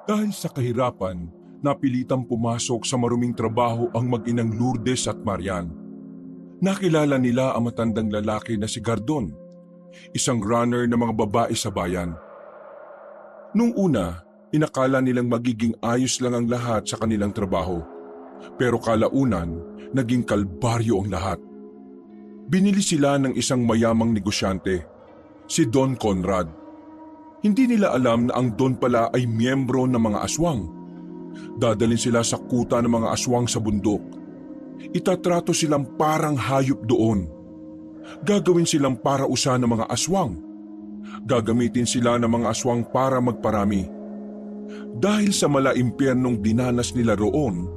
Dahil sa kahirapan, napilitang pumasok sa maruming trabaho ang mag-inang Lourdes at Marian. Nakilala nila ang matandang lalaki na si Gardon, isang runner ng mga babae sa bayan. Nung una, inakala nilang magiging ayos lang ang lahat sa kanilang trabaho. Pero kalaunan, naging kalbaryo ang lahat. Binili sila ng isang mayamang negosyante, si Don Conrad. Hindi nila alam na ang Don pala ay miyembro ng mga aswang. Dadalhin sila sa kuta ng mga aswang sa bundok. Itatrato silang parang hayop doon. Gagawin silang parausa ng mga aswang. Gagamitin sila ng mga aswang para magparami. Dahil sa malaimpyernong dinanas nila roon,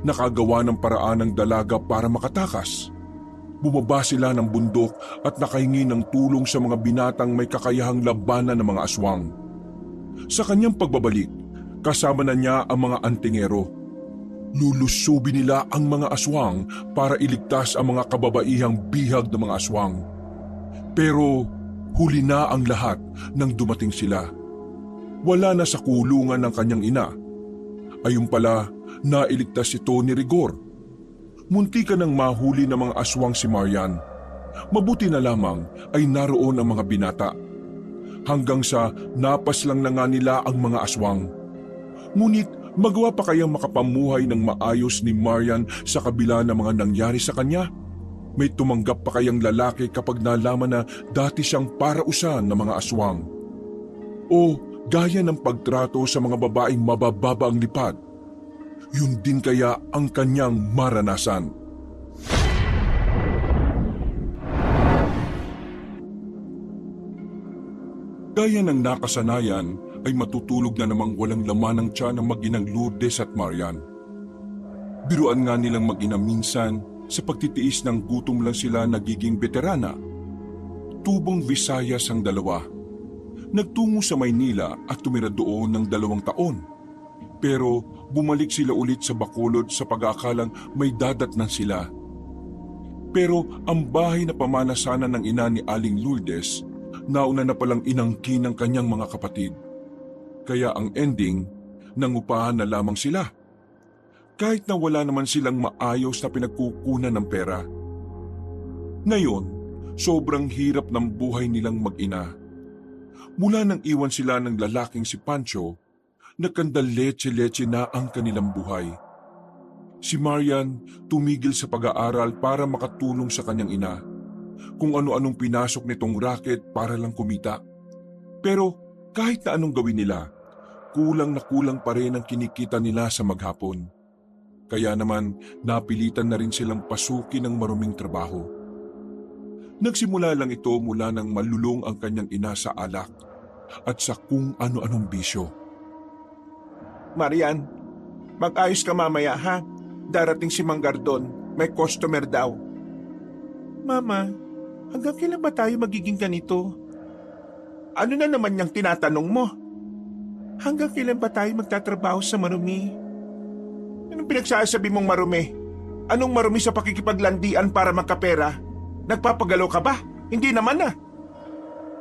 nakagawa ng paraan ng dalaga para makatakas. Bumaba sila ng bundok at nakahingi ng tulong sa mga binatang may kakayahang labanan ng mga aswang. Sa kanyang pagbabalik, kasama na niya ang mga antingero. Lulusubin nila ang mga aswang para iligtas ang mga kababaihang bihag ng mga aswang. Pero huli na ang lahat nang dumating sila. Wala na sa kulungan ng kanyang ina. Ayun pala, nailigtas ito ni Rigor. Munti ka nang mahuli ng mga aswang si Marian. Mabuti na lamang ay naroon ang mga binata. Hanggang sa napas lang na nga nila ang mga aswang. Ngunit magawa pa kayang makapamuhay ng maayos ni Marian sa kabila ng mga nangyari sa kanya? May tumanggap pa kayang lalaki kapag nalaman na dati siyang parausan ng mga aswang? O gaya ng pagtrato sa mga babaeng mabababa ang lipad? Yun din kaya ang kanyang maranasan. Gaya ng nakasanayan ay matutulog na namang walang laman ng tiyan ng mag-inang Lourdes at Marian. Biruan nga nilang mag-ina minsan sa pagtitiis ng gutom lang sila nagiging veterana. Tubong Visayas ang dalawa. Nagtungo sa Maynila at tumira doon ng 2 taon. Pero bumalik sila ulit sa Bacolod sa pag-aakalang may dadatnan sila. Pero ang bahay na pamanasanan ng ina ni Aling Lourdes, nauna na palang inangkin ng kanyang mga kapatid. Kaya ang ending, nangupahan na lamang sila. Kahit na wala naman silang maayos na pinagkukunan ng pera. Ngayon, sobrang hirap ng buhay nilang mag-ina. Mula nang iwan sila ng lalaking si Pancho, nagkandaletse-letse na ang kanilang buhay. Si Marian tumigil sa pag-aaral para makatulong sa kanyang ina. Kung ano-anong pinasok nitong racket para lang kumita. Pero kahit na anong gawin nila, kulang na kulang pa rin ang kinikita nila sa maghapon. Kaya naman napilitan na rin silang pasukin ng maruming trabaho. Nagsimula lang ito mula nang malulong ang kanyang ina sa alak at sa kung ano-anong bisyo. Marian, mag-ayos ka mamaya ha. Darating si Mang Gardon, may customer daw. Mama, hanggang kailan ba tayo magiging ganito? Ano na naman niyang tinatanong mo? Hanggang kailan ba tayo magtatrabaho sa marumi? Anong pinagsasabi mong marumi? Anong marumi sa pakikipaglandian para magkapera? Nagpapagalaw ka ba? Hindi naman na.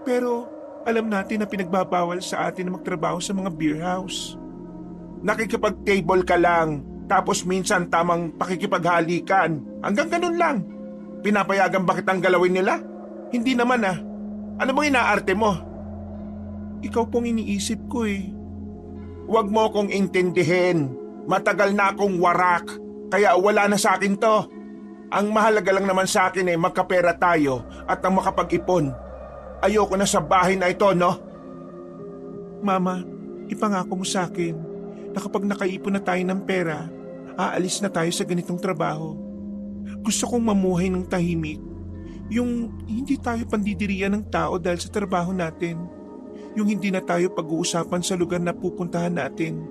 Pero alam natin na pinagbabawal sa atin na magtrabaho sa mga beer house. Nakikipag-table ka lang, tapos minsan tamang pakikipaghalikan. Hanggang ganun lang. Pinapayagan ba kitang galawin nila? Hindi naman ah. Ano bang inaarte mo? Ikaw pong iniisip ko eh. Huwag mo kong intindihin. Matagal na akong warak, kaya wala na sa akin to. Ang mahalaga lang naman sa akin eh magkapera tayo at ang makapag-ipon. Ayoko na sa bahay na ito, no? Mama, ipangako mo sa akin na kapag nakaipon na tayo ng pera, aalis na tayo sa ganitong trabaho. Gusto kong mamuhay ng tahimik. Yung hindi tayo pandidirian ng tao dahil sa trabaho natin. Yung hindi na tayo pag-uusapan sa lugar na pupuntahan natin.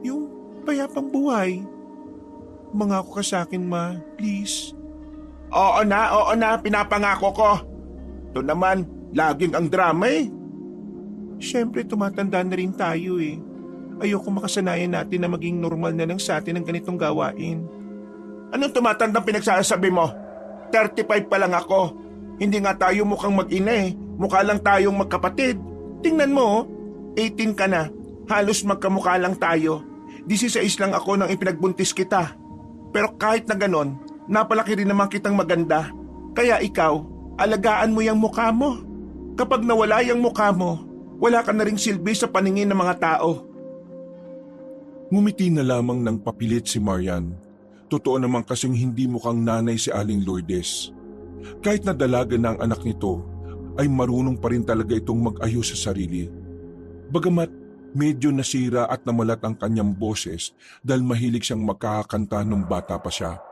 Yung payapang buhay. Mangako ka sa akin, Ma. Please. Oo na, pinapangako ko. Ito naman, laging ang drama eh. Siyempre, tumatanda na rin tayo eh. Ayoko makasanayan natin na maging normal na lang sa atin ang ganitong gawain. Anong tumatandang pinagsasabi mo? 35 pa lang ako. Hindi nga tayo mukhang mag-ina eh. Mukha lang tayong magkapatid. Tingnan mo, 18 ka na. Halos magkamukha lang tayo. 16 lang ako nang ipinagbuntis kita. Pero kahit na ganon, napalaki rin naman kitang maganda. Kaya ikaw, alagaan mo yung mukha mo. Kapag nawala yung mukha mo, wala ka na ring silbi sa paningin ng mga tao. Ngumiti na lamang ng papilit si Marian. Totoo naman kasing hindi mukhang nanay si Aling Lourdes. Kahit na dalaga na ang anak nito, ay marunong pa rin talaga itong mag-ayos sa sarili. Bagamat medyo nasira at namalat ang kanyang boses dahil mahilig siyang makakanta nung bata pa siya.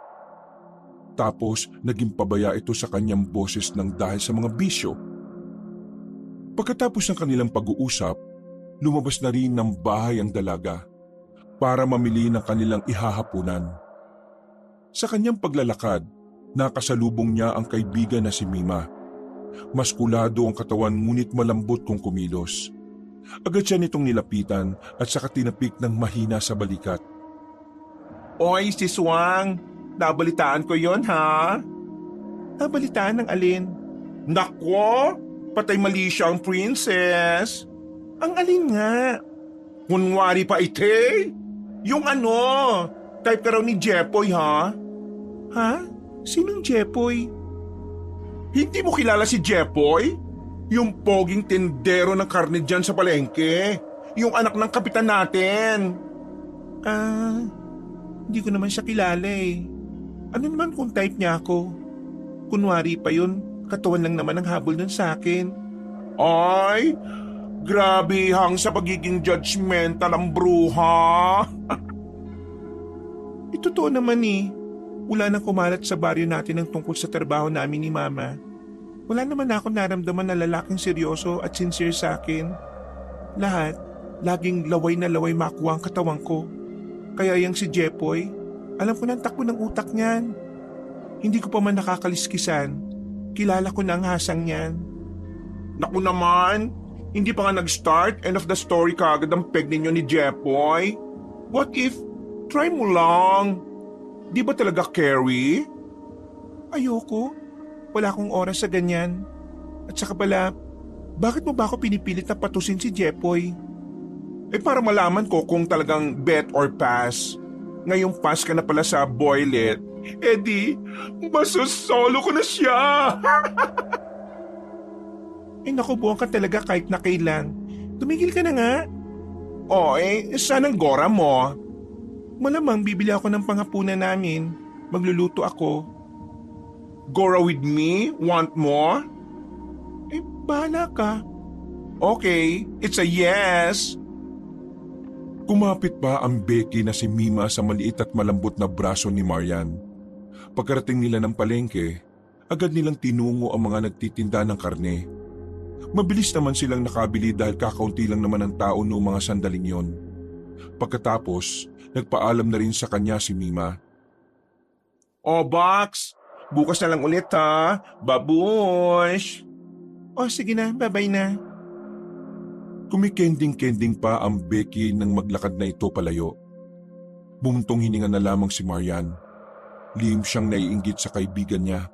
Tapos naging pabaya ito sa kanyang boses ng dahil sa mga bisyo. Pagkatapos ng kanilang pag-uusap, lumabas na rin ng bahay ang dalaga para mamili ng kanilang ihahapunan. Sa kanyang paglalakad, nakasalubong niya ang kaibigan na si Mima. Maskulado ang katawan ngunit malambot kung kumilos. Agad siya nitong nilapitan at saka tinapik ng mahina sa balikat. Oy, si Swang, nabalitaan ko yon ha? Nabalitaan ng alin? Nako, patay mali siya ang princess. Ang alin nga? Kunwari pa ite? Yung ano, type ka raw ni Jepoy ha? Ha? Sinong Jepoy? Hindi mo kilala si Jepoy? Yung poging tindero ng karne dyan sa palengke. Yung anak ng kapitan natin. Hindi ko naman siya kilala eh. Ano naman kung type niya ako? Kunwari pa yun, katawan lang naman ang habol nun sa akin. Ay, grabe hang sa pagiging judgmental ang bruha. Totoo naman eh. Wala nang kumalat sa baryo natin ang tungkol sa trabaho namin ni Mama. Wala naman ako naramdaman na lalaking seryoso at sincere sa akin. Lahat, laging laway na laway makuha ang katawan ko. Kaya yung si Jepoy, alam ko ng takbo ng utak niyan. Hindi ko pa man nakakaliskisan. Kilala ko na ang hasang niyan. Naku naman, hindi pa nga nag-start, end of the story kaagad ang peg ninyo ni Jepoy. What if, try mo lang. Di ba talaga Carrie? Ayoko. Wala akong oras sa ganyan. At saka pala, bakit mo ba ako pinipilit na patusin si Jepoy? Para malaman ko kung talagang bet or pass. Ngayong pass ka na pala sa boylet, di, masusolo ko na siya. Naku, buwan ka talaga kahit na kailan. Tumigil ka na nga. Saan ang gora mo? Malamang bibili ako ng panghapunan namin. Magluluto ako. Gora with me? Want more? Bahala ka. Okay, it's a yes. Kumapit pa ang Becky na si Mima sa maliit at malambot na braso ni Marian. Pagkarating nila ng palengke, agad nilang tinungo ang mga nagtitinda ng karne. Mabilis naman silang nakabili dahil kakaunti lang naman ang tao noong mga sandaling yon. Pagkatapos, nagpaalam na rin sa kanya si Mima. Box! Bukas na lang ulit ha! Babush! Sige na, bye-bye na. Kumikending-kending pa ang Becky nang maglakad na ito palayo. Bumuntong hininga na lamang si Marian. Lihim siyang naiinggit sa kaibigan niya.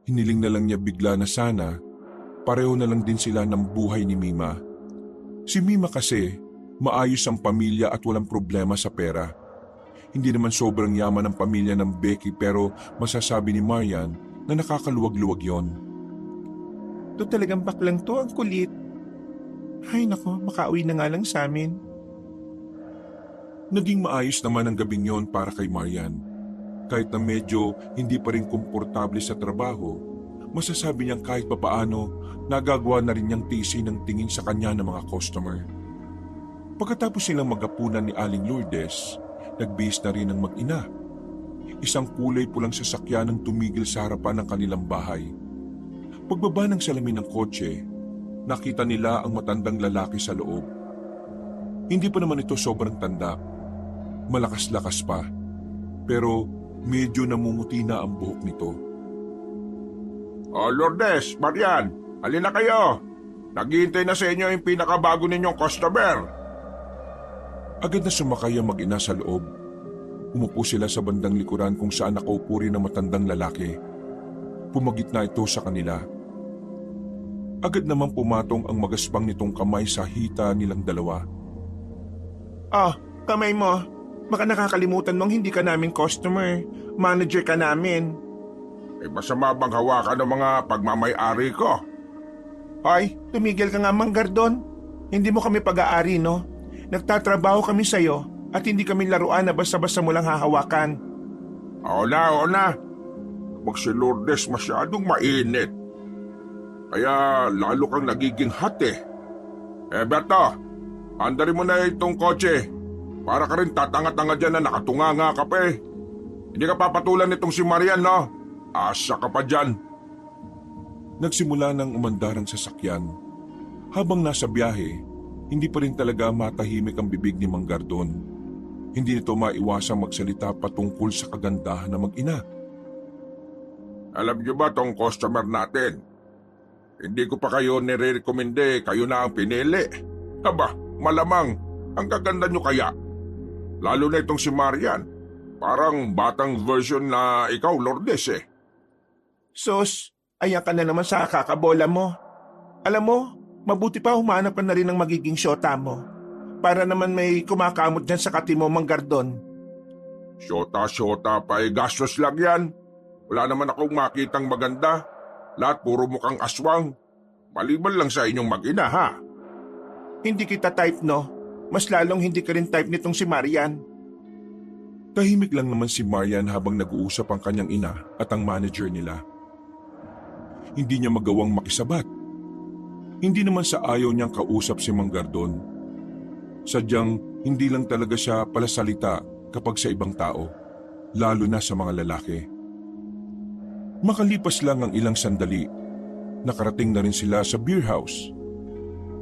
Hiniling na lang niya bigla na sana, pareho na lang din sila ng buhay ni Mima. Si Mima kasi, maayos ang pamilya at walang problema sa pera. Hindi naman sobrang yaman ang pamilya ng Becky pero masasabi ni Marian na nakakaluwag-luwag yon. Ito talagang baklang to, ang kulit. Ay nako, makauwi na nga lang sa amin. Naging maayos naman ang gabing yon para kay Marian. Kahit na medyo hindi pa rin komportable sa trabaho, masasabi niyang kahit papaano nagagawa na rin niyang tisi ng tingin sa kanya ng mga customer. Pagkatapos silang magapunan ni Aling Lourdes, nagbihis na rin ang mag-ina. Isang kulay pulang sasakyan ang tumigil sa harapan ng kanilang bahay. Pagbaba ng salamin ng kotse, nakita nila ang matandang lalaki sa loob. Hindi pa naman ito sobrang tanda. Malakas-lakas pa. Pero medyo namumuti na ang buhok nito. Lourdes, Marian, alin na kayo? Naghihintay na sa inyo yung pinakabago ninyong customer. Agad na sumakay ang mag-ina sa loob. Umupo sila sa bandang likuran kung saan nakaupo rin ang matandang lalaki. Pumagit na ito sa kanila. Agad namang pumatong ang magaspang nitong kamay sa hita nilang dalawa. Oh, kamay mo. Baka nakakalimutan mong hindi ka namin customer. Manager ka namin. Masama bang hawakan ng mga pagmamay-ari ko? Hoy, tumigil ka nga, Mang Gardon. Hindi mo kami pag-aari, no? Nagtatrabaho kami sa'yo at hindi kami laruan na basta-basta mo lang hahawakan. Oo na. Pag si Lourdes masyadong mainit. Kaya lalo kang nagiging hot eh. Beto, andarin mo na itong kotse. Para ka rin tatanga-tanga dyan na nakatunganga ka pa eh. Hindi ka papatulan nitong si Marian, no? Asa ka pa dyan. Nagsimula ng umandar ang sasakyan. Habang nasa biyahe, hindi pa rin talaga matahimik ang bibig ni Mang Gardon. Hindi nito maiwasang magsalita patungkol sa kagandahan ng mag-ina. Alam niyo ba tong customer natin? Hindi ko pa kayo nire-recommende, kayo na ang pinili. Aba, malamang, ang gaganda niyo kaya. Lalo na itong si Marian. Parang batang version na ikaw, Lourdes eh. Sus, ayan ka na naman sa kakabola mo. Alam mo, mabuti pa humanap ka na rin ng magiging syota mo. Para naman may kumakamot dyan sa kati mo, Mang Gardon. Syota pa eh, gastos lang yan. Wala naman akong makitang maganda. Lahat puro mukhang aswang. Maliban lang sa inyong mag-ina, ha? Hindi kita type, no? Mas lalong hindi ka rin type nitong si Marian. Tahimik lang naman si Marian habang nag-uusap ang kanyang ina at ang manager nila. Hindi niya magawang makisabat. Hindi naman sa ayaw niyang kausap si Mang Gardon. Sadyang hindi lang talaga siya palasalita kapag sa ibang tao, lalo na sa mga lalaki. Makalipas lang ang ilang sandali, nakarating na rin sila sa beer house.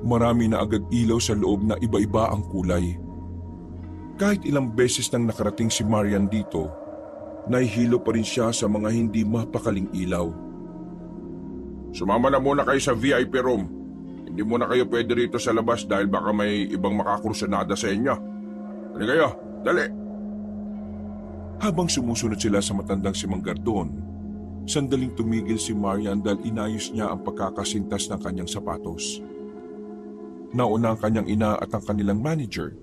Marami na agad ilaw sa loob na iba-iba ang kulay. Kahit ilang beses nang nakarating si Marian dito, nahihilo pa rin siya sa mga hindi mapakaling ilaw. Sumama na muna kayo sa VIP room. Hindi muna kayo pwede rito sa labas dahil baka may ibang makakursunada sa inyo. Ano kayo? Dali! Habang sumusunod sila sa matandang si Mang Gardon, sandaling tumigil si Marian dahil inayos niya ang pagkakasintas ng kanyang sapatos. Nauna ang kanyang ina at ang kanilang manager.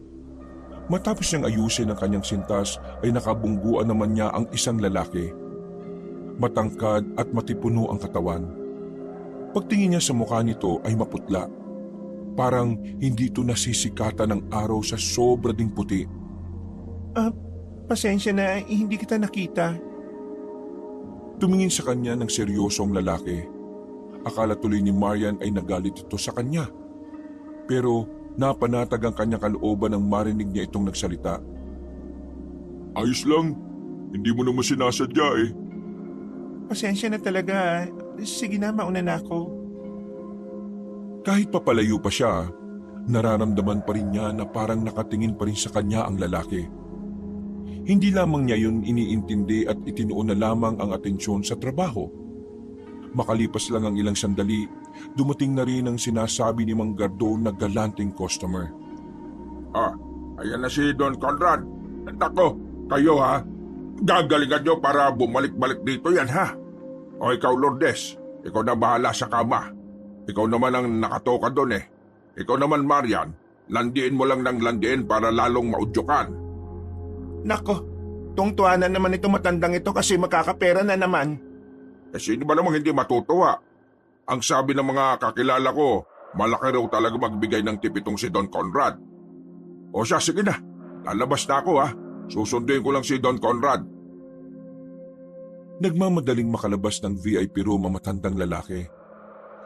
Matapos niyang ayusin ang kanyang sintas ay nakabungguan naman niya ang isang lalaki. Matangkad at matipuno ang katawan. Pagtingin niya sa mukha nito ay maputla. Parang hindi ito nasisikatan ng araw sa sobra ding puti. Pasensya na, hindi kita nakita. Tumingin sa kanya ng seryosong lalaki. Akala tuloy ni Marian ay nagalit ito sa kanya. Pero napanatag ang kanyang kalooban nang marinig niya itong nagsalita. Ayos lang. Hindi mo naman sinasadya eh. Pasensya na talaga. Sige na, mauna na ako. Kahit papalayo pa siya, nararamdaman pa rin niya na parang nakatingin pa rin sa kanya ang lalaki. Hindi lamang niya yun iniintindi at itinuon na lamang ang atensyon sa trabaho. Makalipas lang ang ilang sandali, dumating na rin ang sinasabi ni Mang Gardon na galanting customer. Ayan na si Don Conrad. Nako, kayo ha. Gagalingan nyo para bumalik-balik dito yan ha. O ikaw Lourdes, ikaw na bahala sa kama. Ikaw naman ang nakatoka doon eh. Ikaw naman Marian, landiin mo lang ng landiin para lalong maudyukan. Nako, tungtuanan naman ito matandang ito kasi makakapera na naman. Sino ba namang hindi matutuwa? Ang sabi ng mga kakilala ko, malaki raw talaga magbigay ng tip itong si Don Conrad. O siya, sige na. Lalabas na ako ha. Susunduin ko lang si Don Conrad. Nagmamadaling makalabas ng VIP room ang matandang lalaki.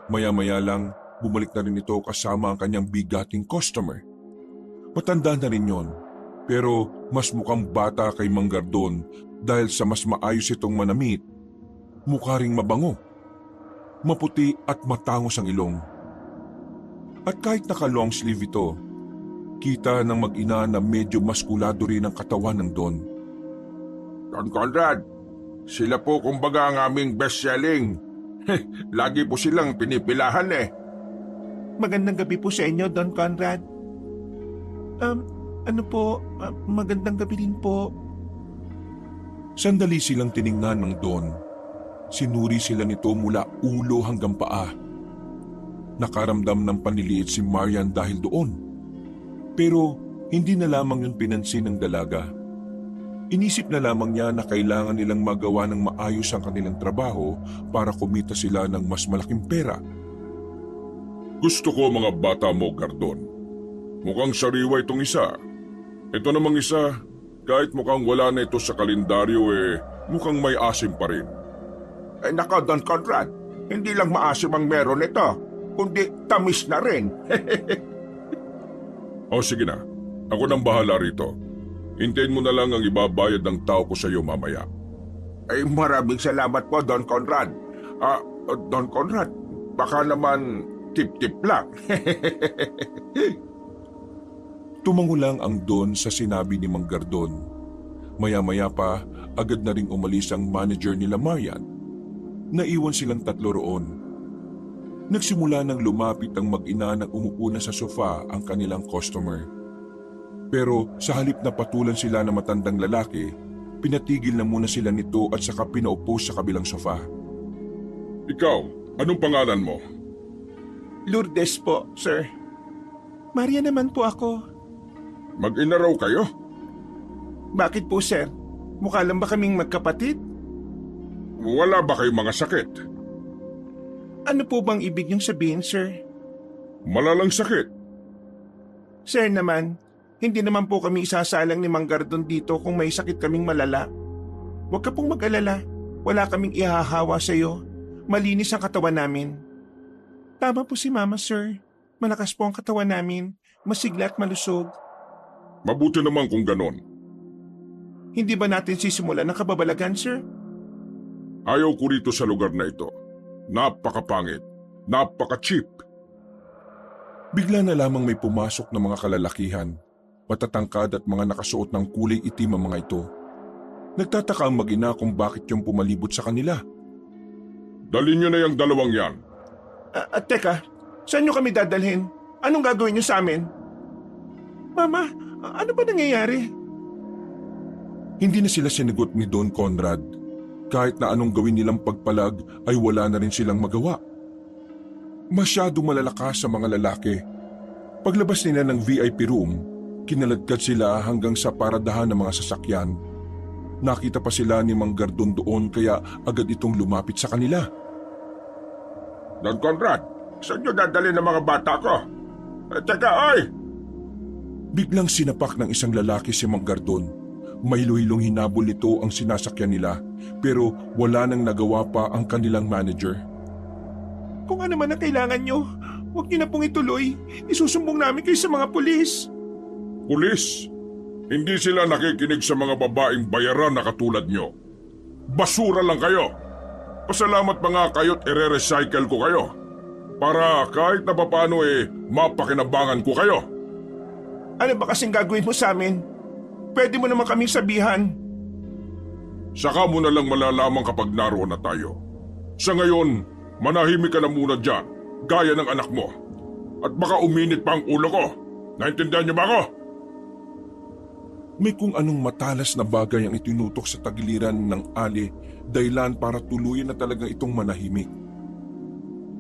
Maya-maya lang, bumalik na rin ito kasama ang kanyang bigating customer. Matanda na rin yon, pero mas mukhang bata kay Mang Gardon dahil sa mas maayos itong manamit. Mukha ring mabango, maputi at matangos ang ilong. At kahit naka-long sleeve ito, kita ng mag-ina na medyo maskulado rin ang katawan ng Don. Don Conrad, sila po kumbaga ang aming best-selling. Lagi po silang pinipilahan eh. Magandang gabi po sa inyo, Don Conrad. Magandang gabi din po. Sandali silang tiningnan ng Don. Sinuri sila nito mula ulo hanggang paa. Nakaramdam ng panliliit si Marian dahil doon. Pero Hindi na lamang yun pinansin ng dalaga. Inisip na lamang niya na kailangan nilang magawa ng maayos ang kanilang trabaho para kumita sila ng mas malaking pera. Gusto ko mga bata mo, Gardon. Mukhang sariwa itong isa. Ito namang isa, kahit mukhang wala na ito sa kalendaryo mukhang may asim pa rin. Nako, Don Conrad, hindi lang maasim ang meron ito, kundi tamis na rin. O sige na, ako nang bahala rito. Hintayin mo na lang ang ibabayad ng tao ko sa iyo mamaya. Maraming salamat po, Don Conrad. Don Conrad, baka naman tip-tip lang. Tumango lang ang Don sa sinabi ni Mang Gardon. Maya-maya pa, agad na ring umalis ang manager nila Marian. Naiwan silang tatlo roon. Nagsimula nang lumapit ang mag-ina nang umupo na sa sofa ang kanilang customer. Pero sa halip na patulan sila ng matandang lalaki, pinatigil na muna sila nito at saka pinaupo sa kabilang sofa. Ikaw, anong pangalan mo? Lourdes po, sir. Maria naman po ako. Mag-ina raw kayo? Bakit po, sir? Mukha lang ba kaming magkapatid? Wala ba kayong mga sakit? Ano po bang ibig niyong sabihin, sir? Malalang sakit? Sir naman, hindi naman po kami isasalang ni Mang Gardon dito kung may sakit kaming malala. Huwag ka pong mag-alala. Wala kaming ihahawa sa iyo. Malinis ang katawan namin. Tama po si Mama, sir. Malakas po ang katawan namin. Masigla at malusog. Mabuti naman kung ganon. Hindi ba natin sisimulan ng kababalagan, sir? Ayaw ko rito sa lugar na ito. Napakapangit. Napaka-cheap. Bigla na lamang may pumasok na mga kalalakihan. Matatangkad at mga nakasuot ng kulay itim ang mga ito. Nagtataka ang mag-ina kung bakit yung pumalibot sa kanila. Dalhin niyo na yung dalawang yan. Teka, saan niyo kami dadalhin? Anong gagawin niyo sa amin? Mama, ano ba nangyayari? Hindi na sila sinagot ni Don Conrad. Kahit na anong gawin nilang pagpalag ay wala na rin silang magawa. Masyadong malalakas sa mga lalaki. Paglabas nila ng VIP room, kinaladkad sila hanggang sa paradahan ng mga sasakyan. Nakita pa sila ni Mang Gardon doon kaya agad itong lumapit sa kanila. Don Conrad, saan niyo dadalhin ng mga bata ko? Teka, oy! Biglang sinapak ng isang lalaki si Mang Gardon. Mahilo-hilong hinabol nito ang sinasakyan nila pero wala nang nagawa pa ang kanilang manager. Kung ano man ang kailangan nyo, huwag niyo na pong ituloy. Isusumbong namin kayo sa mga pulis. Pulis? Hindi sila nakikinig sa mga babaeng bayaran na katulad nyo. Basura lang kayo. Pasalamat pa nga kayo't ire-recycle ko kayo. Para kahit na papano mapakinabangan ko kayo. Ano ba kasing gagawin mo sa amin? Pwede mo naman kaming sabihan. Saka mo na lang malalaman kapag naroon na tayo. Sa ngayon, manahimik ka na muna dyan, gaya ng anak mo. At baka uminit pa ang ulo ko. Naintindihan niyo ba ako? May kung anong matalas na bagay ang itinutok sa tagiliran ng Ali, dahilan para tuluyan na talagang itong manahimik.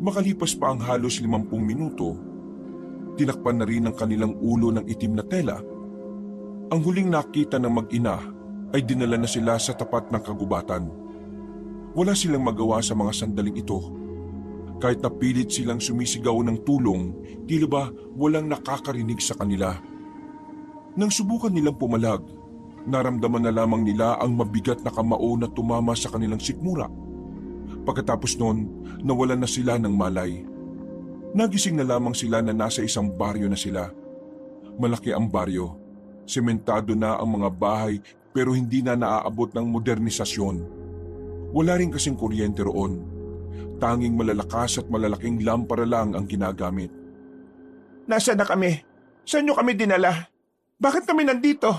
Makalipas pa ang halos 50 minuto, tinakpan na rin ang kanilang ulo ng itim na tela. Ang huling nakita ng mag-ina ay dinala na sila sa tapat ng kagubatan. Wala silang magawa sa mga sandaling ito. Kahit na pilit silang sumisigaw ng tulong, tila ba walang nakakarinig sa kanila. Nang subukan nilang pumalag, naramdaman na lamang nila ang mabigat na kamao na tumama sa kanilang sikmura. Pagkatapos noon, nawalan na sila ng malay. Nagising na lamang sila na nasa isang baryo na sila. Malaki ang baryo. Sementado na ang mga bahay pero hindi na naaabot ng modernisasyon. Wala rin kasing kuryente roon. Tanging malalakas at malalaking lampara lang ang ginagamit. Nasaan na kami? Saan nyo kami dinala? Bakit kami nandito?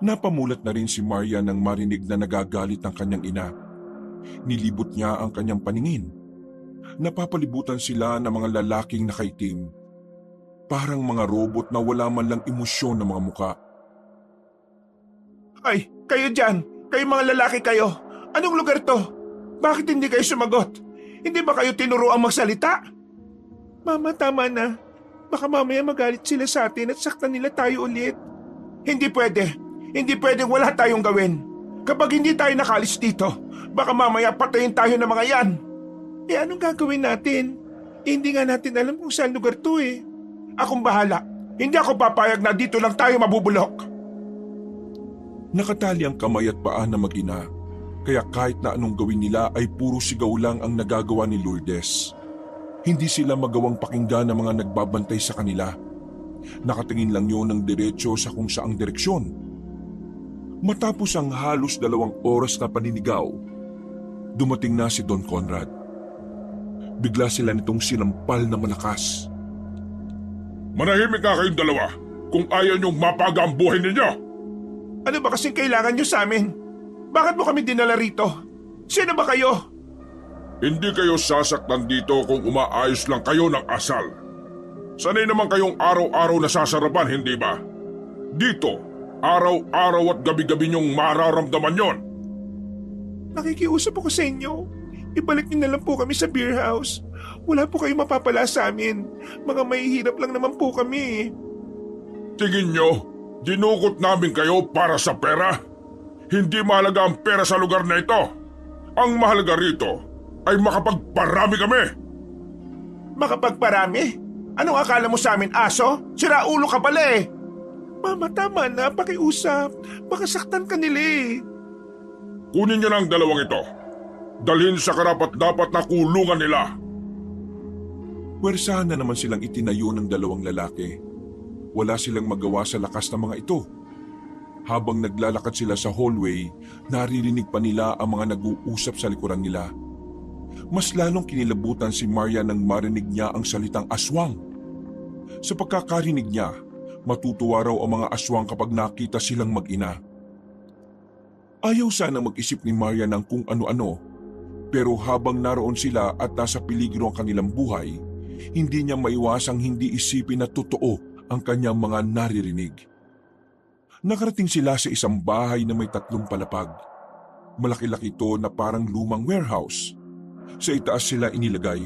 Napamulat na rin si Maria nang marinig na nagagalit ang kanyang ina. Nilibot niya ang kanyang paningin. Napapalibutan sila ng mga lalaking nakaitim. Parang mga robot na wala man lang emosyon ng mga muka. Ay, kayo dyan! Kayo mga lalaki kayo! Anong lugar to? Bakit hindi kayo sumagot? Hindi ba kayo tinuruang magsalita? Mama, tama na. Baka mamaya magalit sila sa atin at saktan nila tayo ulit. Hindi pwede. Hindi pwedeng wala tayong gawin. Kapag hindi tayo nakalis dito, baka mamaya patayin tayo ng mga yan. Anong gagawin natin? Hindi nga natin alam kung saan lugar to eh. Akong bahala. Hindi ako papayag na dito lang tayo mabubulok. Nakatali ang kamay at paa na mag-ina, kaya kahit na anong gawin nila ay puro sigaw lang ang nagagawa ni Lourdes. Hindi sila magawang pakinggan ng mga nagbabantay sa kanila. Nakatingin lang yun ng diretso sa kung saang direksyon. Matapos ang halos 2 oras na paninigaw, dumating na si Don Conrad. Bigla sila nitong sinampal na malakas. Manahimik nga kayong dalawa kung ayaw niyong mapaga ang buhay ninyo. Ano ba kasing kailangan nyo sa amin? Bakit mo kami dinala rito? Sino ba kayo? Hindi kayo sasaktan dito kung umaayos lang kayo ng asal. Sanay naman kayong araw-araw na sasarapan, hindi ba? Dito, araw-araw at gabi-gabi niyong mararamdaman yon. Nakikiusap ako sa inyo. Ibalik niyo na lang po kami sa beer house. Wala po kayong mapapala sa amin. Mga mahihirap lang naman po kami. Tingin nyo, dinukot namin kayo para sa pera? Hindi mahalaga ang pera sa lugar na ito. Ang mahalaga rito ay makapagparami kami. Makapagparami? Anong akala mo sa amin, aso? Sira ulo ka pala eh. Mama, tama na. Pakiusap. Baka saktan ka nila eh. Kunin nyo na ang dalawang ito. Dalhin sa karapat-dapat na kulungan nila. Pwersahan na naman silang itinayo ng 2 lalaki. Wala silang magawa sa lakas ng mga ito. Habang naglalakad sila sa hallway, naririnig pa nila ang mga nag-uusap sa likuran nila. Mas lalong kinilabutan si Maria nang marinig niya ang salitang aswang. Sa pagkakarinig niya, matutuwa raw ang mga aswang kapag nakita silang mag-ina. Ayaw sana mag-isip ni Maria ng kung ano-ano, pero habang naroon sila at nasa peligro ang kanilang buhay, hindi niya maiwasang hindi isipin na totoo ang kanyang mga naririnig. Nakarating sila sa isang bahay na may 3 palapag. Malaki-laki ito na parang lumang warehouse. Sa itaas sila inilagay.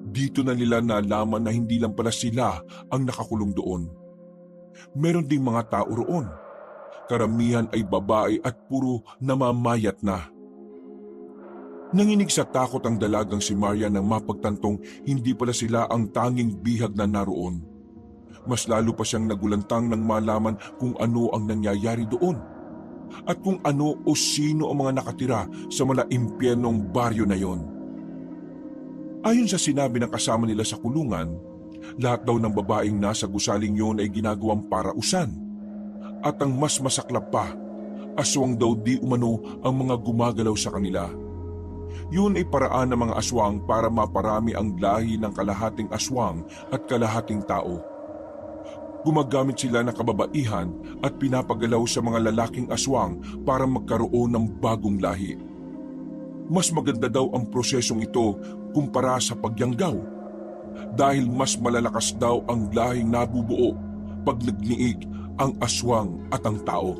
Dito na nila nalaman na hindi lang pala sila ang nakakulong doon. Meron ding mga tao roon. Karamihan ay babae at puro namamayat na. Nanginig sa takot ang dalagang si Maria nang mapagtantong hindi pala sila ang tanging bihag na naroon. Mas lalo pa siyang nagulantang nang malaman kung ano ang nangyayari doon at kung ano o sino ang mga nakatira sa malaimpyernong baryo na yon. Ayon sa sinabi ng kasama nila sa kulungan, lahat daw ng babaeng nasa gusaling yon ay ginagawang parausan. At ang mas masaklap pa, aswang daw di umano ang mga gumagalaw sa kanila. Yun ay paraan ng mga aswang para maparami ang lahi ng kalahating aswang at kalahating tao. Gumagamit sila ng kababaihan at pinapagalaw sa mga lalaking aswang para magkaroon ng bagong lahi. Mas maganda daw ang prosesong ito kumpara sa pagyanggaw dahil mas malalakas daw ang lahing nabubuo pag nagniig ang aswang at ang tao.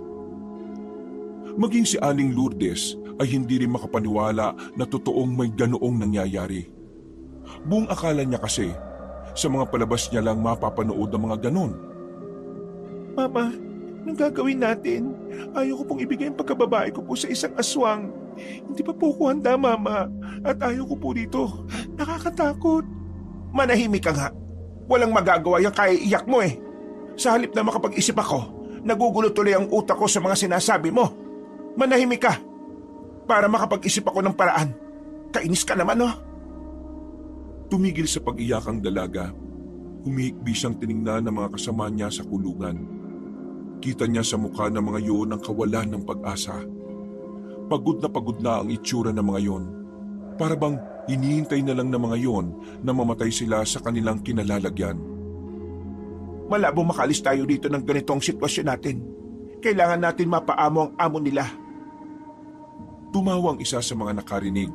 Maging si Aling Lourdes ay hindi rin makapaniwala na totoong may ganoong nangyayari. Buong akala niya kasi, sa mga palabas niya lang mapapanood ang mga ganon. Mama, anong gagawin natin? Ayaw ko pong ibigay ang pagkababae ko po sa isang aswang. Hindi pa po ko handa, Mama. At ayaw ko po dito. Nakakatakot. Manahimik ka nga. Walang magagawa yung kaya iyak mo eh. Sa halip na makapag-isip ako, nagugulo tuloy ang utak ko sa mga sinasabi mo. Manahimik ka. Para makapag-isip ako ng paraan. Kainis ka naman, oh. Tumigil sa pag-iyak ang dalaga. Humihikbi siyang tiningnan ng mga kasama niya sa kulungan. Kita niya sa mukha ng mga yon ang kawalan ng pag-asa. Pagod na ang itsura ng mga yon. Para bang hinihintay na lang ng mga yon na mamatay sila sa kanilang kinalalagyan. Malabo makalis tayo dito ng ganitong sitwasyon natin. Kailangan natin mapaamo ang amo nila. Tumawa ang isa sa mga nakarinig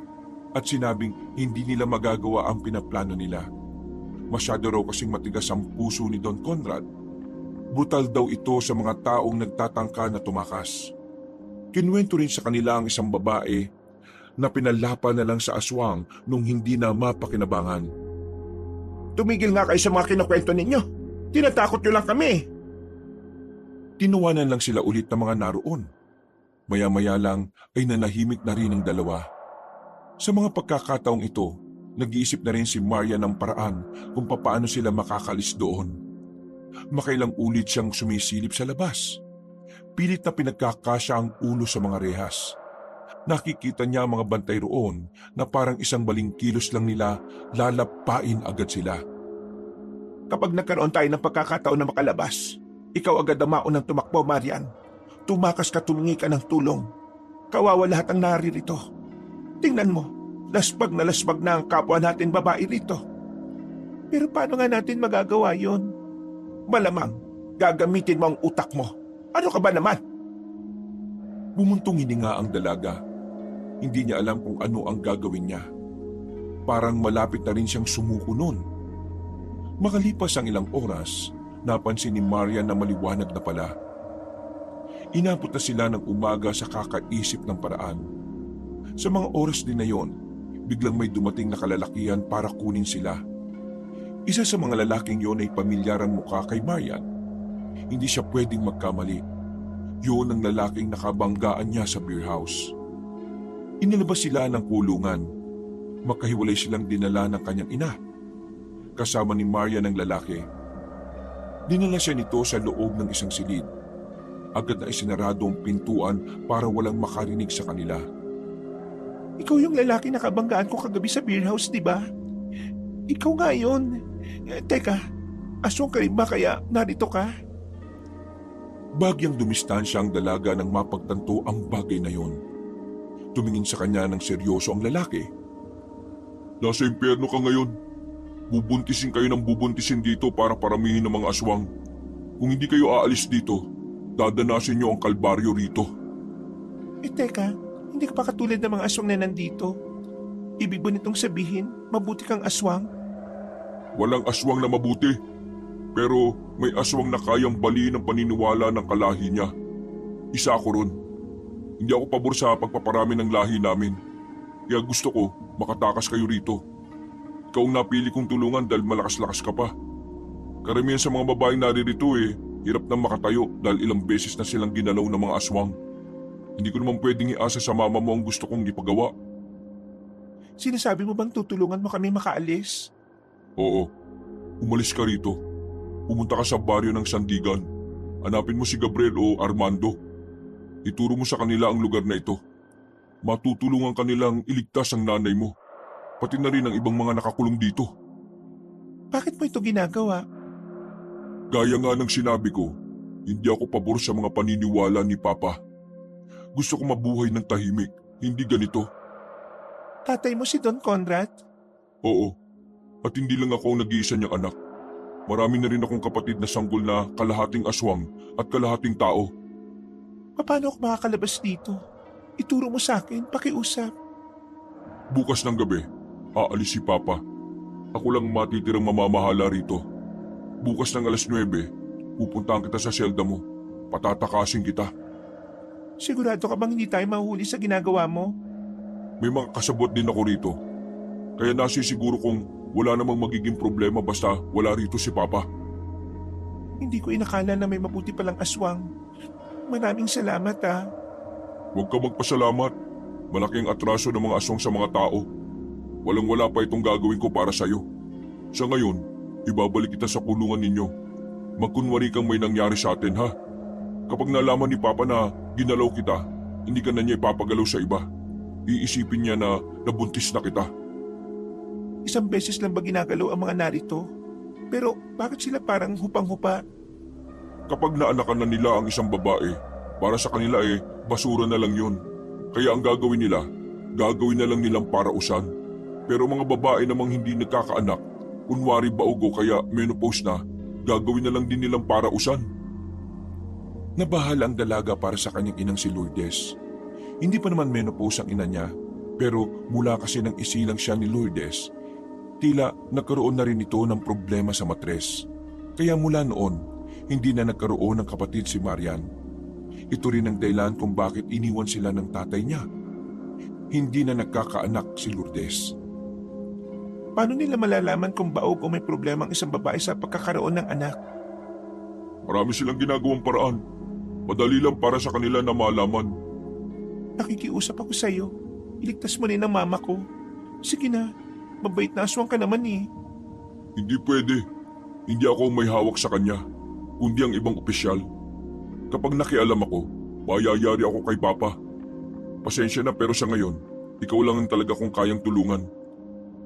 at sinabing hindi nila magagawa ang pinaplano nila. Masyado raw kasing matigas ang puso ni Don Conrad. Brutal daw ito sa mga taong nagtatangka na tumakas. Kinwento rin sa kanila ang isang babae na pinalapa na lang sa aswang nung hindi na mapakinabangan. tumigil nga kayo sa mga kinukwento ninyo. Tinatakot nyo lang kami. Tinuwanan lang sila ulit ng mga naroon. Maya-maya lang ay nanahimik na rin ang dalawa. Sa mga pagkakataong ito, nag-iisip na rin si Maria ng paraan kung papaano sila makakalis doon. Makailang ulit siyang sumisilip sa labas. Pilit na pinagkakasya ang ulo sa mga rehas. Nakikita niya ang mga bantay roon na parang isang balingkilos lang nila, lalapain agad sila. Kapag nagkaroon tayo ng pagkakataon na makalabas, ikaw agad ang maunang tumakbo, Marian. Tumakas ka, tumingi ka ng tulong. Kawawa lahat ang naririto. Tingnan mo, lasbag na ang kapwa natin babae rito. Pero paano nga natin magagawa yon? Malamang, gagamitin mo ang utak mo. Ano ka ba naman? Bumuntong hininga ang dalaga. Hindi niya alam kung ano ang gagawin niya. Parang malapit na rin siyang sumuko noon. Makalipas ang ilang oras, napansin ni Maria na maliwanag na pala. Inabot na sila ng umaga sa kakaisip ng paraan. Sa mga oras din na yon, biglang may dumating na kalalakihan para kunin sila. Isa sa mga lalaking yon ay pamilyarang mukha kay Marian. Hindi siya pwedeng magkamali. Yun ang lalaking nakabanggaan niya sa beer house. Inilabas sila ng kulungan. Magkahiwalay silang dinala ng kanyang ina. Kasama ni Marian ang lalaki. Dinala siya nito sa loob ng isang silid. Agad na isinarado ang pintuan para walang makarinig sa kanila. Ikaw yung lalaki na kabanggaan ko kagabi sa beer house, di ba? Ikaw nga yun. Teka, aswang ka rin ba kaya narito ka? Bagyang dumistansya ang dalaga nang mapagtanto ang bagay na yon. Tumingin sa kanya ng seryoso ang lalaki. Nasa impyerno ka ngayon. Bubuntisin kayo ng bubuntisin dito para paramihin ng mga aswang. Kung hindi kayo aalis dito, dadanasin niyo ang kalbaryo rito. Teka, hindi ka pa katulad ng mga aswang na nandito. Ibig ba nitong sabihin, mabuti kang aswang? Walang aswang na mabuti. Pero may aswang na kayang baliin ang paniniwala ng kalahi niya. Isa ako ron. Hindi ako pabor sa pagpaparami ng lahi namin. Kaya gusto ko makatakas kayo rito. Ikaw ang napili kong tulungan dahil malakas-lakas ka pa. Karamihan sa mga babaeng naririto hirap na makatayo dahil ilang beses na silang ginalaw ng mga aswang. Hindi ko naman pwedeng iasa sa mama mo ang gusto kong ipagawa. Sinasabi mo bang tutulungan mo kami makaalis? Oo, umalis ka rito. Pumunta ka sa baryo ng Sandigan. Hanapin mo si Gabriel o Armando. Ituro mo sa kanila ang lugar na ito. Matutulungan kanilang iligtas ang nanay mo. Pati na rin ang ibang mga nakakulong dito. Bakit mo ito ginagawa? Gaya nga ng sinabi ko, hindi ako pabor sa mga paniniwala ni Papa. Gusto ko mabuhay ng tahimik, hindi ganito. Tatay mo si Don Conrad? Oo, at hindi lang ako ang nag-iisa niyang anak. Marami na rin akong kapatid na sanggol na kalahating aswang at kalahating tao. Paano ako makakalabas dito? Ituro mo sa akin, pakiusap. Bukas ng gabi, aalis si Papa. Ako lang matitirang mamamahala rito. Bukas ng 9:00, pupuntahan kita sa selda mo. Patatakasin kita. Sigurado ka bang hindi tayo mahuhuli sa ginagawa mo? May mga kasabot din ako rito. Kaya nasisiguro kong wala namang magiging problema basta wala rito si Papa. Hindi ko inakala na may mabuti palang aswang. Maraming salamat ha. Huwag ka magpasalamat. Malaking atraso ng mga aswang sa mga tao. Walang-wala pa itong gagawin ko para sa'yo. Sa ngayon, ibabalik kita sa kulungan ninyo. Magkunwari kang may nangyari sa atin ha. Kapag nalaman ni Papa na ginalaw kita, hindi ka na niya ipapagalaw sa iba. Iisipin niya na nabuntis na kita. Isang beses lang ba ginagalaw ang mga narito? Pero bakit sila parang hupang-hupa? Kapag naanakan na nila ang isang babae, para sa kanila basura na lang yun. Kaya ang gagawin nila, gagawin na lang nilang parausan. Pero mga babae namang hindi nagkakaanak, kunwari baog o kaya menopause na, gagawin na lang din nilang parausan. Nabahala ang dalaga para sa kanyang inang si Lourdes. Hindi pa naman menopause ang ina niya, pero mula kasi nang isilang siya ni Lourdes, tila nagkaroon na rin ito ng problema sa matres. Kaya mula noon, hindi na nagkaroon ng kapatid si Marian. Ito rin ang dahilan kung bakit iniwan sila ng tatay niya. Hindi na nagkakaanak si Lourdes. Paano nila malalaman kung baog o may problema ang isang babae sa pagkakaroon ng anak? Marami silang ginagawang paraan. Madali lang para sa kanila na malaman. Nakikiusap ako sa iyo. Iligtas mo rin ang mama ko. Sige na, mabait na aswang ka naman eh. Hindi pwede. Hindi ako ang may hawak sa kanya, kundi ang ibang opisyal. Kapag nakialam ako, mayayari ako kay Papa. Pasensya na pero sa ngayon, ikaw lang ang talaga kong kayang tulungan.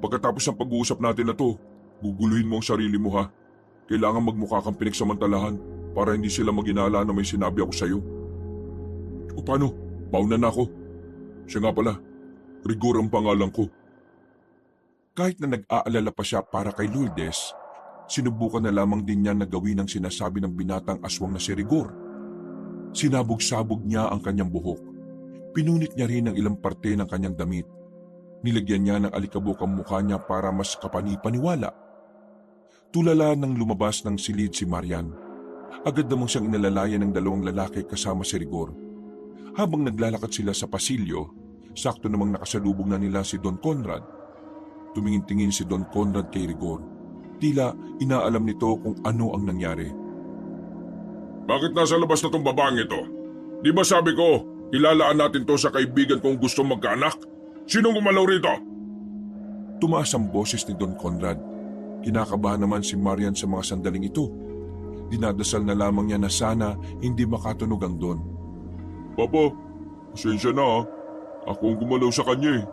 Pagkatapos ng pag-uusap natin na to, guguluhin mo ang sarili mo ha. Kailangan magmukha kang pinagsamantalahan para hindi sila maginala na may sinabi ako sa'yo. O paano? Mauna na ako. Siya nga pala, Rigor ang pangalan ko. Kahit na nag-aalala pa siya para kay Lourdes, sinubukan na lamang din niya na gawin ang sinasabi ng binatang aswang na si Rigor. Sinabog-sabog niya ang kanyang buhok. Pinunit niya rin ang ilang parte ng kanyang damit. Nilagyan niya ng alikabok ang mukha niya para mas kapani-paniwala. Tulala nang lumabas ng silid si Marian. Agad namang siyang inalalayan ng dalawang lalaki kasama si Rigor. Habang naglalakad sila sa pasilyo, sakto namang nakasalubong na nila si Don Conrad. Tumingin-tingin si Don Conrad kay Rigor. Tila inaalam nito kung ano ang nangyari. Bakit nasa labas na tong babaeng ito? Di ba sabi ko, ilalaan natin to sa kaibigan kong gusto magkaanak? Sinong gumalaw rito? Tumaas ang boses ni Don Conrad. Kinakabahan naman si Marian sa mga sandaling ito. Dinadasal na lamang niya na sana hindi makatunog ang Don. Papa, pasensya na ha. Ako ang gumalaw sa kanya eh.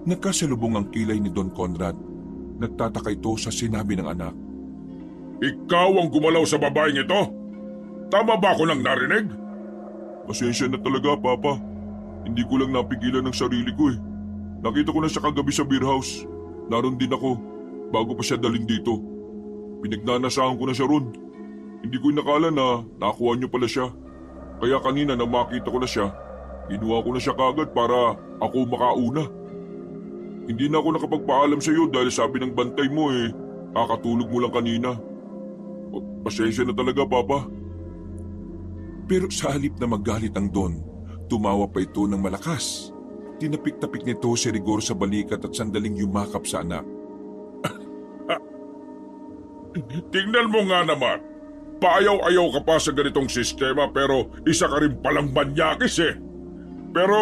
Nagkasalubong ang kilay ni Don Conrad. Nagtataka ito sa sinabi ng anak. Ikaw ang gumalaw sa babaeng ito? Tama ba ako nang narinig? Pasensya na talaga, Papa. Hindi ko lang napigilan ng sarili ko eh. Nakita ko na siya kagabi sa beer house. Naroon din ako, bago pa siya dalhin dito. Pinagnanasahan ko na siya ron. Hindi ko inakala na nakuha niyo pala siya. Kaya kanina na makita ko na siya, ginawa ko na siya kagad para ako makauna. Hindi na ako nakapagpaalam sa iyo dahil sabi ng bantay mo eh, kakatulog mo lang kanina. Pasensya na talaga, Papa. Pero sa halip na magalit ang Don, tumawa pa ito ng malakas. Tinapik-tapik nito si Rigor sa balikat at sandaling yumakap sa anak. Tingnan mo nga naman. Paayaw-ayaw ka pa sa ganitong sistema pero isa ka rin palang manyakis eh. Pero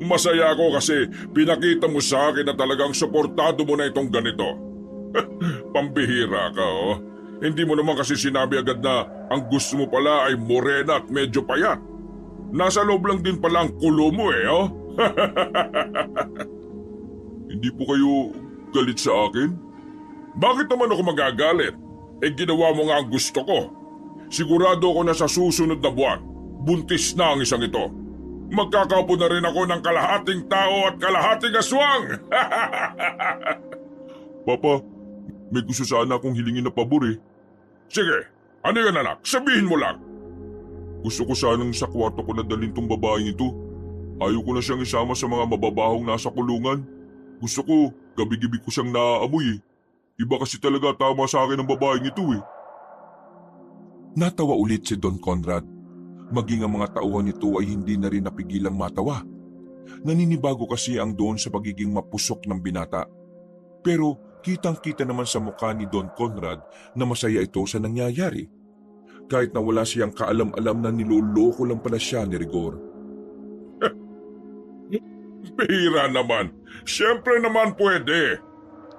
masaya ako kasi pinakita mo sa akin na talagang suportado mo na itong ganito. Pambihira ka oh. Hindi mo naman kasi sinabi agad na ang gusto mo pala ay morena at medyo payat. Nasa loob lang din pala ang kulo mo eh oh. Hindi po kayo galit sa akin? Bakit naman ako magagalit? Eh ginawa mo nga ang gusto ko. Sigurado ako na sa susunod na buwan, buntis na ang isang ito. Magkakaupo na rin ako ng kalahating tao at kalahating aswang! Papa, may gusto sana akong hilingin na pabor eh. Sige, ano yan anak? Sabihin mo lang. Gusto ko sanang sa kwarto ko na dalhin tong babaeng ito. Ayaw ko na siyang isama sa mga mababahong nasa kulungan. Gusto ko, gabi-gabi ko siyang naaamoy eh. Iba kasi talaga tama sa akin ang babaeng ito eh. Natawa ulit si Don Conrad. Maging ang mga tauhan nito ay hindi na rin napigilang matawa. Naninibago kasi ang Don sa pagiging mapusok ng binata. Pero kitang-kita naman sa mukha ni Don Conrad na masaya ito sa nangyayari. Kahit na wala siyang kaalam-alam na niloloko lang pala siya ni Rigor. Bihira naman. Siyempre naman pwede.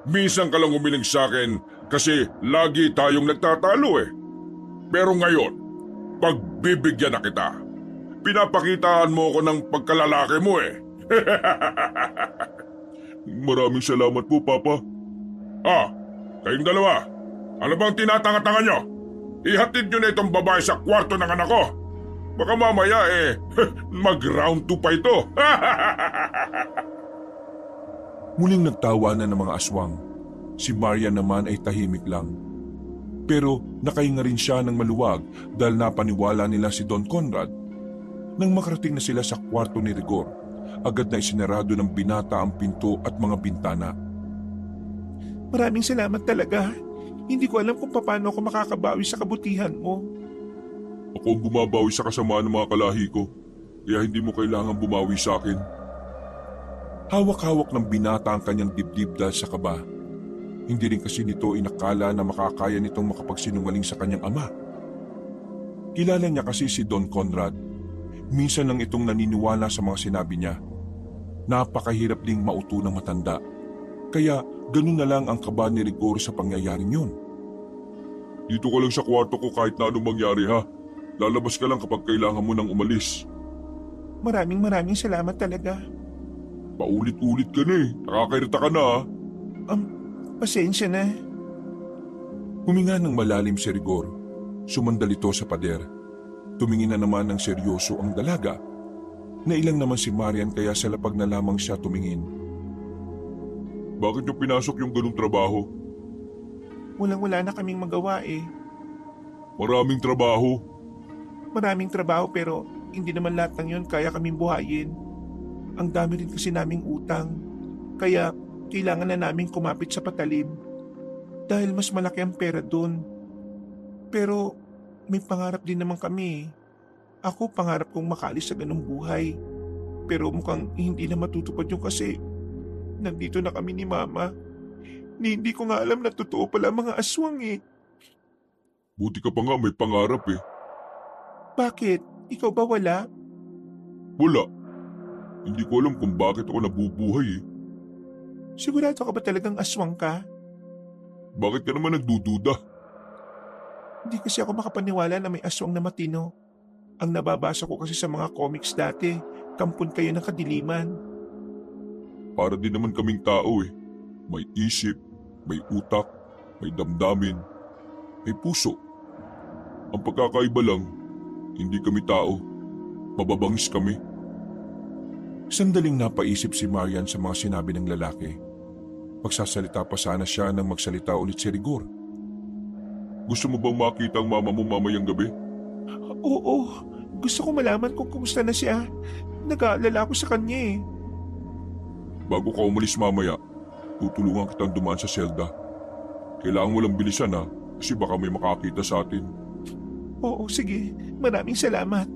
Minsan ka lang umiling sa akin kasi lagi tayong nagtatalo eh. Pero ngayon, pagbibigyan na kita. Pinapakitaan mo ko ng pagkalalaki mo eh. Maraming salamat po, Papa. Kayong dalawa. Ano bang tinatanga-tanga nyo? Ihatid nyo na itong babae sa kwarto ng anak ko. Baka mamaya mag-round 2 pa ito. Muling nagtawanan ng mga aswang. Si Marian naman ay tahimik lang. Pero nakahinga rin siya ng maluwag dahil napaniwala nila si Don Conrad. Nang makarating na sila sa kwarto ni Rigor, agad na isinarado ng binata ang pinto at mga bintana. Maraming salamat talaga. Hindi ko alam kung paano ako makakabawi sa kabutihan mo. Ako ang bumabawi sa kasamaan ng mga kalahi ko, kaya hindi mo kailangan bumawi sa akin. Hawak-hawak ng binata ang kanyang dibdib dahil sa kaba. Hindi rin kasi nito inakala na makakaya nitong makapagsinungaling sa kanyang ama. Kilala niya kasi si Don Conrad. Minsan lang itong naniniwala sa mga sinabi niya. Napakahirap ding mauto ng matanda. Kaya ganun na lang ang kaba ni Rigor sa pangyayaring yun. Dito ka lang sa kwarto ko kahit na anong mangyari ha. Lalabas ka lang kapag kailangan mo nang umalis. Maraming salamat talaga. Paulit-ulit ka na eh. Nakakairita ka na ha. Pasensya na. Huminga ng malalim si Rigor. Sumandal ito sa pader. Tumingin na naman ng seryoso ang dalaga. Nailang naman si Marian kaya sa lapag na lamang siya tumingin. Bakit niyo pinasok yung ganung trabaho? Walang-wala na kaming magawa eh. Maraming trabaho. Maraming trabaho pero hindi naman lahat ng yun kaya kaming buhayin. Ang dami rin kasi naming utang. Kaya kailangan na naming kumapit sa patalim. Dahil mas malaki ang pera dun. Pero may pangarap din naman kami. Ako pangarap kong makalis sa ganung buhay. Pero mukhang hindi na matutupad yung kasi nandito na kami ni Mama. Hindi ko nga alam na totoo pala mga aswang eh. Buti ka pa nga may pangarap eh. Bakit? Ikaw ba wala? Wala. Hindi ko alam kung bakit ako nabubuhay eh. Sigurado ka ba talagang aswang ka? Bakit ka naman nagdududa? Hindi kasi ako makapaniwala na may aswang na matino. Ang nababasa ko kasi sa mga comics dati, kampon kayo ng kadiliman. Para din naman kaming tao eh. May isip, may utak, may damdamin, may puso. Ang pagkakaiba lang, hindi kami tao. Mababangis kami. Sandaling napaisip si Marian sa mga sinabi ng lalaki. Magsasalita pa sana siya nang magsalita ulit si Rigor. Gusto mo bang makita ang mama mo mamayang gabi? Oo, gusto ko malaman kung kumusta na siya. Nag-aalala ako sa kanya eh. Bago ka umalis mamaya, tutulungan kitang dumaan sa selda. Kailangan mo lang bilisan ha, kasi baka may makakita sa atin. Oo, sige. Maraming salamat.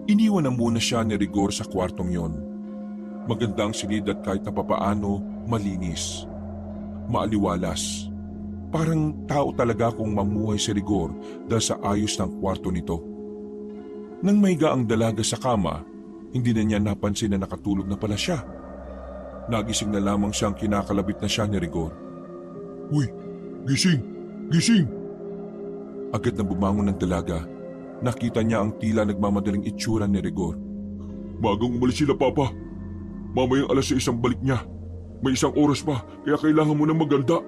Iniwan na muna siya ni Rigor sa kwartong yon. Maganda ang silid at kahit na papaano, malinis. Maaliwalas. Parang tao talaga kung mamuhay si Rigor dahil sa ayos ng kwarto nito. Nang mahiga ang dalaga sa kama, hindi na niya napansin na nakatulog na pala siya. Nagising na lamang siyang kinakalabit na siya ni Rigor. Uy, gising! Gising! Agad na bumangon ng dalaga. Nakita niya ang tila nagmamadaling itsura ni Rigor. Magang umalis sila, Papa. Mamayang 6:00 balik niya. May 1 oras pa, kaya kailangan mo na maganda.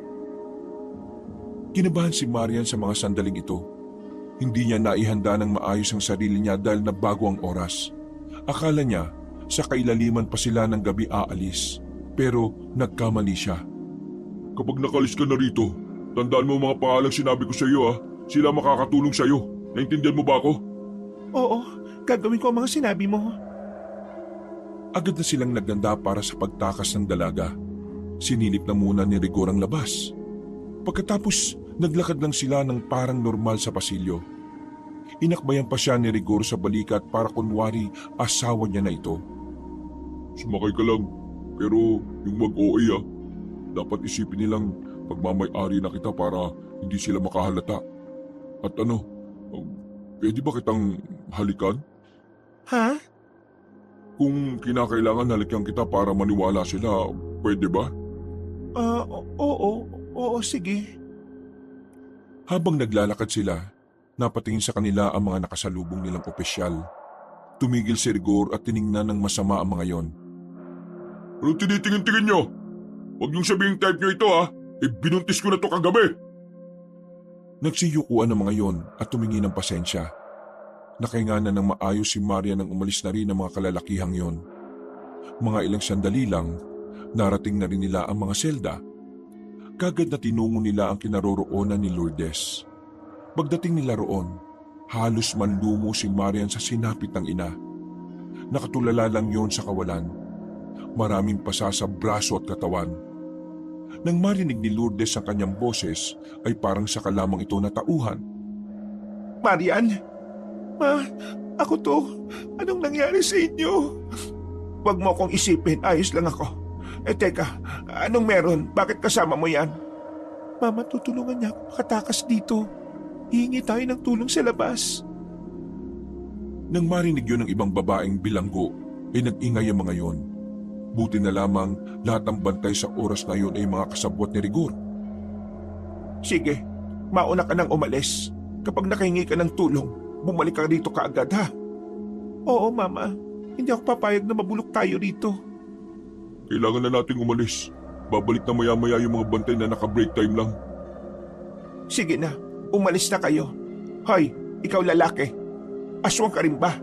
Kinabahan si Marian sa mga sandaling ito. Hindi niya naihanda ng maayos ang sarili niya dahil nabago ang oras. Akala niya sa kailaliman pa sila ng gabi aalis. Pero nagkamali siya. Kapag nakalis ka na rito, tandaan mo ang mga pangalang sinabi ko sa iyo ha. Sila makakatulong sa iyo. Naintindihan mo ba ako? Oo, gagawin ko ang mga sinabi mo. Agad na silang naganda para sa pagtakas ng dalaga. Sinilip na muna ni Rigor ang labas. Pagkatapos, naglakad lang sila ng parang normal sa pasilyo. Inakbayan pa siya ni Rigor sa balikat para kunwari asawa niya na ito. Sumakay ka lang, pero yung mag-OA dapat isipin nilang pagmamay-ari na kita para hindi sila makahalata. At pwede ba kitang halikan? Ha? Kung kinakailangan halikan kita para maniwala sila, pwede ba? Oo, sige. Habang naglalakad sila, napatingin sa kanila ang mga nakasalubong nilang opisyal. Tumigil si Rigor at tiningnan ng masama ang mga yon. Anong tinitingin-tingin nyo? Huwag niyong sabihin type nyo ito ha. Binuntis ko na to kagabi. Nagsiyukuan ang mga yon at tumingin ng pasensya. Nakainganan ng maayos si Maria nang umalis na rin ang mga kalalakihang yon. Mga ilang sandali lang, narating na rin nila ang mga selda. Kagad na tinungo nila ang kinaroroonan ni Lourdes. Pagdating nila roon, halos manlumo si Marian sa sinapit ng ina. Nakatulala lang yon sa kawalan. Maraming pasa sa braso at katawan. Nang marinig ni Lourdes ang kanyang boses, ay parang saka lamang ito natauhan. Marian? Ma, ako to. Anong nangyari sa inyo? Huwag mo akong isipin, ayos lang ako. Teka, anong meron? Bakit kasama mo yan? Mama, tutulungan niya ako makatakas dito. Hihingi tayo ng tulong sa labas. Nang marinig yun ng ibang babaeng bilanggo, ay nag-ingay ang mga yon. Buti na lamang lahat ng bantay sa oras na yon ay mga kasabwat ni Rigor. Sige, mauna ka nang umalis. Kapag nakahingi ka ng tulong, bumalik ka rito kaagad ha. Oo, Mama. Hindi ako papayag na mabulok tayo rito. Kailangan na nating umalis. Babalik na maya-maya yung mga bantay na naka-break time lang. Sige na, umalis na kayo. Hoy, ikaw lalaki. Aswang ka rin ba?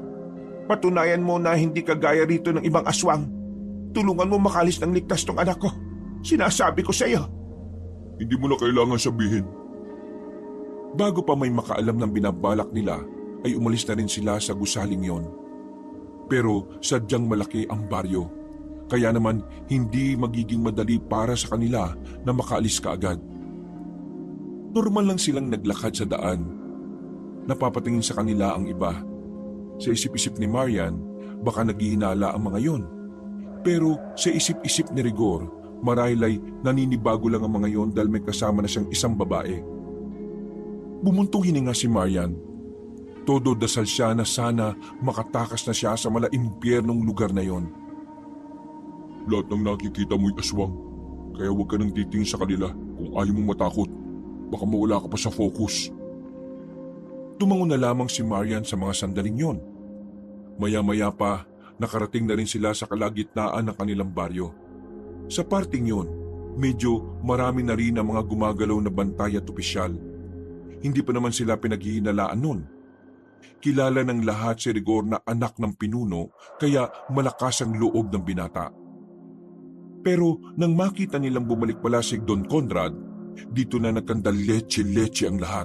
Patunayan mo na hindi ka gaya rito ng ibang aswang. Tulungan mo makalis ng ligtas tong anak ko. Sinasabi ko sa iyo. Hindi mo na kailangan sabihin. Bago pa may makaalam ng binabalak nila, ay umalis na rin sila sa gusaling yon. Pero sadyang malaki ang baryo. Kaya naman hindi magiging madali para sa kanila na makaalis kaagad. Normal lang silang naglakad sa daan. Napapatingin sa kanila ang iba. Sa isip-isip ni Marian, baka naghihinala ang mga yon. Pero sa isip-isip ni Rigor, marahil ay naninibago lang ang mga yon dahil may kasama na siyang isang babae. Bumuntong hininga si Marian. Todo dasal siya na sana makatakas na siya sa malaimpyernong lugar na yon. Lahat ng nakikita mo'y aswang, kaya huwag ka nang titingin sa kanila kung ayaw mong matakot. Baka mawala ka pa sa focus. Tumango na lamang si Marian sa mga sandaling yon. Maya-maya pa, nakarating na rin sila sa kalagitnaan ng kanilang baryo. Sa parting yon, medyo marami na rin ang mga gumagalaw na bantay at opisyal. Hindi pa naman sila pinaghihinalaan nun. Kilala ng lahat si Rigor na anak ng pinuno kaya malakas ang loob ng binata. Pero nang makita nilang bumalik pala si Don Conrad, dito na nagkandaletse-letse ang lahat.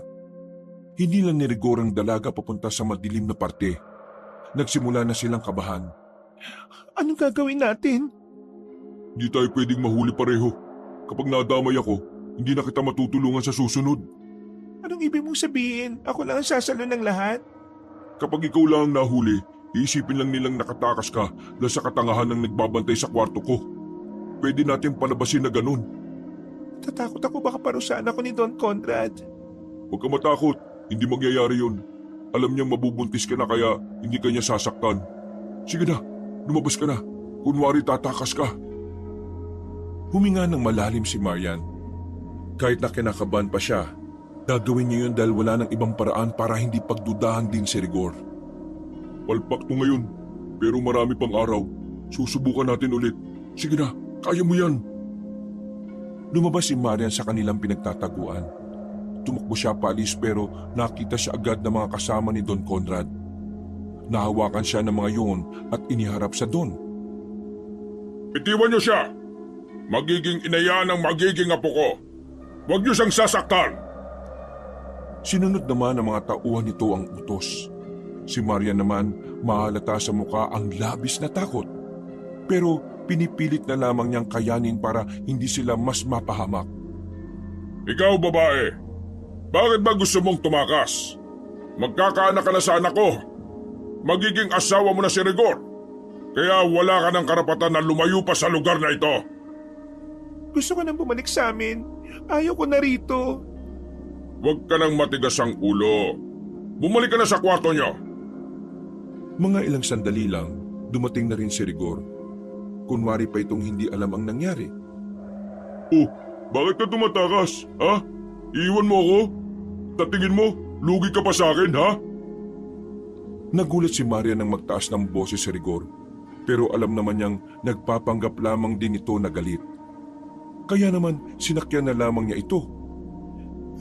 Hindi lang ni Rigor ang dalaga papunta sa madilim na parte. Nagsimula na silang kabahan. Anong gagawin natin? Hindi tayo pwedeng mahuli pareho. Kapag nadamay ako, hindi na kita matutulungan sa susunod. Anong ibig mong sabihin? Ako lang ang sasalo ng lahat? Kapag ikaw lang ang nahuli, iisipin lang nilang nakatakas ka dahil sa katangahan ng nagbabantay sa kwarto ko. Pwede natin palabasin na ganun. Tatakot ako baka parusahan ako ni Don Conrad. Huwag ka matakot, hindi mangyayari yun. Alam niyang mabubuntis ka na kaya hindi ka niya sasaktan. Sige na, lumabas ka na. Kunwari tatakas ka. Huminga ng malalim si Marian. Kahit na kinakabahan pa siya, gagawin niya yun dahil wala ng ibang paraan para hindi pagdudahan din si Rigor. Palpak to ngayon, pero marami pang araw. Susubukan natin ulit. Sige na, kaya mo yan. Lumabas si Marian sa kanilang pinagtataguan. Tumakbo siya paalis pero nakita siya agad ng mga kasama ni Don Conrad. Nahawakan siya ng mga yon at iniharap sa Don. Itiwan niyo siya! Magiging inaya ng magiging apo ko! Huwag niyo siyang sasaktan! Sinunod naman ng mga tauhan nito ang utos. Si Marian naman mahalata sa muka ang labis na takot. Pero pinipilit na lamang niyang kayanin para hindi sila mas mapahamak. Ikaw, babae, bakit ba gusto mong tumakas? Magkakaanak ka na sa anak ko. Magiging asawa mo na si Rigor. Kaya wala ka ng karapatan na lumayo pa sa lugar na ito. Gusto ko nang bumalik sa amin. Ayaw ko na rito. Huwag ka nang matigas ang ulo. Bumalik ka na sa kwarto niyo. Mga ilang sandali lang, dumating na rin si Rigor. Kunwari pa itong hindi alam ang nangyari. Oh, bakit ka tumatakas, ha? Iwan mo ako? Tatingin mo, lugi ka pa sa akin, ha? Nagulat si Maria nang magtaas ng boses si Rigor. Pero alam naman niyang nagpapanggap lamang din ito na galit. Kaya naman sinakyan na lamang niya ito.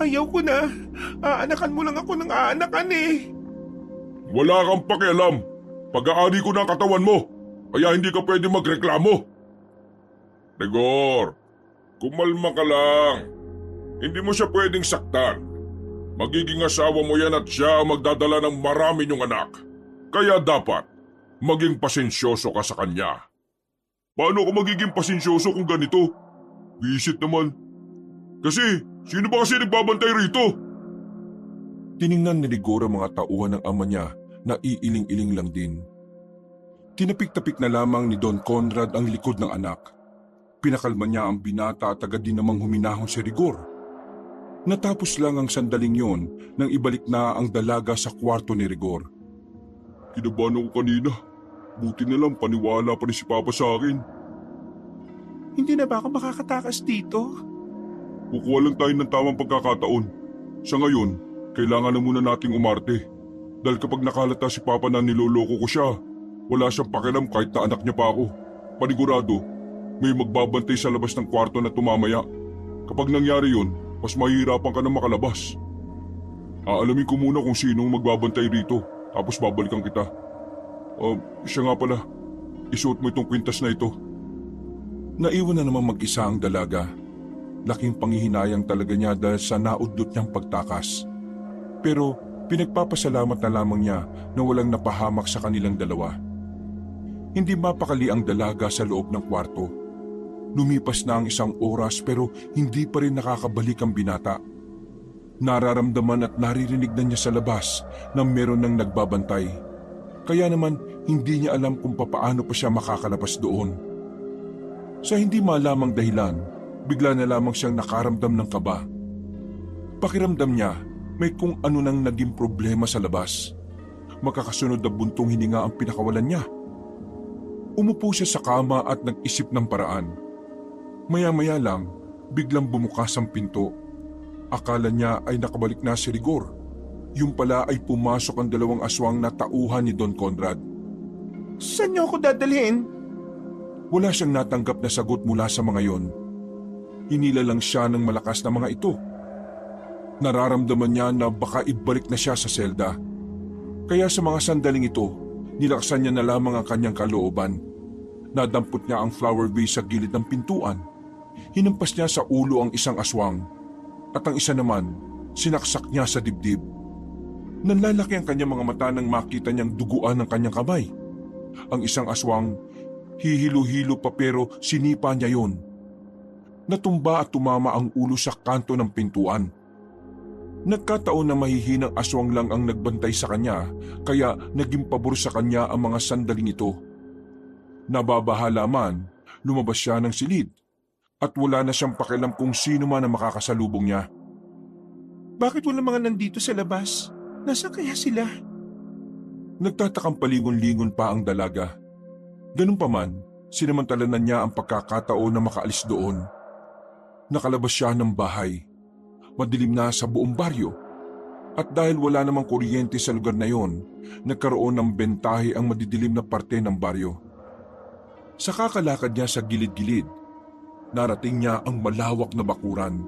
Ayaw ko na. Aanakan mo lang ako ng aanakan eh. Wala kang pakialam. Pag-aari ko na ang katawan mo. Kaya hindi ka pwede magreklamo. Rigor, kumalma ka lang. Hindi mo siya pwedeng saktan. Magiging asawa mo yan at siya ang magdadala ng marami niyong anak. Kaya dapat, maging pasensyoso ka sa kanya. Paano ako magiging pasensyoso kung ganito? Visit naman. Kasi, sino ba kasi nagbabantay rito? Tiningnan ni Rigor ang mga tauhan ng ama niya na iiling-iling lang din. Tinapik-tapik na lamang ni Don Conrad ang likod ng anak. Pinakalma niya ang binata at agad din namang huminahon si Rigor. Natapos lang ang sandaling yon nang ibalik na ang dalaga sa kwarto ni Rigor. Kinabahan ako kanina. Buti na lang paniwala pa rin si Papa sa akin. Hindi na ba ako makakatakas dito? Kukuha lang tayo ng tamang pagkakataon. Sa ngayon, kailangan na muna nating umarte. Dahil kapag nakalata si Papa na niloloko ko siya, wala siyang pakialam kahit na anak niya pa ako. Panigurado, may magbabantay sa labas ng kwarto na tumamaya. Kapag nangyari yun, mas mahihirapan ka na makalabas. Aalamin ko muna kung sinong magbabantay rito, tapos babalikan kita. Siya nga pala, isuot mo itong kwintas na ito. Naiwan na namang mag-isa ang dalaga. Laking panghihinayang talaga niya dahil sa naudlot niyang pagtakas. Pero pinagpapasalamat na lamang niya na walang napahamak sa kanilang dalawa. Hindi mapakali ang dalaga sa loob ng kwarto. Lumipas na ang 1 oras pero hindi pa rin nakakabalik ang binata. Nararamdaman at naririnig na niya sa labas na meron ng nagbabantay. Kaya naman hindi niya alam kung papaano pa siya makakalabas doon. Sa hindi malamang dahilan, bigla na lamang siyang nakaramdam ng kaba. Pakiramdam niya may kung ano nang naging problema sa labas. Magkakasunod na buntong hininga ang pinakawalan niya. Umupo siya sa kama at nag-isip ng paraan. Maya-maya lang, biglang bumukas ang pinto. Akala niya ay nakabalik na si Rigor. Yung pala ay pumasok ang 2 aswang na tauhan ni Don Conrad. Saan niyo ako dadalhin? Wala siyang natanggap na sagot mula sa mga yon. Hinila lang siya ng malakas na mga ito. Nararamdaman niya na baka ibalik na siya sa selda. Kaya sa mga sandaling ito, nilaksan niya na lamang ang kanyang kalooban. Nadampot niya ang flower vase sa gilid ng pintuan. Hinampas niya sa ulo ang 1 aswang. At ang isa naman, sinaksak niya sa dibdib. Nanlalaki ang kanyang mga mata nang makita niyang duguan ang kanyang kamay. Ang 1 aswang, hihilo-hilo pa pero sinipa niya yon. Natumba at tumama ang ulo sa kanto ng pintuan. Nagkataon na mahihinang aswang lang ang nagbantay sa kanya, kaya naging pabor sa kanya ang mga sandaling ito. Nababahala man, lumabas siya ng silid at wala na siyang pakialam kung sino man ang makakasalubong niya. Bakit wala mga nandito sa labas? Nasaan kaya sila? Nagtatakang palingon-lingon pa ang dalaga. Ganun pa man, sinamantalanan niya ang pagkakataon na makaalis doon. Nakalabas siya ng bahay. Madilim na sa buong baryo. At dahil wala namang kuryente sa lugar na yon, nagkaroon ng bentahe ang madidilim na parte ng baryo. Sa kakalakad niya sa gilid-gilid, narating niya ang malawak na bakuran.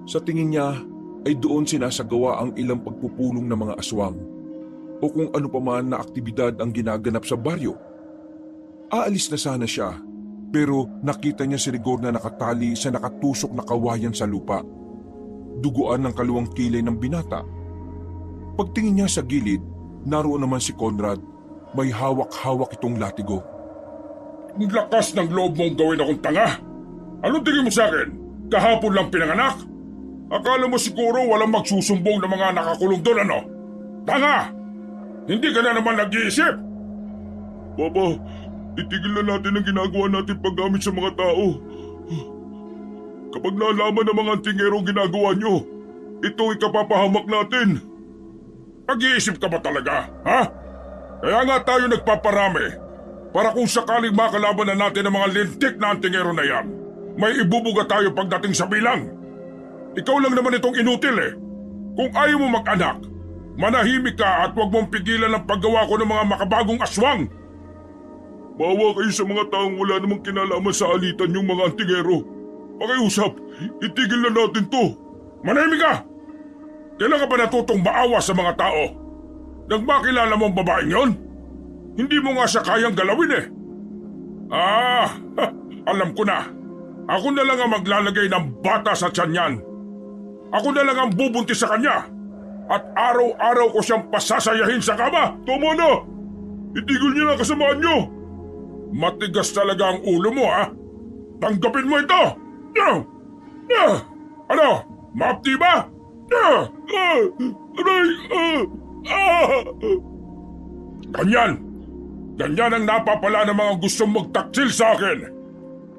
Sa tingin niya ay doon sinasagawa ang ilang pagpupulong ng mga aswang o kung ano pa man na aktibidad ang ginaganap sa baryo. Aalis na sana siya pero nakita niya si Rigor na nakatali sa nakatusok na kawayan sa lupa. Duguan ng kaluwang kilay ng binata. Pagtingin niya sa gilid, naroon naman si Conrad. May hawak-hawak itong latigo. Ang lakas ng loob mong gawin akong tanga. Anong tingin mo sa akin? Kahapon lang pinanganak? Akala mo siguro walang magsusumbong ng mga nakakulong doon, ano? Tanga! Hindi ka na naman nag-iisip! Papa, itigil na natin ang ginagawa natin paggamit sa mga tao. Kapag nalaman ng mga antingero ang ginagawa nyo, ito ikapapahamak natin. Nag-iisip ka ba talaga, ha? Kaya nga tayo nagpaparami para kung sakaling makalaban na natin ang mga lintik na antingero na yan, may ibubuga tayo pagdating sa bilang. Ikaw lang naman itong inutil eh. Kung ayaw mo mag-anak, manahimik ka at huwag mong pigilan ang paggawa ko ng mga makabagong aswang. Bawa kayo sa mga taong wala namang kinalaman sa alitan yung mga antingero. Pakiusap, itigil na natin to. Manahimik ka! Kailan ka ba natutong maawa sa mga tao? Nang makilala mo ang babaeng yon? Hindi mo nga siya kayang galawin eh. Alam ko na. Ako na lang ang maglalagay ng bata sa tiyan niyan. Ako na lang ang bubuntis sa kanya. At araw-araw ko siyang pasasayahin sa kama. Tama na! Itigil niyo na kasamaan niyo! Matigas talaga ang ulo mo, ha? Tanggapin mo ito! Ano? Maapti ba? Aray! Ganyan! Ganyan ang napapala ng mga gustong magtaksil sa akin.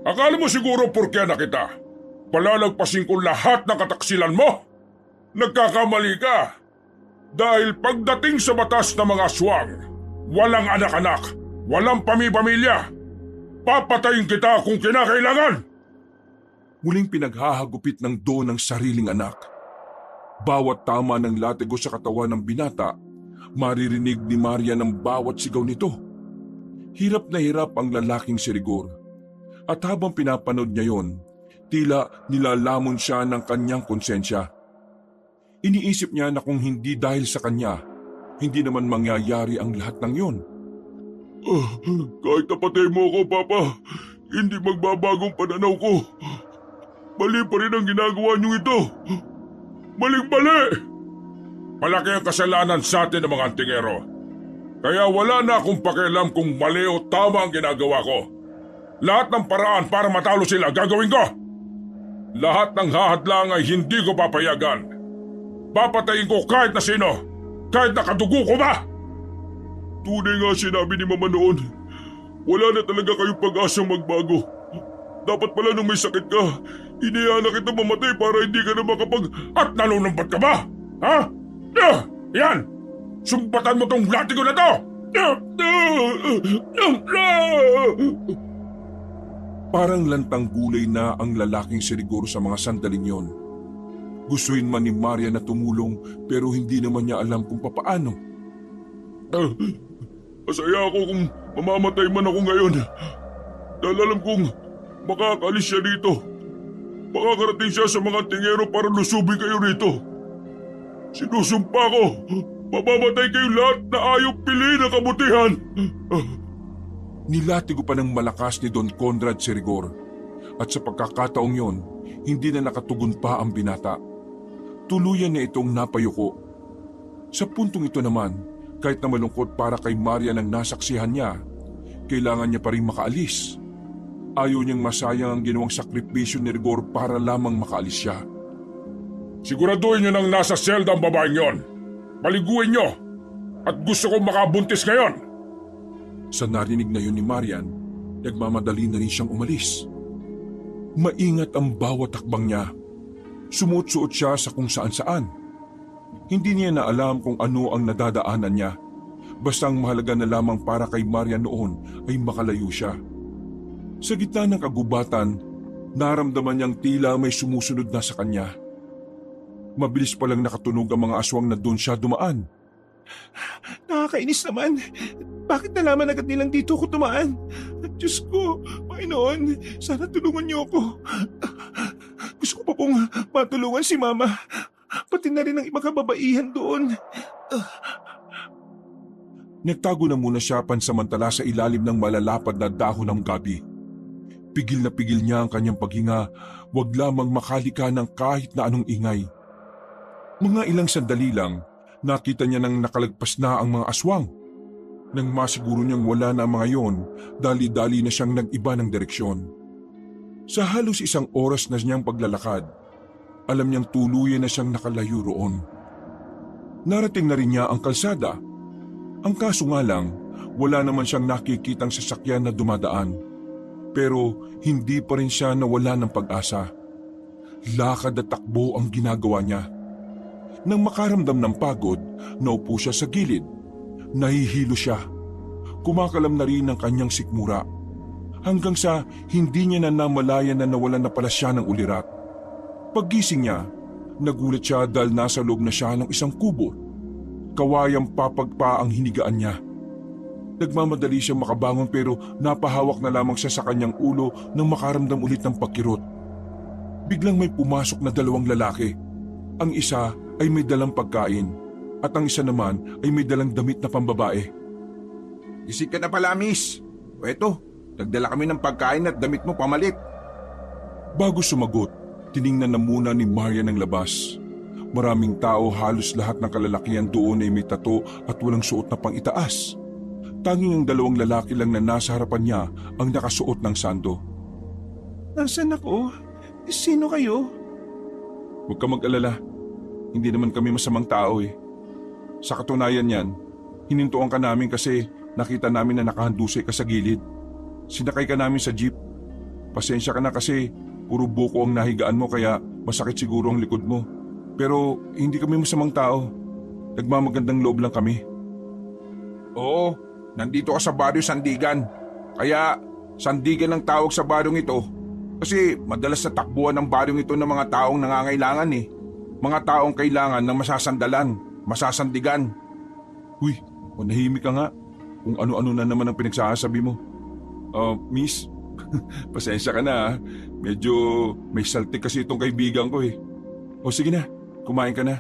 Akala mo siguro porke na kita. Palalagpasin ko lahat ng kataksilan mo? Nagkakamali ka. Dahil pagdating sa batas ng mga aswang, walang anak-anak, walang pamilya. Papatayin kita kung kinakailangan. Muling pinaghahagupit ng Do ng sariling anak. Bawat tama ng latigo sa katawan ng binata, maririnig ni Marian ang bawat sigaw nito. Hirap na hirap ang lalaking si Rigor. At habang pinapanood niya yon, tila nilalamon siya ng kanyang konsensya. Iniisip niya na kung hindi dahil sa kanya, hindi naman mangyayari ang lahat ng yon. Kahit napatay mo ako, Papa, hindi magbabagong pananaw ko. Mali pa rin ang ginagawa niyong ito. Maling-mali! Malaki ang kasalanan sa atin ng mga antingero. Kaya wala na akong pakialam kung mali o tama ang ginagawa ko. Lahat ng paraan para matalo sila gagawin ko. Lahat ng hahadlang ay hindi ko papayagan. Papatayin ko kahit na sino, kahit nakadugo ko ba? Tunay nga sinabi ni Mama noon, wala na talaga kayong pag-asang magbago. Dapat pala nung may sakit ka, inihayaan na kita mamatay para hindi ka na At nanunumbat ka ba? Ha? Yan! Sumpatan mo tong latigo na to! Parang lantang gulay na ang lalaking si Rigor sa mga sandaling yon. Gustuin man ni Marian na tumulong pero hindi naman niya alam kung papaano. Masaya ako kung mamamatay man ako ngayon. Dahil alam kong makakaalis siya dito. Makakarating siya sa mga tingero para lusubin kayo rito. Sinusumpa ko, mamamatay kayo lahat na ayaw piliin ang kabutihan. Nilatigo pa ng malakas ni Don Conrad si Rigor. At sa pagkakataong yon, hindi na nakatugon pa ang binata. Tuluyan na itong napayuko. Sa puntong ito naman, kahit na malungkot para kay Marian ang nasaksihan niya, kailangan niya pa rin makaalis. Ayaw niyang masayang ang ginawang sakripisyo ni Rigor para lamang makaalis siya. Siguraduhin niyo nang nasa selda ang babaeng yon. Paliguin niyo at gusto kong makabuntis ngayon. Sa narinig na yun ni Marian, nagmamadali na rin siyang umalis. Maingat ang bawat takbang niya. Sumuot-suot siya sa kung saan-saan. Hindi niya na alam kung ano ang nadadaanan niya. Basta ang mahalaga na lamang para kay Marian noon ay makalayo siya. Sa gitna ng kagubatan, naramdaman niyang tila may sumusunod na sa kanya. Mabilis palang nakatunog ang mga aswang na doon siya dumaan. Nakakainis naman. Bakit nalaman agad nilang dito ko dumaan? Diyos ko, Panginoon, sana tulungan niyo ako. Gusto ko pa pong matulungan si Mama. Pati na rin ang ibang kababaihan doon. Nagtago na muna siya pansamantala sa ilalim ng malalapad na dahon ng gabi. Pigil na pigil niya ang kanyang paghinga, wag lamang makalika ng kahit na anong ingay. Mga ilang sandali lang, nakita niya nang nakalagpas na ang mga aswang. Nang masiguro niyang wala na ang mga yon, dali-dali na siyang nag-iba ng direksyon. Sa halos isang oras na niyang paglalakad, alam niyang tuluyan na siyang nakalayo roon. Narating na rin niya ang kalsada. Ang kaso nga lang, wala naman siyang nakikitang sasakyan na dumadaan. Pero hindi pa rin siya nawala ng pag-asa. Lakad at takbo ang ginagawa niya. Nang makaramdam ng pagod, naupo siya sa gilid. Nahihilo siya. Kumakalam na rin ang kanyang sikmura. Hanggang sa hindi niya na namalayan na nawalan na pala siya ng ulirat. Paggising niya, nagulat siya dahil nasa loob na siya ng isang kubo. Kawayang papagpa ang hinigaan niya. Nagmamadali siyang makabangon pero napahawak na lamang siya sa kanyang ulo nang makaramdam ulit ng pagkirot. Biglang may pumasok na dalawang lalaki. Ang isa ay may dalang pagkain at ang isa naman ay may dalang damit na pambabae. Gising ka na pala, miss. O eto, nagdala kami ng pagkain at damit mo pamalit. Bago sumagot, tiningnan na muna ni Marian ang labas. Maraming tao, halos lahat ng kalalakihan doon ay may tato at walang suot na pang-itaas. Tanging ang dalawang lalaki lang na nasa harapan niya ang nakasuot ng sando. Nasaan ako? Sino kayo? Huwag ka mag-alala. Hindi naman kami masamang tao eh. Sa katunayan yan, hinintuan ka namin kasi nakita namin na nakahandusay ka sa gilid. Sinakay ka namin sa jeep. Pasensya ka na kasi puro buko ang nahigaan mo kaya masakit siguro ang likod mo. Pero hindi kami masamang tao. Nagmamagandang loob lang kami. Oo, nandito ka sa baryo Sandigan. Kaya Sandigan ang tawag sa baryong ito. Kasi madalas na takbuhan ng baryong ito ng mga taong nangangailangan eh. Mga taong kailangan ng masasandalan, masasandigan. Uy, manahimik ka nga. Kung ano-ano na naman ang pinagsasabi mo. Miss, pasensya ka na. Medyo may saltik kasi itong kaibigan ko eh. O sige na, kumain ka na.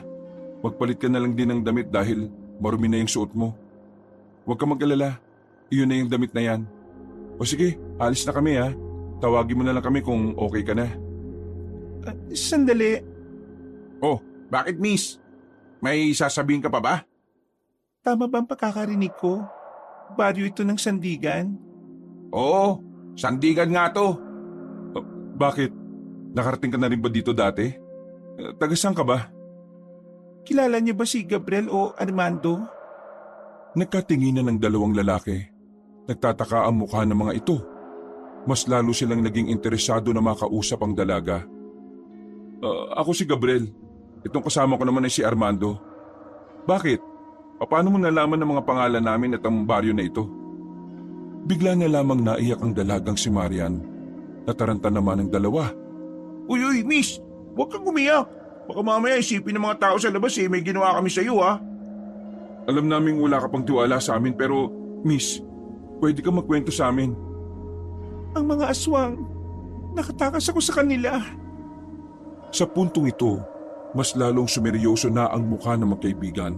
Magpalit ka na lang din ng damit dahil marumi na yung suot mo. Huwag ka mag-alala, iyon na yung damit na yan. O sige, alis na kami ha. Tawagin mo na lang kami kung okay ka na. Sandali. Oh, bakit miss? May sasabihin ka pa ba? Tama ba ang pagkakarinig ko? Baryo ito ng Sandigan? Oo, Sandigan nga to. Bakit? Nakarating ka na rin ba dito dati? Taga-saan ka ba? Kilala niyo ba si Gabriel o Armando? Nagkatinginan ng dalawang lalaki. Nagtataka ang mukha ng mga ito. Mas lalo silang naging interesado na makausap ang dalaga. Ako si Gabriel. Itong kasama ko naman ay si Armando. Bakit? Paano mo nalaman ng mga pangalan namin at ang baryo na ito? Bigla na lamang naiyak ang dalagang si Marian. Nataranta naman ang dalawa. Uy, miss, huwag kang umiyak. Baka mamaya isipin ng mga tao sa labas may ginawa kami sa iyo ha. Alam naming wala ka pang tiwala sa amin pero, Miss, pwede ka magkwento sa amin. Ang mga aswang, nakatakas ako sa kanila. Sa puntong ito, mas lalong sumeryoso na ang mukha ng magkaibigan.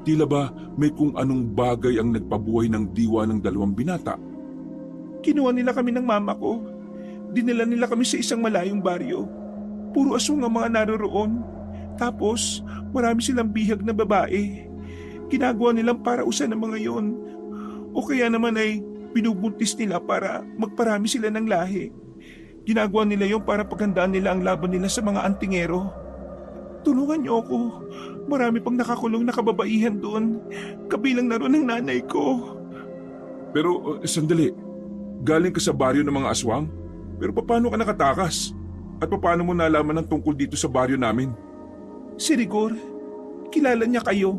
Tila ba may kung anong bagay ang nagpabuhay ng diwa ng dalawang binata? Kinuha nila kami ng mama ko. Dinala nila kami sa isang malayong baryo. Puro aswang ang mga naroroon. Tapos, marami silang bihag na babae. Ginagawa nilang parausan ng mga yon. O kaya naman ay binubuntis nila para magparami sila ng lahi. Ginagawa nila yon para paghandaan nila ang laban nila sa mga antingero. Tulungan niyo ako. Marami pang nakakulong na kababaihan doon. Kabilang na ron ang nanay ko. Pero sandali, galing ka sa baryo ng mga aswang? Pero paano ka nakatakas? At paano mo nalaman ang tungkol dito sa baryo namin? Si Rigor, kilala niya kayo.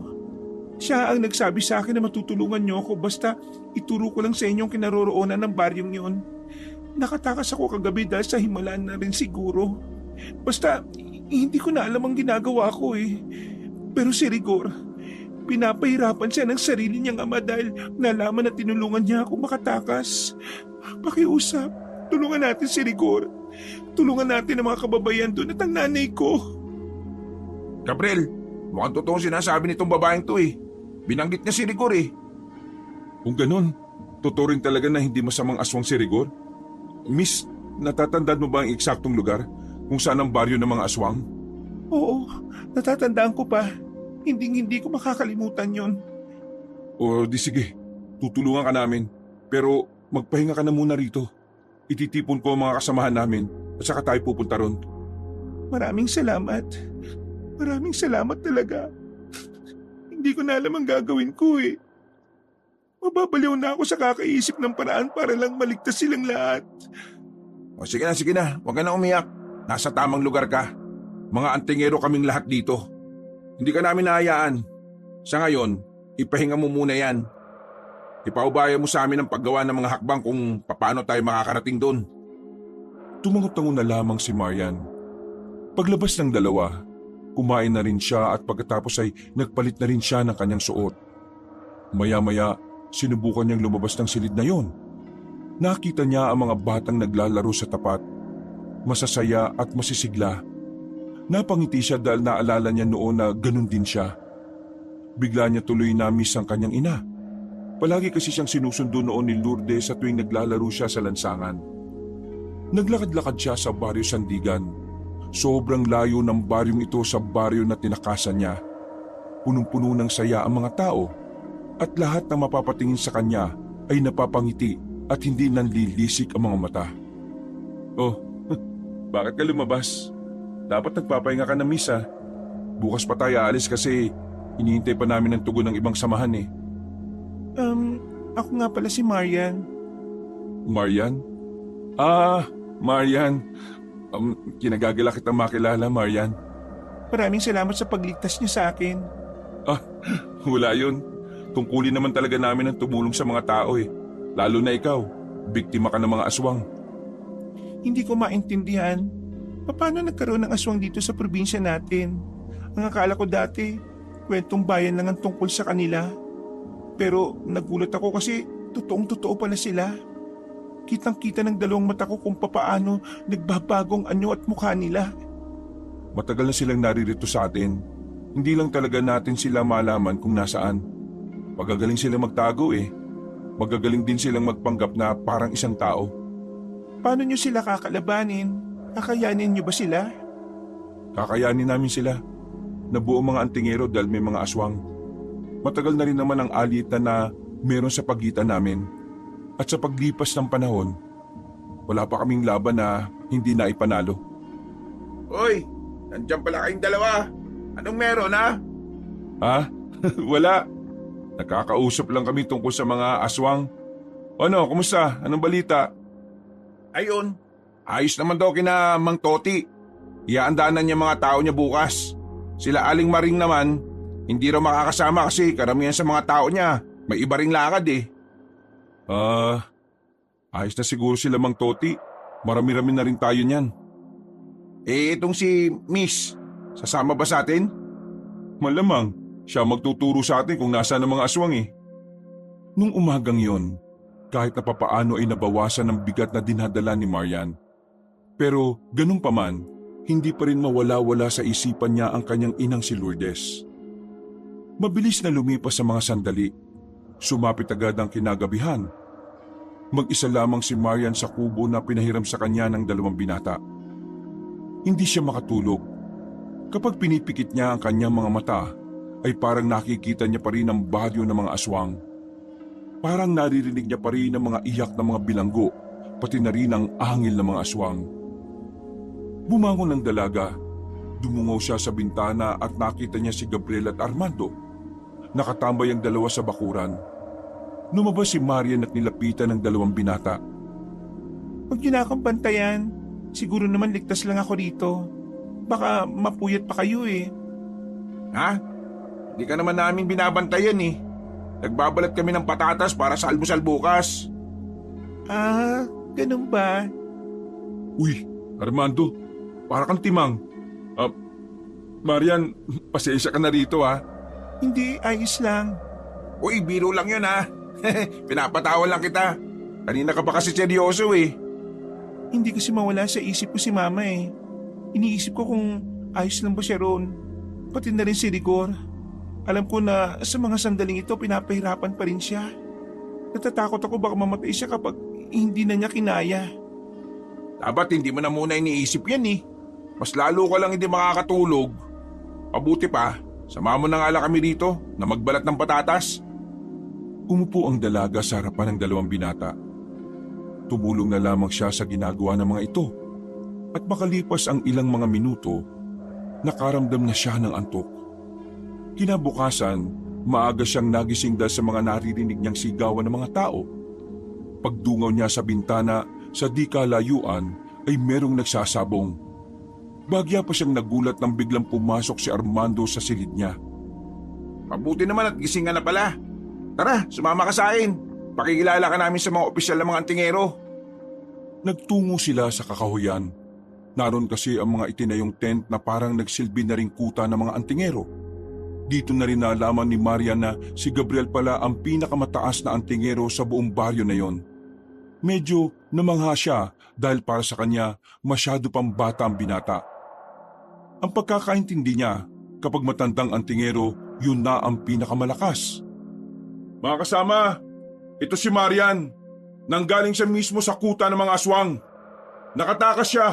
Siya ang nagsabi sa akin na matutulungan niyo ako basta ituro ko lang sa inyo ang kinaroroonan ng baryong yon. Nakatakas ako kagabi dahil sa himalaan na rin siguro. Basta hindi ko na alam ang ginagawa ko eh. Pero si Rigor, pinapahirapan siya ng sarili niyang ama dahil nalaman na tinulungan niya ako makatakas. Pakiusap, tulungan natin si Rigor. Tulungan natin ang mga kababayan doon at ang nanay ko. Gabriel, mukhang totoong sinasabi nitong babaeng to eh. Binanggit niya si Rigor eh. Kung ganun, totoo rin talaga na hindi masamang aswang si Rigor? Miss, natatandaan mo ba ang eksaktong lugar kung saan ang baryo ng mga aswang? Oo, natatandaan ko pa. Hindi ko makakalimutan yon. O di sige, tutulungan ka namin. Pero magpahinga ka na muna rito. Ititipon ko ang mga kasamahan namin at saka tayo pupunta ron. Maraming salamat. Maraming salamat talaga. Hindi ko na alam ang gagawin ko eh. Mababaliw na ako sa kakaisip ng paraan para lang maligtas silang lahat. O sige na, huwag ka na umiyak. Nasa tamang lugar ka. Mga antingero kaming lahat dito. Hindi ka namin nahayaan. Sa ngayon, ipahinga mo muna yan. Ipaubaya mo sa amin ang paggawa ng mga hakbang kung paano tayo makakarating doon. Tumangot-tango na lamang si Marian. Paglabas ng dalawa, kumain na rin siya at pagkatapos ay nagpalit na rin siya ng kanyang suot. Maya-maya, sinubukan niyang lumabas ng silid na yon. Nakita niya ang mga batang naglalaro sa tapat. Masasaya at masisigla. Napangiti siya dahil naalala niya noon na ganun din siya. Bigla niya tuloy na-miss ang kanyang ina. Palagi kasi siyang sinusundo noon ni Lourdes sa tuwing naglalaro siya sa lansangan. Naglakad-lakad siya sa baryo Sandigan. Sobrang layo ng baryong ito sa baryo na tinakasan niya. Punong-puno ng saya ang mga tao at lahat na mapapatingin sa kanya ay napapangiti at hindi nanlilisik ang mga mata. Oh, bakit ka lumabas? Dapat nagpapahinga ka na, miss ha. Bukas pa tayo aalis kasi hinihintay pa namin ang tugon ng ibang samahan eh. Ako nga pala si Marian. Marian? Marian. Kinagagala kitang makilala, Marian. Maraming salamat sa pagligtas niyo sa akin. Wala yun. Tungkulin naman talaga namin ang tumulong sa mga tao eh. Lalo na ikaw, biktima ka ng mga aswang. Hindi ko maintindihan. Paano nagkaroon ng aswang dito sa probinsya natin? Ang akala ko dati, kwentong bayan lang ang tungkol sa kanila. Pero nagulat ako kasi totoong-totoo pala sila. Kitang-kita ng dalawang mata ko kung papaano nagbabagong anyo at mukha nila. Matagal na silang naririto sa atin. Hindi lang talaga natin sila malaman kung nasaan. Magagaling silang magtago eh. Magagaling din silang magpanggap na parang isang tao. Paano nyo sila kakalabanin? Kakayanin nyo ba sila? Kakayanin namin sila. Nabuo mga antingero dahil may mga aswang. Matagal na rin naman ang alitan na meron sa pagitan namin. At sa paglipas ng panahon, wala pa kaming laban na hindi na ipanalo. Hoy, nandiyan pala kayong dalawa. Anong meron ha? Ha? Wala. Nakakausap lang kami tungkol sa mga aswang. Ano, kumusta? Anong balita? Ayun, ayos naman daw kina Mang Toti. Iaandanan niya mga tao niya bukas. Sila Aling Maring naman, hindi raw makakasama kasi karamihan sa mga tao niya may iba ring lakad eh. Ayos na siguro sila Mang Toti. Marami-rami na rin tayo niyan. Itong si Miss, sasama ba sa atin? Malamang, siya magtuturo sa atin kung nasaan ang mga aswang eh. Nung umagang yon, kahit na papaano ay nabawasan ng bigat na dinadala ni Marian. Pero ganun pa man, hindi pa rin mawala-wala sa isipan niya ang kanyang inang si Lourdes. Mabilis na lumipas sa mga sandali. Sumapit agad ang kinagabihan. Mag-isa lamang si Marian sa kubo na pinahiram sa kanya ng dalawang binata. Hindi siya makatulog. Kapag pinipikit niya ang kanyang mga mata, ay parang nakikita niya pa rin ang bahagyo ng mga aswang. Parang naririnig niya pa rin ang mga iyak ng mga bilanggo, pati na rin ang ahangil ng mga aswang. Bumangon ng dalaga. Dumungaw siya sa bintana at nakita niya si Gabriel at Armando. Nakatambay ang dalawa sa bakuran. Lumabas si Marian at nilapitan ng dalawang binata. Huwag niyo na akong bantayan. Siguro naman ligtas lang ako dito. Baka mapuyat pa kayo eh. Ha? Di ka naman namin binabantayan eh. Nagbabalat kami ng patatas para sa almusal bukas. Ganun ba? Uy, Armando, para kang timang. Marian, pasensya ka na rito ha. Hindi, ayos lang. Uy, biro lang yun ha. Pinapatawan lang kita. Kanina ka pa kasi seryoso eh. Hindi kasi mawala sa isip ko si Mama eh. Iniisip ko kung ayos lang ba siya roon. Pati na rin si Rigor. Alam ko na sa mga sandaling ito pinapahirapan pa rin siya. Natatakot ako baka mamatay siya kapag hindi na niya kinaya. Dapat hindi mo na muna iniisip yan eh. Mas lalo ka lang hindi makakatulog. Mabuti pa, sama mo na nga lang kami rito na magbalat ng patatas. Umupo ang dalaga sa harapan ng dalawang binata. Tumulong na lamang siya sa ginagawa ng mga ito. At makalipas ang ilang mga minuto, nakaramdam na siya ng antok. Kinabukasan, maaga siyang nagising dahil sa mga naririnig niyang sigawan ng mga tao. Pagdungaw niya sa bintana, sa di kalayuan ay merong nagsasabong. Bagya pa siyang nagulat nang biglang pumasok si Armando sa silid niya. Mabuti naman at gising ka na pala. Tara, sumama ka sa akin. Pakikilala ka namin sa mga opisyal ng mga antingero. Nagtungo sila sa kakahuyan. Naroon kasi ang mga itinayong tent na parang nagsilbi na ring kuta ng mga antingero. Dito na rin nalaman ni Marian na si Gabriel pala ang pinakamataas na antingero sa buong baryo na yon. Medyo namangha siya dahil para sa kanya masyado pang bata ang binata. Ang pagkakaintindi niya, kapag matandang antingero, yun na ang pinakamalakas. Mga kasama, ito si Marian. Nanggaling siya mismo sa kuta ng mga aswang. Nakatakas siya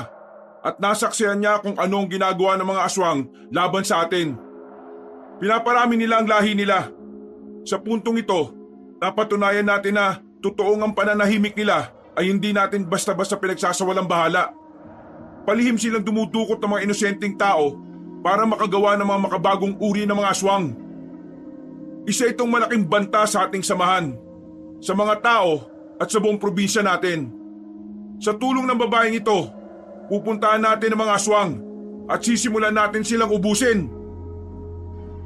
at nasaksihan niya kung anong ginagawa ng mga aswang laban sa atin. Pinaparami nila ang lahi nila. Sa puntong ito, napatunayan natin na totoong ang pananahimik nila ay hindi natin basta-basta pinagsasawalang bahala. Palihim silang dumudukot ng mga inosenteng tao para makagawa ng mga makabagong uri ng mga aswang. Isa itong malaking banta sa ating samahan. sa mga tao at sa buong probinsya natin. Sa tulong ng babaeng ito, pupuntahan natin ang mga aswang at sisimulan natin silang ubusin.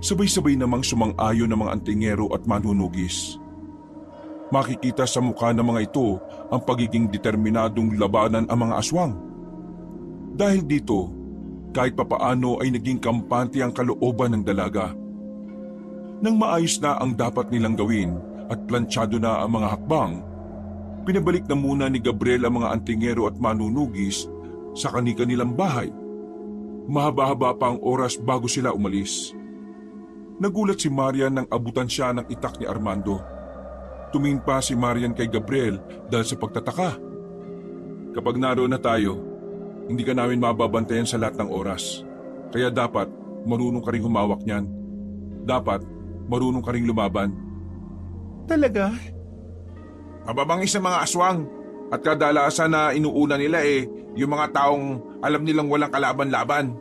Sabay-sabay namang sumang-ayon ng mga antingero at manunugis. Makikita sa mukha ng mga ito ang pagiging determinadong labanan ang mga aswang. Dahil dito, kahit papaano ay naging kampante ang kalooban ng dalaga. Nang maayos na ang dapat nilang gawin at planchado na ang mga hakbang, pinabalik na muna ni Gabriel ang mga antingero at manunugis sa kani-kanilang bahay. Mahaba-haba pa ang oras bago sila umalis. Nagulat si Marian nang abutan siya ng itak ni Armando. Tumingin pa si Marian kay Gabriel dahil sa pagtataka. Kapag naroon na tayo, hindi ka namin mababantayan sa lahat ng oras. Kaya dapat marunong ka ring humawak niyan. Dapat marunong ka ring lumaban. Talaga? Mababangis ng mga aswang at kadalasan na inuuna nila yung mga taong alam nilang walang kalaban-laban.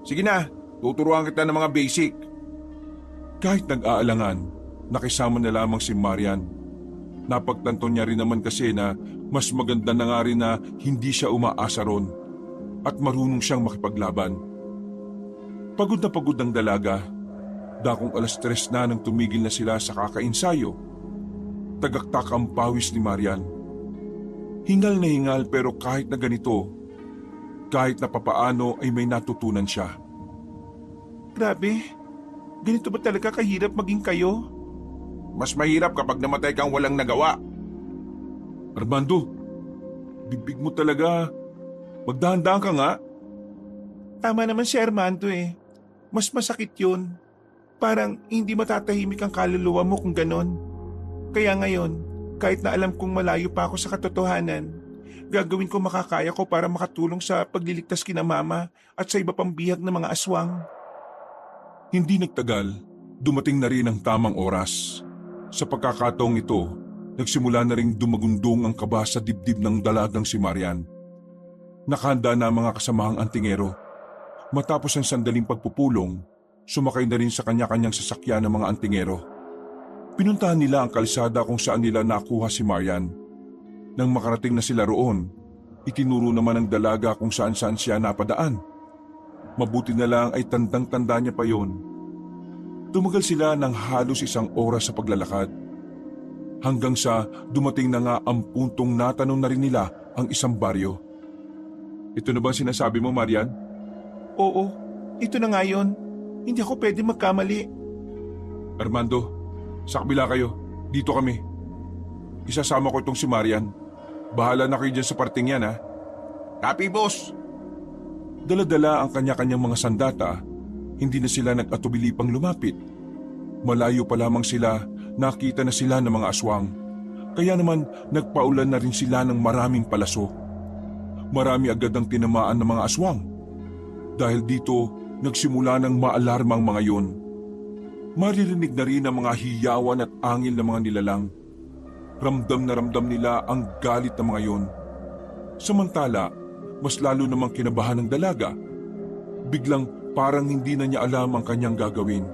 Sige na, tuturuan kita ng mga basic. Kahit nag-aalangan, nakisama na lamang si Marian. Napagtanto niya rin naman kasi na mas maganda na nga rin na hindi siya umaasa ron at marunong siyang makipaglaban. Pagod na pagod ang dalaga. Dakong 3:00 na nang tumigil na sila sa kakainsayo. Tagaktak ang pawis ni Marian. Hingal na hingal pero kahit na ganito, kahit na papaano ay may natutunan siya. Grabe, ganito ba talaga kahirap maging kayo? Mas mahirap kapag namatay kang walang nagawa. Armando, bibig mo talaga. Magdahan-dahan ka nga. Tama naman si Armando eh. Mas masakit yun. Parang hindi matatahimik ang kaluluwa mo kung ganon. Kaya ngayon, kahit na alam kong malayo pa ako sa katotohanan, gagawin ko makakaya ko para makatulong sa pagliligtas kina mama at sa iba pang bihag ng mga aswang. Hindi nagtagal, dumating na rin ang tamang oras. Sa pagkakataong ito, nagsimula na ring dumagundong ang kaba sa dibdib ng dalagang si Marian. Nakahanda na ang mga kasamahang antingero. Matapos ang sandaling pagpupulong, sumakay na rin sa kanya-kanyang sasakyan ng mga antingero. Pinuntahan nila ang kalsada kung saan nila nakuha si Marian. Nang makarating na sila roon, itinuro naman ng dalaga kung saan-saan siya napadaan. Mabuti na lang ay tandang-tanda niya pa yon. Tumagal sila ng halos 1 oras sa paglalakad. Hanggang sa dumating na nga ang puntong natanong na rin nila ang isang baryo. Ito na ba sinasabi mo, Marian? Oo, ito na nga yun. Hindi ako pwede magkamali. Armando, sa kabila kayo. Dito kami. Isasama ko itong si Marian. Bahala na kayo dyan sa parting yan, ha? Copy, boss. Dala-dala ang kanya-kanyang mga sandata, hindi na sila nag-atubili pang lumapit. Malayo pa lamang sila, nakita na sila ng mga aswang. Kaya naman nagpaulan na rin sila ng maraming palaso. Marami agad ang tinamaan ng mga aswang. Dahil dito, nagsimula ng maalarmang mga yon. Maririnig na rin ang mga hiyawan at angil ng mga nilalang. Ramdam na ramdam nila ang galit ng mga yon. Samantala, mas lalo namang kinabahan ng dalaga. Biglang parang hindi na niya alam ang kanyang gagawin.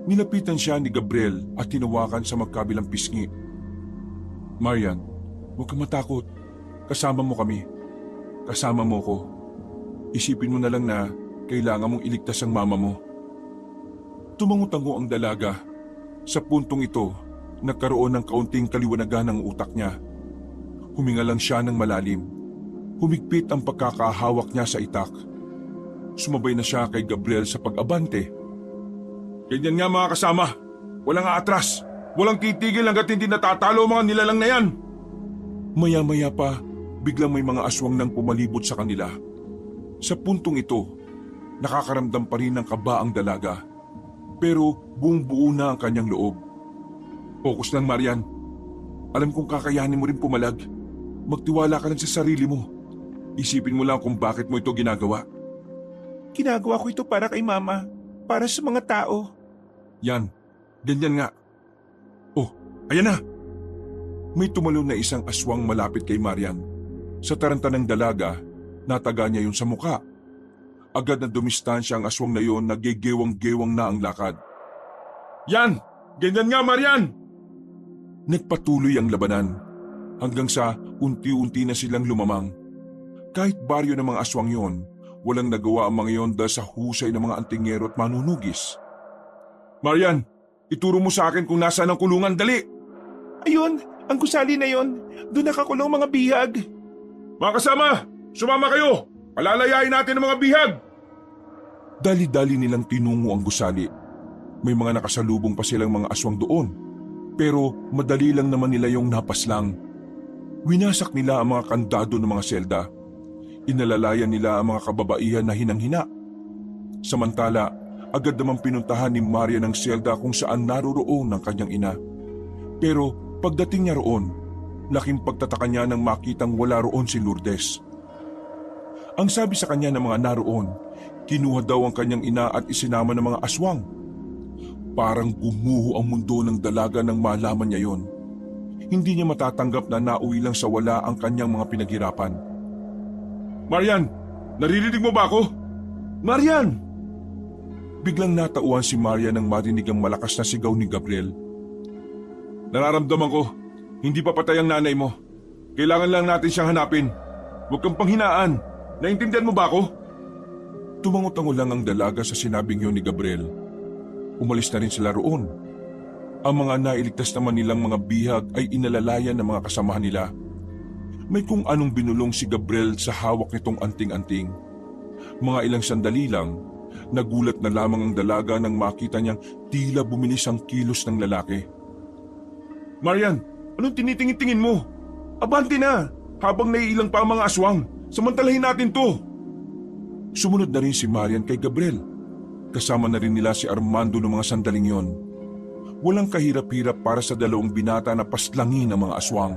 Nilapitan siya ni Gabriel at tinawakan sa magkabilang pisngi. Marian, huwag kang matakot. Kasama mo kami. Kasama mo ko. Isipin mo na lang na kailangan mong iligtas ang mama mo. Tumango-tango ang dalaga. Sa puntong ito, nagkaroon ng kaunting kaliwanagan ng utak niya. Huminga lang siya ng malalim. Humigpit ang pagkakahawak niya sa itak. Sumabay na siya kay Gabriel sa pag-abante. Ganyan nga mga kasama. Walang aatras. Walang titigil hanggat hindi natatalo ang mga nilalang na yan. Maya-maya pa, biglang may mga aswang nang pumalibot sa kanila. Sa puntong ito, nakakaramdam pa rin ng kaba ang dalaga. Pero buong buo na ang kanyang loob. Focus lang, Marian. Alam kong kakayanin mo rin pumalag. Magtiwala ka lang sa sarili mo. Isipin mo lang kung bakit mo ito ginagawa. Ginagawa ko ito para kay mama, para sa mga tao. Yan, ganyan nga. Oh, ayan na! May tumalon na isang aswang malapit kay Marian. Sa taranta ng dalaga, nataga niya yun sa muka. Agad na dumistansya ang aswang na yun, nagigewang-gewang na ang lakad. Yan! Ganyan nga, Marian! Nagpatuloy ang labanan hanggang sa unti-unti na silang lumamang. Kahit baryo ng mga aswang yon, walang nagawa ang mga yon dahil sa husay ng mga antingero at manunugis. Marian, ituro mo sa akin kung nasaan ang kulungan, dali! Ayun, ang gusali na yon. Doon nakakulong mga bihag. Mga kasama, sumama kayo! Palalayain natin ang mga bihag! Dali-dali nilang tinungo ang gusali. May mga nakasalubong pa silang mga aswang doon. Pero madali lang naman nila yung napaslang. Winasak nila ang mga kandado ng mga selda. Inalalayan nila ang mga kababaihan na hinang-hina. Samantala, agad namang pinuntahan ni Maria ng selda kung saan naroroon ang kanyang ina. Pero pagdating niya roon, laking pagtataka niya nang makitang wala roon si Lourdes. Ang sabi sa kanya ng mga naroon, kinuha daw ang kanyang ina at isinama ng mga aswang. Parang gumuho ang mundo ng dalaga nang malaman niya yon. Hindi niya matatanggap na nauwi lang sa wala ang kanyang mga pinaghirapan. Marian, naririnig mo ba ako? Marian! Biglang natauhan si Maria nang marinig ang malakas na sigaw ni Gabriel. Nararamdaman ko, hindi pa patay ang nanay mo. Kailangan lang natin siyang hanapin. Huwag kang panghinaan. Naintindihan mo ba ako? Tumangot-tango lang ang dalaga sa sinabing yun ni Gabriel. Umalis na rin sila roon. Ang mga nailigtas naman nilang mga bihag ay inalalayan ng mga kasamahan nila. May kung anong binulong si Gabriel sa hawak nitong anting-anting. Mga ilang sandali lang, nagulat na lamang ang dalaga nang makita niyang tila bumilis ang kilos ng lalaki. Marian, anong tinitingin-tingin mo? Abante na, habang naiilang pa ang mga aswang. Samantalahin natin to. Sumunod na rin si Marian kay Gabriel. Kasama na rin nila si Armando noong mga sandaling yon. Walang kahirap-hirap para sa dalawang binata na paslangin ang mga aswang.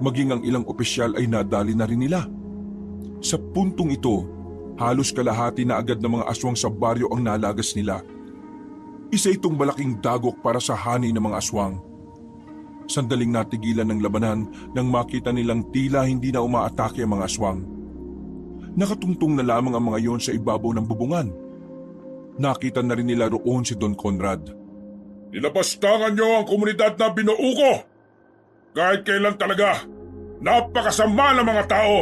Maging ang ilang opisyal ay nadali na rin nila. Sa puntong ito, halos kalahati na agad ng mga aswang sa baryo ang nalagas nila. Isa itong malaking dagok para sa hani ng mga aswang. Sandaling natigilan ng labanan nang makita nilang tila hindi na umaatake ang mga aswang. Nakatungtong na lamang ang mga yon sa ibabaw ng bubungan. Nakita na rin nila roon si Don Conrad. Nilapastangan niyo ang komunidad na binuo ko! Kahit kailan talaga, napakasama ng mga tao!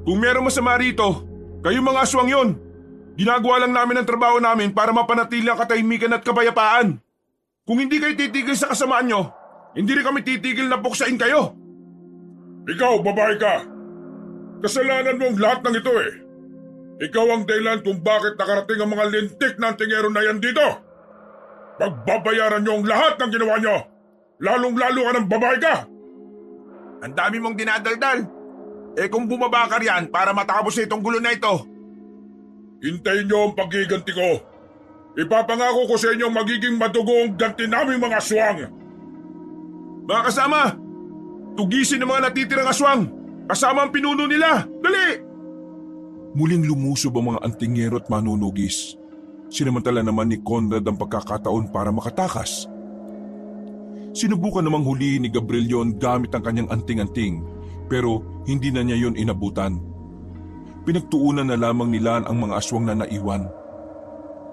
Kung merong masama rito, kayong mga aswang yon. Ginagawa lang namin ang trabaho namin para mapanatili ang katahimikan at kapayapaan. Kung hindi kayo titigil sa kasamaan nyo, hindi rin kami titigil na puksain kayo. Ikaw, babae ka! Kasalanan mo ang lahat ng ito eh! Ikaw ang dahilan kung bakit nakarating ang mga lintik na antingero na yan dito! Pagbabayaran niyo ang lahat ng ginawa niyo! Lalong-lalo ka ng babae ka! Ang dami mong dinadaldal. Kung bumaba ka riyan para matapos itong gulo na ito. Hintayin niyo ang paggiganti ko. Ipapangako ko sa inyo magiging madugo ang ganti naming mga aswang. Mga kasama, tugisin ng mga natitirang aswang. Kasama ang pinuno nila. Dali! Muling lumusob ang mga antingero at manunugis. Sinamantala naman ni Conrad ang pagkakataon para makatakas. Sinubukan namang huliin ni Gabriel yon gamit ang kanyang anting-anting, pero hindi na niya yon inabutan. Pinagtuunan na lamang nila ang mga aswang na naiwan.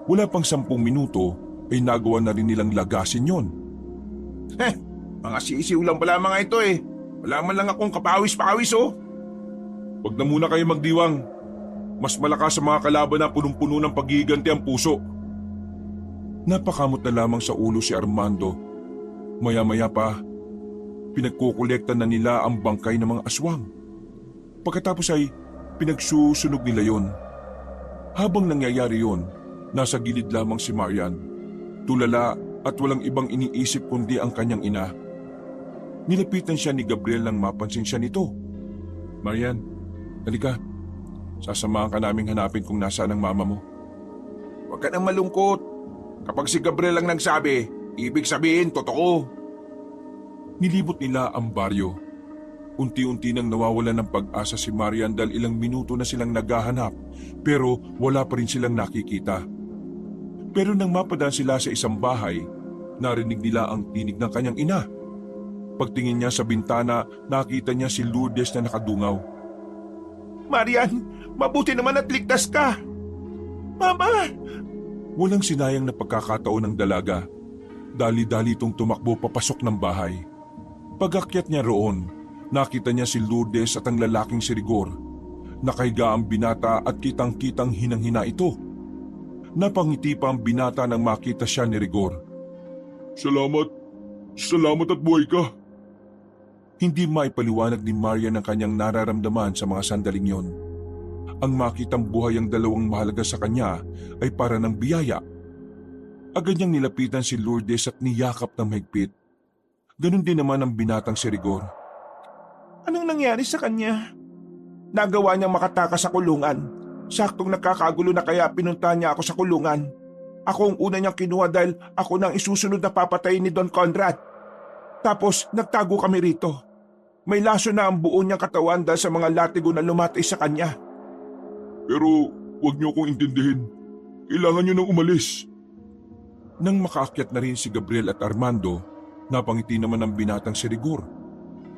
Wala pang 10 minuto ay nagawa na rin nilang lagasin yon. Mga sisiw lang pala mga ito eh. Wala man lang akong kapawis-pawis oh. Huwag na muna kayo magdiwang. Mas malakas sa mga kalaban na punong-puno ng paghiganti ang puso. Napakamot na lamang sa ulo si Armando. Maya-maya pa, pinagkukolekta na nila ang bangkay ng mga aswang. Pagkatapos ay pinagsusunog nila yon. Habang nangyayari yon, nasa gilid lamang si Marian. Tulala at walang ibang iniisip kundi ang kanyang ina. Nilapitan siya ni Gabriel nang mapansin siya nito. Marian, halika. Sasamahan ka naming hanapin kung nasaan ang mama mo. Huwag ka nang malungkot. Kapag si Gabriel ang nagsabi, ibig sabihin totoo. Nilibot nila ang baryo. Unti-unti nang nawawalan ng pag-asa si Marian dahil ilang minuto na silang naghahanap pero wala pa rin silang nakikita. Pero nang mapadaan sila sa isang bahay, narinig nila ang tinig ng kanyang ina. Pagtingin niya sa bintana, nakita niya si Lourdes na nakadungaw. Marian, mabuti naman at ligtas ka. Mama! Walang sinayang na pagkakataon ng dalaga. Dali-dali itong tumakbo papasok ng bahay. Pag-akyat niya roon, nakita niya si Lourdes at ang lalaking si Rigor. Nakahiga ang binata at kitang-kitang hinang-hina ito. Napangiti pa ang binata nang makita siya ni Rigor. Salamat. Salamat at buhay ka. Hindi maipaliwanag ni Marian ang kanyang nararamdaman sa mga sandaling yon. Ang makitang buhay ang dalawang mahalaga sa kanya ay para ng biyaya. Agad niyang nilapitan si Lourdes at niyakap ng mahigpit. Ganon din naman ang binatang si Rigor. Anong nangyari sa kanya? Nagawa niyang makatakas sa kulungan. Saktong nakakagulo na kaya pinunta niya ako sa kulungan. Ako ang una niyang kinuha dahil ako nang isusunod na papatayin ni Don Conrad. Tapos nagtago kami rito. May laso na ang buo niyang katawan dahil sa mga latigo na lumatay sa kanya. Pero huwag niyo akong intindihin. Kailangan niyo nang umalis. Nang makaakyat na rin si Gabriel at Armando, napangiti naman ang binatang si Rigor.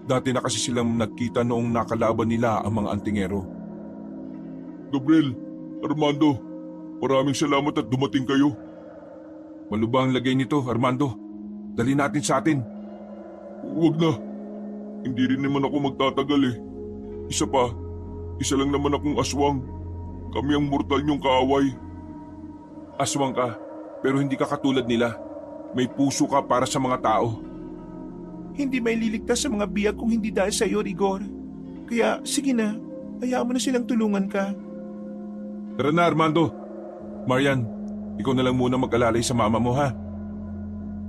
Dati na kasi silang nagkita noong nakalaban nila ang mga antingero. Gabriel, Armando, maraming salamat at dumating kayo. Malubang lagay nito, Armando. Dali natin sa atin. Huwag na. Hindi rin naman ako magtatagal eh. Isa lang naman akong aswang. Kami ang mortal niyong kaaway. Aswang ka, pero hindi ka katulad nila. May puso ka para sa mga tao. Hindi may liligtas sa mga biyag kung hindi dahil sa iyo, Rigor. Kaya sige na, hayaan mo na silang tulungan ka. Tara na, Armando. Marian, ikaw na lang muna mag-alalay sa mama mo, ha?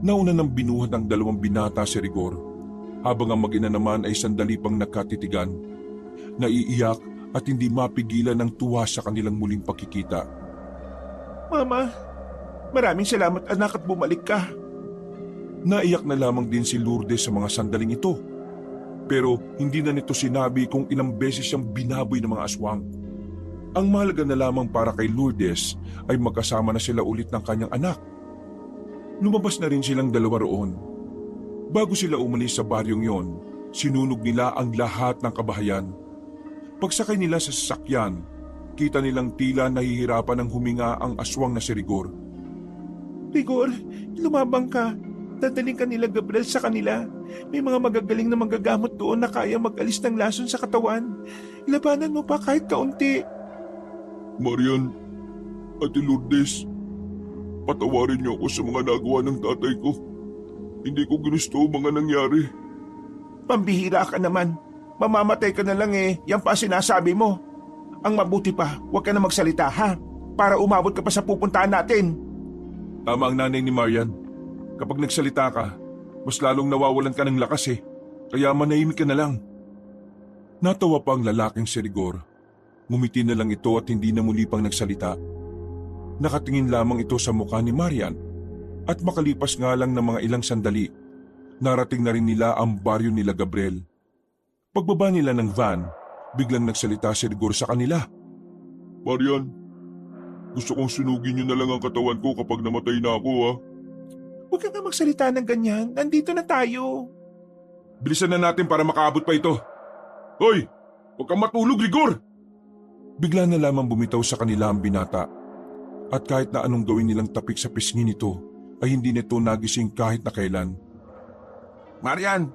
Nauna nang binuhat ang dalawang binata si Rigor, habang ang mag-ina naman ay sandali pang nakatitigan. Naiiyak at hindi mapigilan ng tuwa sa kanilang muling pagkikita. Mama, maraming salamat anak at bumalik ka. Naiyak na lamang din si Lourdes sa mga sandaling ito. Pero hindi na nito sinabi kung ilang beses siyang binaboy ng mga aswang. Ang mahalaga na lamang para kay Lourdes ay magkasama na sila ulit ng kanyang anak. Lumabas na rin silang dalawa roon. Bago sila umalis sa baryong yon, sinunog nila ang lahat ng kabahayan. Pagsakay nila sa sasakyan, kita nilang tila nahihirapan ng huminga ang aswang na si Rigor. Rigor, lumabang ka. Dadaling ka nila Gabriel sa kanila. May mga magagaling na manggagamot doon na kaya mag-alis ng lason sa katawan. Labanan mo pa kahit kaunti. Marian, Ate Lourdes, patawarin niyo ako sa mga nagawa ng tatay ko. Hindi ko ginusto ang mga nangyari. Pambihira ka naman. Mamamatay ka na lang eh. Yan pa sinasabi mo. Ang mabuti pa, huwag ka na magsalita ha. Para umabot ka pa sa pupuntahan natin. Tama ang nanay ni Marian. Kapag nagsalita ka, mas lalong nawawalan ka ng lakas eh. Kaya manahimik ka na lang. Natawa pa ang lalaking si Rigor. Ngumiti na lang ito at hindi na muli pang nagsalita. Nakatingin lamang ito sa mukha ni Marian. At makalipas nga lang ng mga ilang sandali, narating na rin nila ang baryo nila Gabriel. Pagbaba nila ng van, biglang nagsalita si Rigor sa kanila. Marian, gusto kong sunugin niyo na lang ang katawan ko kapag namatay na ako ha. Huwag ka nga magsalita ng ganyan. Nandito na tayo. Bilisan na natin para makaabot pa ito. Hoy! Huwag kang matulog, Rigor! Bigla na lamang bumitaw sa kanila ang binata. At kahit na anong gawin nilang tapik sa pisngi nito, ay hindi nito nagising kahit na kailan. Marian,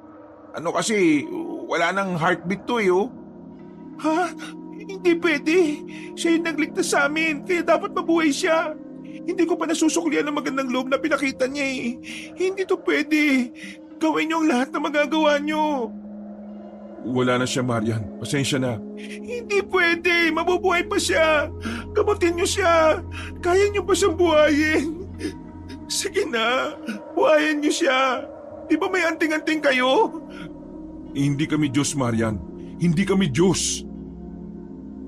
ano kasi, wala nang heartbeat to eh oh. Ha? Hindi pwede. Siya yung nagligtas sa amin, kaya dapat mabuhay siya. Hindi ko pa nasusuklian ng magandang loob na pinakita niya eh. Hindi to pwede. Gawin niyo ang lahat na magagawa niyo. Wala na siya, Marian. Pasensya na. Hindi pwede. Mabubuhay pa siya. Gamutin niyo siya. Kaya niyo pa siyang buhayin. Sige na. Buhayin niyo siya. Di ba may anting-anting kayo? Hindi kami Diyos, Marian. Hindi kami Diyos.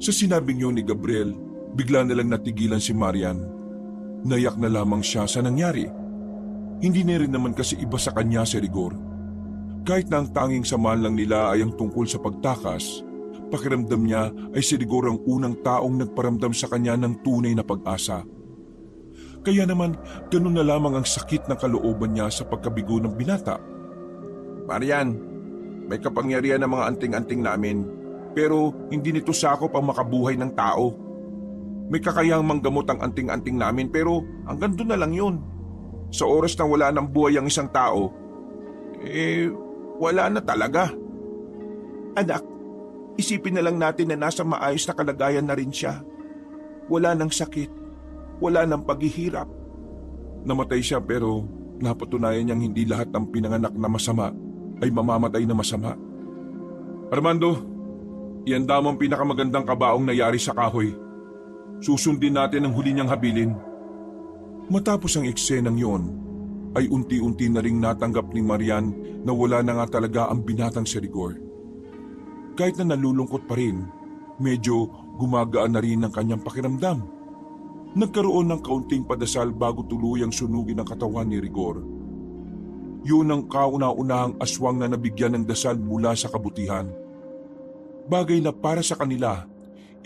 Sa sinabing yun ni Gabriel, bigla na lang natigilan si Marian. Nayak na lamang siya sa nangyari. Hindi na rin naman kasi iba sa kanya si Rigor. Kahit na ang tanging samahan lang nila ay ang tungkol sa pagtakas, pakiramdam niya ay si Rigor ang unang taong nagparamdam sa kanya ng tunay na pag-asa. Kaya naman, ganun na lamang ang sakit ng kalooban niya sa pagkabigo ng binata. Marian, may kapangyarihan ng mga anting-anting namin, pero hindi nito sakop ang makabuhay ng tao. May kakayahang manggamot ang anting-anting namin pero hanggang doon na lang yun. Sa oras na wala ng buhay ang isang tao, wala na talaga. Anak, isipin na lang natin na nasa maayos na kalagayan na rin siya. Wala ng sakit, wala ng paghihirap. Namatay siya pero napatunayan niyang hindi lahat ng pinanganak na masama ay mamamatay na masama. Armando, iyan damang pinakamagandang kabaong nangyari sa kahoy. Susundin natin ang huli niyang habilin. Matapos ang eksenang yon, ay unti-unti na ring natanggap ni Marian na wala na nga talaga ang binatang si Rigor. Kahit na nalulungkot pa rin, medyo gumagaan na rin ang kanyang pakiramdam. Nagkaroon ng kaunting padasal bago tuluyang sunugin ang katawan ni Rigor. Yun ang kauna-unahang aswang na nabigyan ng dasal mula sa kabutihan. Bagay na para sa kanila,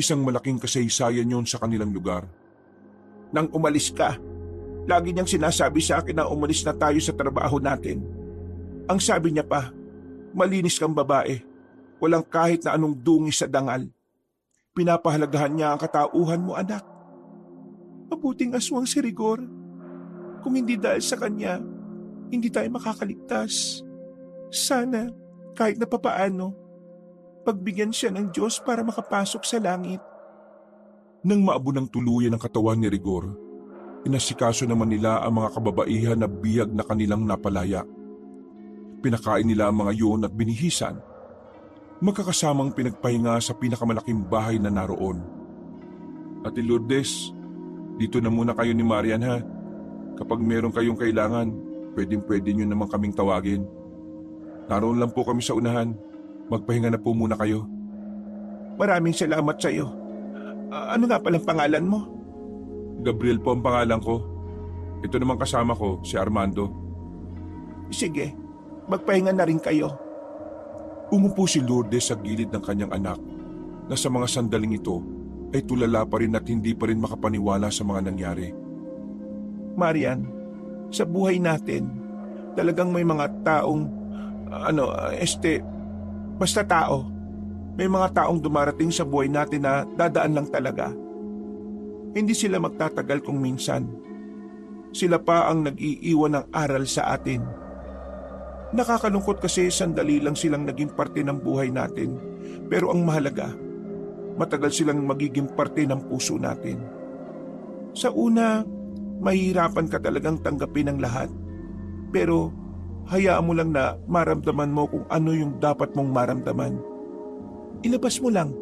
isang malaking kasaysayan yon sa kanilang lugar. Nang umalis ka, lagi niyang sinasabi sa akin na umalis na tayo sa trabaho natin. Ang sabi niya pa, malinis kang babae, walang kahit na anong dungis sa dangal. Pinapahalagahan niya ang katauhan mo, anak. Mabuting aswang si Rigor. Kung hindi dahil sa kanya, hindi tayo makakaligtas. Sana, kahit na papaano, pagbigyan siya ng Diyos para makapasok sa langit. Nang maabo ng tuluyan ang katawan ni Rigor, inasikaso naman nila ang mga kababaihan na bihag na kanilang napalaya. Pinakain nila ang mga yun at binihisan. Magkakasamang pinagpahinga sa pinakamalaking bahay na naroon. Ate Lourdes, dito na muna kayo ni Marian ha. Kapag meron kayong kailangan, pwede nyo naman kaming tawagin. Naroon lang po kami sa unahan. Magpahinga na po muna kayo. Maraming salamat sa iyo. Ano nga palang pangalan mo? Gabriel po ang pangalan ko. Ito naman kasama ko, si Armando. Sige, magpahinga na rin kayo. Umupo si Lourdes sa gilid ng kanyang anak na sa mga sandaling ito ay tulala pa rin at hindi pa rin makapaniwala sa mga nangyari. Marian, sa buhay natin, talagang may mga taong, basta tao. May mga taong dumarating sa buhay natin na dadaan lang talaga. Hindi sila magtatagal kung minsan. Sila pa ang nag-iiwan ng aral sa atin. Nakakalungkot kasi sandali lang silang naging parte ng buhay natin. Pero ang mahalaga, matagal silang magiging parte ng puso natin. Sa una, mahihirapan ka talagang tanggapin ang lahat. Pero hayaan mo lang na maramdaman mo kung ano yung dapat mong maramdaman. Ilabas mo lang.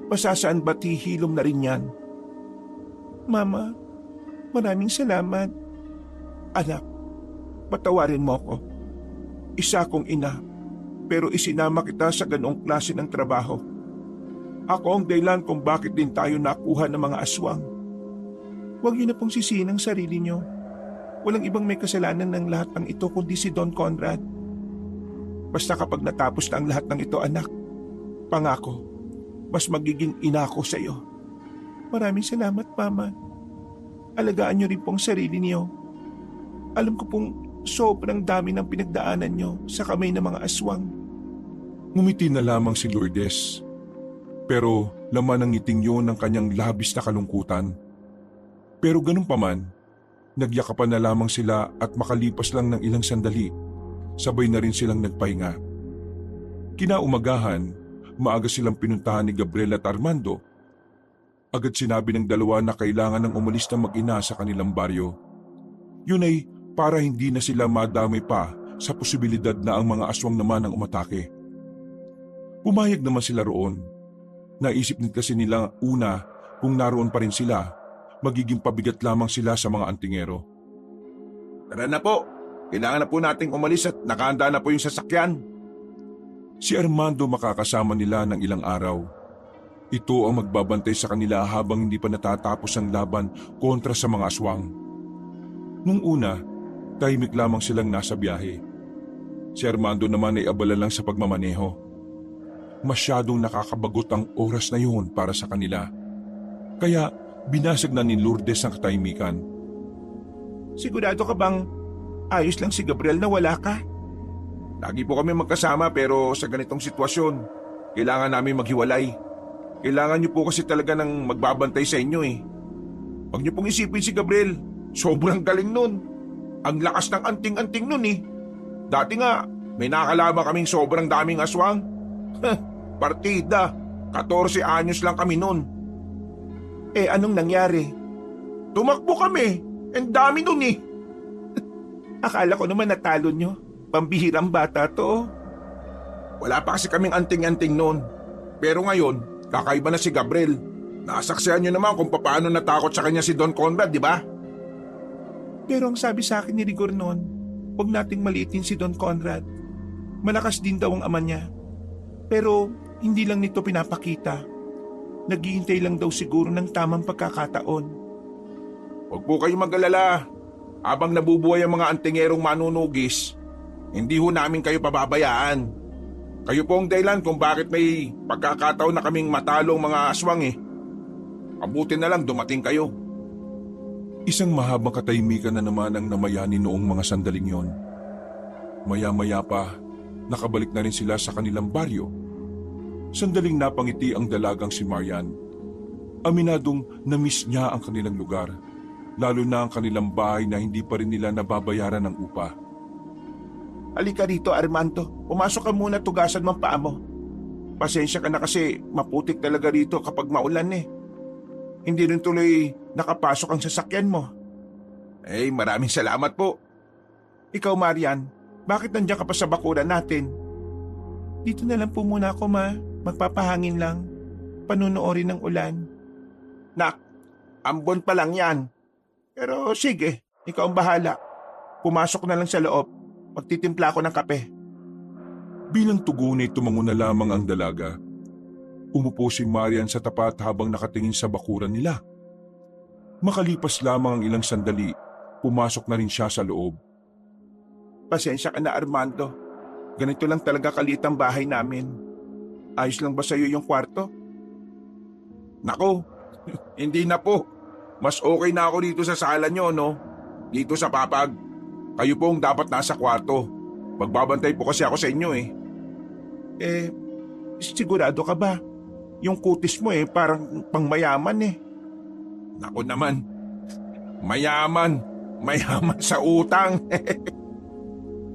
Masasaan ba't hihilom na rin yan? Mama, maraming salamat. Anak, patawarin mo ako. Isa akong ina, pero isinama kita sa ganong klase ng trabaho. Ako ang dahilan kung bakit din tayo nakuha ng mga aswang. Huwag niyo na pong sisihin ang sarili niyo. Walang ibang may kasalanan ng lahat ng ito kundi si Don Conrad. Basta kapag natapos na ang lahat ng ito, anak, pangako, mas magiging ina ko sa iyo. Maraming salamat, Mama. Alagaan niyo rin pong sarili niyo. Alam ko pong sobrang dami ng pinagdaanan niyo sa kamay ng mga aswang. Ngumiti na lamang si Lourdes. Pero laman ng ngiting yun ng kanyang labis na kalungkutan. Pero ganun pa man, nagyakapan na lamang sila at makalipas lang ng ilang sandali, sabay na rin silang nagpahinga. Kinaumagahan, maaga silang pinuntahan ni Gabriel at Armando. Agad sinabi ng dalawa na kailangan ng umalis na mag-ina sa kanilang baryo. Yun ay para hindi na sila madamay pa sa posibilidad na ang mga aswang naman ang umatake. Pumayag naman sila roon. Naisip din kasi nila una kung naroon pa rin sila, magiging pabigat lamang sila sa mga antingero. Tara na po. Kailangan na po nating umalis at nakahanda na po yung sasakyan. Si Armando makakasama nila ng ilang araw. Ito ang magbabantay sa kanila habang hindi pa natatapos ang laban kontra sa mga aswang. Nung una, tahimik lamang silang nasa biyahe. Si Armando naman ay abala lang sa pagmamaneho. Masyadong nakakabagot ang oras na yun para sa kanila. Kaya binasag na ni Lourdes ang katahimikan. Sigurado ka bang ayos lang si Gabriel na wala ka? Lagi po kami magkasama pero sa ganitong sitwasyon, kailangan namin maghiwalay. Kailangan niyo po kasi talaga ng magbabantay sa inyo eh. Huwag niyo pong isipin si Gabriel, sobrang galing nun. Ang lakas ng anting-anting nun eh. Dati nga, may nakalaban kaming sobrang daming aswang. Partida, 14 anyos lang kami nun. Eh anong nangyari? Tumakbo kami, ang dami nun eh. Akala ko naman natalo nyo, pambihirang bata to. Wala pa kasi kaming anting-anting nun. Pero ngayon, kakaiba na si Gabriel. Nasaksihan nyo naman kung paano natakot sa kanya si Don Conrad, di ba? Pero ang sabi sa akin ni Rigor noon, huwag nating maliitin si Don Conrad. Malakas din daw ang ama niya. Pero hindi lang nito pinapakita. Naghihintay lang daw siguro ng tamang pagkakataon. Huwag po kayong mag-alala. Habang nabubuhay ang mga antingerong manunugis, hindi ho namin kayo pababayaan. Kayo po ang dahilan kung bakit may pagkakataon na kaming matalo ang mga aswang eh. Mabuti na lang dumating kayo. Isang mahabang katahimikan na naman ang namayani noong mga sandaling yon. Maya-maya pa, nakabalik na rin sila sa kanilang baryo. Sandaling napangiti ang dalagang si Marian. Aminadong na-miss niya ang kanilang lugar, lalo na ang kanilang bahay na hindi pa rin nila nababayaran ng upa. Halika rito, Armando. Pumasok ka muna, tugasan mo ang paa mo. Pasensya ka na kasi maputik talaga rito kapag maulan eh. Hindi rin tuloy nakapasok ang sasakyan mo. Eh, maraming salamat po. Ikaw, Marian, bakit nandiyan ka pa sa bakuran natin? Dito na lang po muna ako, ma. Magpapahangin lang. Panunuorin ng ulan. Nak, ambon pa lang yan. Pero sige, ikaw ang bahala. Pumasok na lang sa loob. Magtitimpla ako ng kape. Bilang tugon ay tumango na lamang ang dalaga. Umupo si Marian sa tapat habang nakatingin sa bakuran nila. Makalipas lamang ang ilang sandali, pumasok na rin siya sa loob. Pasensya ka na, Armando. Ganito lang talaga kaliit ang bahay namin. Ayos lang ba sa'yo yung kwarto? Nako, hindi na po. Mas okay na ako dito sa sala nyo, no? Dito sa papag. Kayo pong dapat nasa kwarto. Magbabantay po kasi ako sa inyo eh. Sigurado ka ba? Yung kutis mo parang pangmayaman eh. Nako naman. Mayaman. Mayaman sa utang.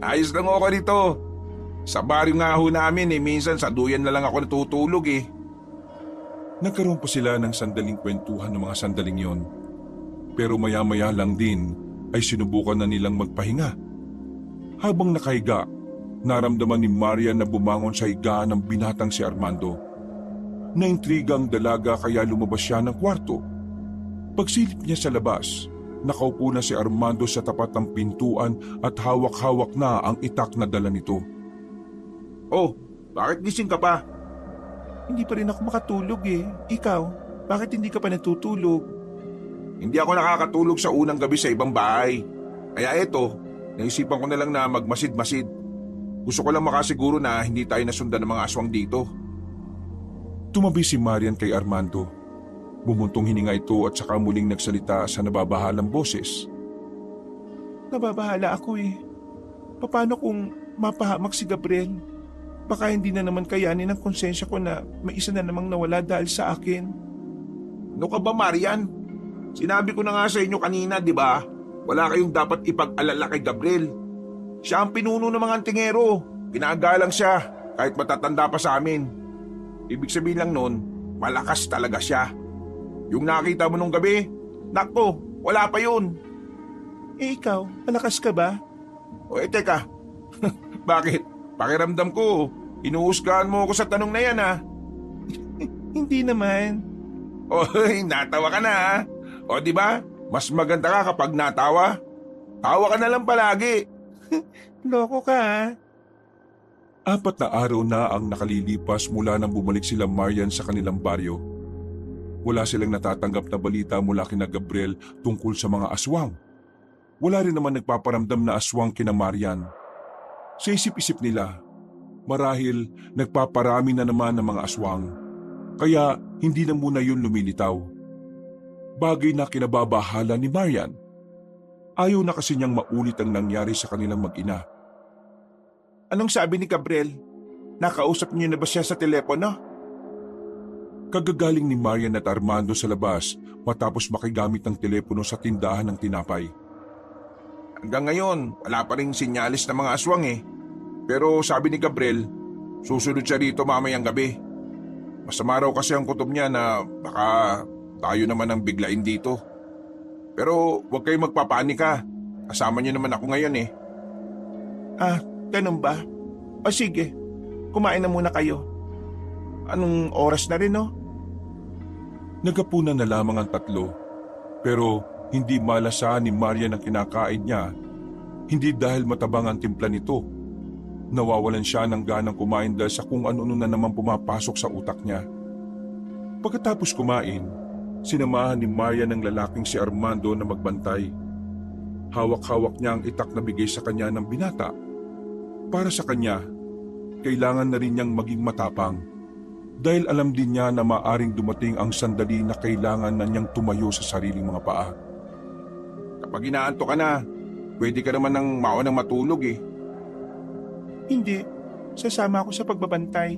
Ayos lang ako dito. Sa baryo nga ho namin minsan sa duyan na lang ako natutulog eh. Nagkaroon pa sila ng sandaling kwentuhan ng mga sandaling yon. Pero maya-maya lang din ay sinubukan na nilang magpahinga. Habang nakahiga, naramdaman ni Marian na bumangon sa higaan ng binatang si Armando. Naintriga ang dalaga kaya lumabas siya ng kwarto. Pagsilip niya sa labas, nakaupo na si Armando sa tapat ng pintuan at hawak-hawak na ang itak na dala nito. Oh, bakit gising ka pa? Hindi pa rin ako makatulog eh. Ikaw, bakit hindi ka pa natutulog? Hindi ako nakakatulog sa unang gabi sa ibang bahay. Kaya eto, naisipan ko na lang na magmasid-masid. Gusto ko lang makasiguro na hindi tayo nasundan ng mga aswang dito. Tumabi si Marian kay Armando. Bumuntong hininga ito at saka muling nagsalita sa nababahalang boses. Nababahala ako eh. Paano kung mapahamak si Gabriel? Baka hindi na naman kayanin ng konsensya ko na may isa na namang nawala dahil sa akin. Ano ka ba, Marian? Sinabi ko na nga sa inyo kanina, di ba? Wala kayong dapat ipag-alala kay Gabriel. Siya ang pinuno ng mga antingero. Pinagalang siya kahit matatanda pa sa amin. Ibig sabihin lang nun, malakas talaga siya. Yung nakita mo nung gabi, nakto, wala pa yun. Eh ikaw, malakas ka ba? O teka, bakit? Pakiramdam ko, inuhusgahan mo ako sa tanong na yan Hindi naman. Oy, natawa ka na O di ba? Mas maganda ka kapag natawa. Tawa ka na lang palagi. Loko ka 4 na araw na ang nakalilipas mula nang bumalik sila Marian sa kanilang baryo. Wala silang natatanggap na balita mula kina Gabriel tungkol sa mga aswang. Wala rin naman nagpaparamdam na aswang kina Marian. Sa isip-isip nila, marahil nagpaparami na naman ng mga aswang, kaya hindi na muna yun lumilitaw. Bagay na kinababahala ni Marian. Ayaw na kasi niyang maulit ang nangyari sa kanilang mag-ina. Anong sabi ni Gabriel? Nakausap niyo na ba siya sa telepono? Kagagaling ni Marian at Armando sa labas matapos makigamit ng telepono sa tindahan ng tinapay. Hanggang ngayon, wala pa rin sinyalis ng mga aswang eh. Pero sabi ni Gabriel, susunod siya rito mamayang gabi. Masama raw kasi ang kutob niya na baka tayo naman ang biglain dito. Pero huwag kayong magpapanika. Kasama niyo naman ako ngayon eh. Ah, ganun ba? O sige, kumain na muna kayo. Anong oras na rin, no? Nagapunan na lamang ang tatlo, pero hindi malasa ni Marian ang kinakain niya, hindi dahil matabang ang timpla nito. Nawawalan siya ng ganang kumain dahil sa kung ano-ano na naman pumapasok sa utak niya. Pagkatapos kumain, sinamahan ni Marian ng lalaking si Armando na magbantay. Hawak-hawak niya ang itak na bigay sa kanya ng binata. Para sa kanya, kailangan na rin niyang maging matapang. Dahil alam din niya na maaring dumating ang sandali na kailangan na niyang tumayo sa sariling mga paa. Kapag inaanto ka na, pwede ka naman ng maunang matulog eh. Hindi, sasama ako sa pagbabantay.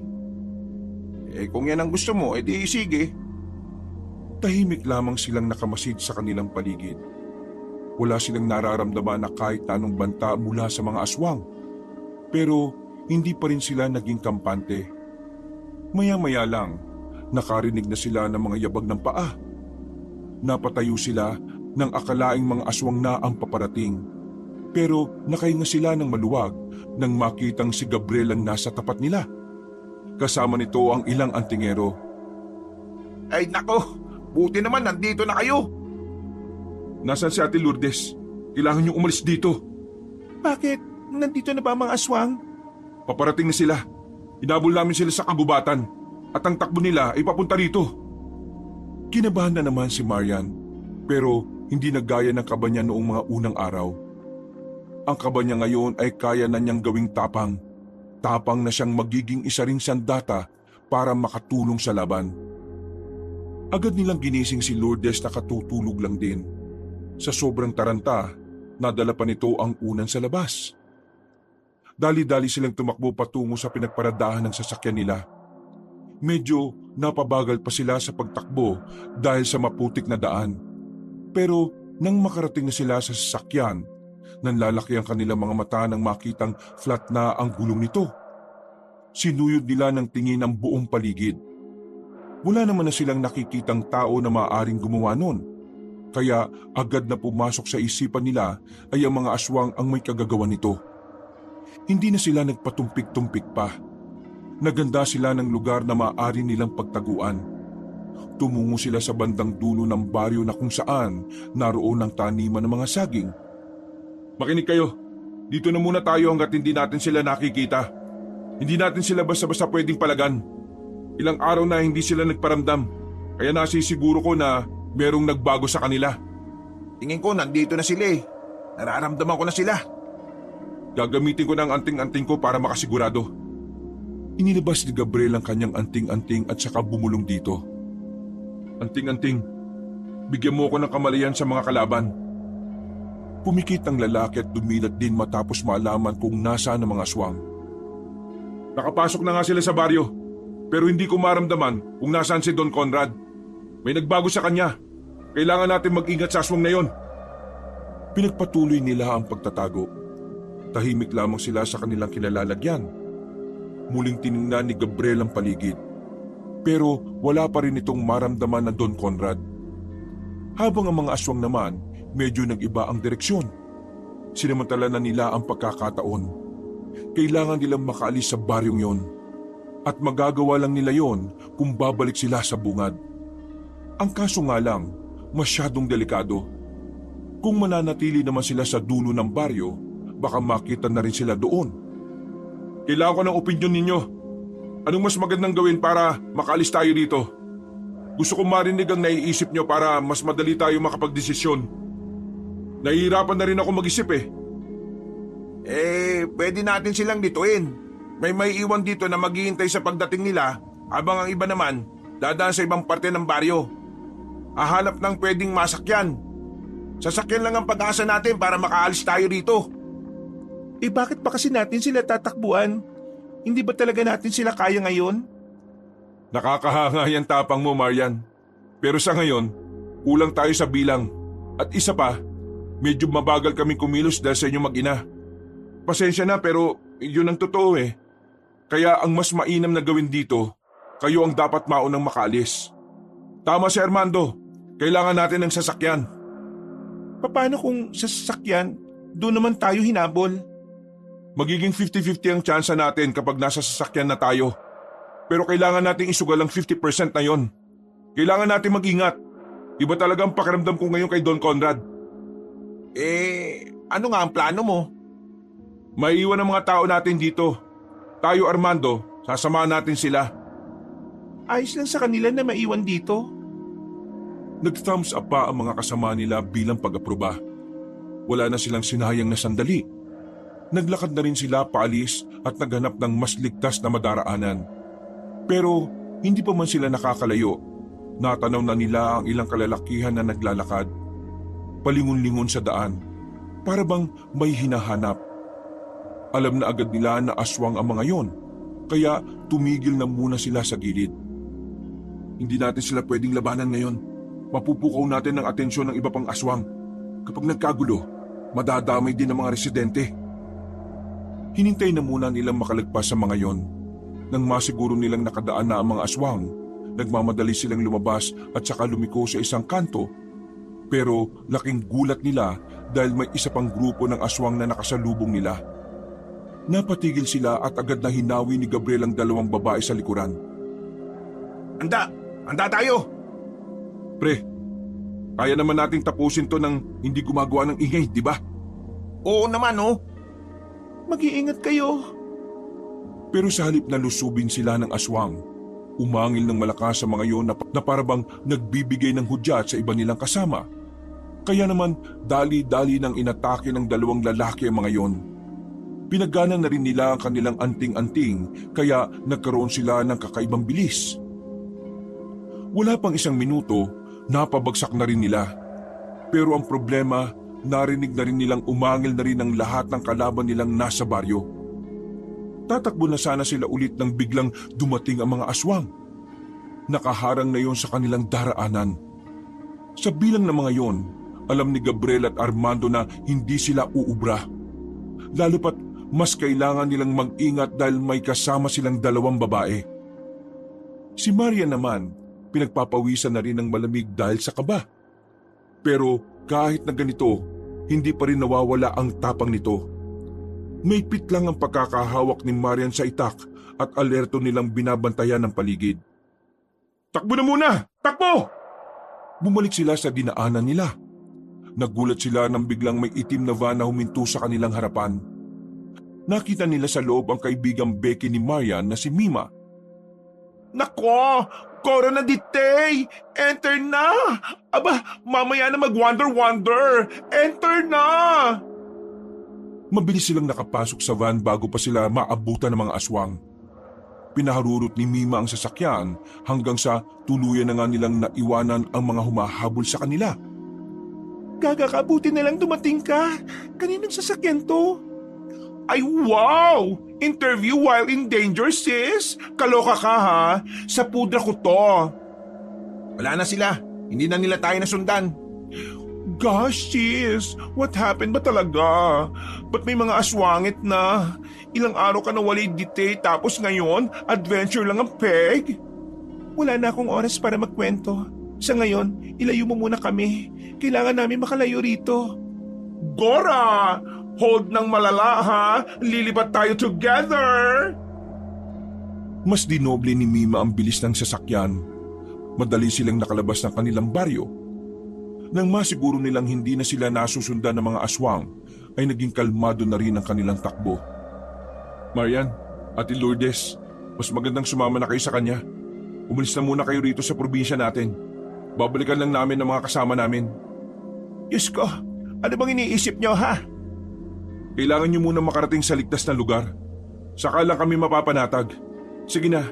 Eh kung yan ang gusto mo, edi sige. Tahimik lamang silang nakamasid sa kanilang paligid. Wala silang nararamdaman na kahit na anong banta mula sa mga aswang. Pero hindi pa rin sila naging kampante. Maya-maya lang, nakarinig na sila ng mga yabag ng paa. Napatayo sila nang akalaing mga aswang na ang paparating. Pero nakahinga sila ng maluwag nang makitang si Gabriel ang nasa tapat nila. Kasama nito ang ilang antingero. Ay nako, buti naman nandito na kayo. Nasaan si Ate Lourdes? Kailangan niyong umalis dito. Bakit? Nandito na ba ang mga aswang? Paparating na sila. Inabol namin sila sa kagubatan at ang takbo nila ay papunta rito. Kinabahan na naman si Marian, pero hindi nagaya ng kaba niya noong mga unang araw. Ang kaba niya ngayon ay kaya na niyang gawing tapang. Tapang na siyang magiging isa ring sandata para makatulong sa laban. Agad nilang ginising si Lourdes na katutulog lang din. Sa sobrang taranta, nadala pa nito ang unan sa labas. Dali-dali silang tumakbo patungo sa pinagparadahan ng sasakyan nila. Medyo napabagal pa sila sa pagtakbo dahil sa maputik na daan. Pero nang makarating na sila sa sasakyan, nanlalaki ang kanilang mga mata nang makitang flat na ang gulong nito. Sinuyod nila ng tingin ang buong paligid. Wala naman na silang nakikitang tao na maaaring gumawa nun. Kaya agad na pumasok sa isipan nila ay ang mga aswang ang may kagagawa nito. Hindi na sila nagpatumpik-tumpik pa. Naganda sila ng lugar na maaari nilang pagtaguan. Tumungo sila sa bandang dulo ng baryo na kung saan naroon ang taniman ng mga saging. Makinig kayo, dito na muna tayo hanggat hindi natin sila nakikita. Hindi natin sila basta-basta pwedeng palagan. Ilang araw na hindi sila nagparamdam, kaya nasisiguro ko na merong nagbago sa kanila. Tingin ko nandito na sila eh. Nararamdaman ko na sila. Gagamitin ko ng anting-anting ko para makasigurado. Inilabas ni Gabriel ang kanyang anting-anting at saka bumulong dito. Anting-anting, bigyan mo ko ng kamalayan sa mga kalaban. Pumikit ang lalaki at dumilat din matapos malaman kung nasaan ang mga aswang. Nakapasok na nga sila sa baryo, pero hindi ko maramdaman kung nasaan si Don Conrad. May nagbago sa kanya. Kailangan natin mag-ingat sa aswang na yon. Pinagpatuloy nila ang pagtatago. Tahimik lamang sila sa kanilang kinalalagyan. Muling tiningnan ni Gabriel ang paligid. Pero wala pa rin itong maramdaman na Don Conrad. Habang ang mga aswang naman, medyo nag-iba ang direksyon. Sinamantala na nila ang pagkakataon. Kailangan nilang makaalis sa baryong yon. At magagawa lang nila yon kung babalik sila sa bungad. Ang kaso nga lang, masyadong delikado. Kung mananatili naman sila sa dulo ng baryo, baka makita na rin sila doon. Kailangan ko ng opinyon ninyo. Anong mas magandang gawin para makaalis tayo dito? Gusto kong marinig ang naiisip nyo para mas madali tayo makapagdesisyon. Nahihirapan na rin ako mag-isip eh. Pwede natin silang dituin. May iwan dito na maghihintay sa pagdating nila habang ang iba naman dadaan sa ibang parte ng baryo. Hahanap ng pwedeng masakyan. Sasakyan lang ang pag-asa natin para makaalis tayo rito. Bakit pa kasi natin sila tatakbuhan? Hindi ba talaga natin sila kaya ngayon? Nakakahanga yung tapang mo, Marian. Pero sa ngayon, kulang tayo sa bilang. At isa pa, Medyo mabagal kami kumilos dahil sa inyong mag-ina. Pasensya na pero yun ang totoo eh. Kaya ang mas mainam na gawin dito, kayo ang dapat maunang makaalis. Tama si Armando, kailangan natin ng sasakyan. Paano kung sa sasakyan, doon naman tayo hinabol? Magiging 50-50 ang tsansa natin kapag nasa sasakyan na tayo. Pero kailangan nating isugal ang 50% na yon. Kailangan natin mag-ingat. Iba talaga ang pakiramdam ko ngayon kay Don Conrad. Ano nga ang plano mo? Maiiwan ang mga tao natin dito. Tayo Armando, sasamahan natin sila. Ayos lang sa kanila na maiwan dito. Nag-thumbs up pa ang mga kasama nila bilang pag-aproba. Wala na silang sinayang na sandali. Naglakad na rin sila paalis at naghanap ng mas ligtas na madaraanan. Pero hindi pa man sila nakakalayo. Natanaw na nila ang ilang kalalakihan na naglalakad. Palingon-lingon sa daan. Para bang may hinahanap. Alam na agad nila na aswang ang mga yon. Kaya tumigil na muna sila sa gilid. Hindi natin sila pwedeng labanan ngayon. Mapupukaw natin ang atensyon ng iba pang aswang. Kapag nagkagulo, madadamay din ang mga residente. Hinintay na muna nilang makalagpas sa mga yon. Nang masiguro nilang nakadaan na ang mga aswang, nagmamadali silang lumabas at saka lumiko sa isang kanto. Pero laking gulat nila dahil may isa pang grupo ng aswang na nakasalubong nila. Napatigil sila at agad na hinawi ni Gabriel ang dalawang babae sa likuran. Handa tayo! Pre, kaya naman nating tapusin to ng hindi gumagawa ng ingay, di ba? Oo naman oh. Mag-iingat kayo. Pero sa halip na lusubin sila ng aswang, umangil ng malakas sa mga yon na parabang nagbibigay ng hudyat sa iba nilang kasama. Kaya naman dali-dali nang inatake ng dalawang lalaki ang mga yon. Pinagana na rin nila ang kanilang anting-anting kaya nagkaroon sila ng kakaibang bilis. Wala pang isang minuto, napabagsak na rin nila. Pero ang problema, narinig na rin nilang umangil na rin ang lahat ng kalaban nilang nasa baryo. Tatakbo na sana sila ulit nang biglang dumating ang mga aswang. Nakaharang na yon sa kanilang daraanan. Sa bilang ng mga yon, alam ni Gabriel at Armando na hindi sila uubra. Lalo pat mas kailangan nilang mag-ingat dahil may kasama silang dalawang babae. Si Maria naman, pinagpapawisan na rin ng malamig dahil sa kaba. Pero kahit na ganito, hindi pa rin nawawala ang tapang nito. May pit lang ang pagkakahawak ni Marian sa itak at alerto nilang binabantayan ng paligid. Takbo na muna! Takbo! Bumalik sila sa dinaanan nila. Nagulat sila nang biglang may itim na van na huminto sa kanilang harapan. Nakita nila sa loob ang kaibigang Becky ni Marian na si Mima. Nako! Coro na ditay! Enter na! Aba, mamaya na mag-wonder-wonder! Enter na! Mabilis silang nakapasok sa van bago pa sila maabutan ng mga aswang. Pinaharurot ni Mima ang sasakyan hanggang sa tuluyan na nga nilang naiwanan ang mga humahabol sa kanila. Gagakabuti na lang dumating ka. Kaninong sasakyan to? Ay wow! Interview while in danger, sis? Kaloka ka ha? Sa pudra ko to. Wala na sila. Hindi na nila tayo nasundan. Gosh, sis! What happened ba talaga? Ba't may mga aswangit na? Ilang araw ka na walay dite tapos ngayon, adventure lang ang peg? Wala na akong oras para magkwento. Sa ngayon, ilayo mo muna kami. Kailangan namin makalayo rito. Gora! Hold ng malala ha! Lilipat tayo together! Mas dinoble ni Mima ang bilis ng sasakyan. Madali silang nakalabas ng kanilang baryo. Nang masiguro nilang hindi na sila nasusundan ng mga aswang, ay naging kalmado na rin ang kanilang takbo. Marian, Ate Lourdes, mas magandang sumama na kayo sa kanya. Umalis na muna kayo rito sa probinsya natin. Babalikan lang namin ang mga kasama namin. Diyos ko, ano bang iniisip nyo ha? Kailangan nyo muna makarating sa ligtas na lugar. Saka lang kami mapapanatag. Sige na,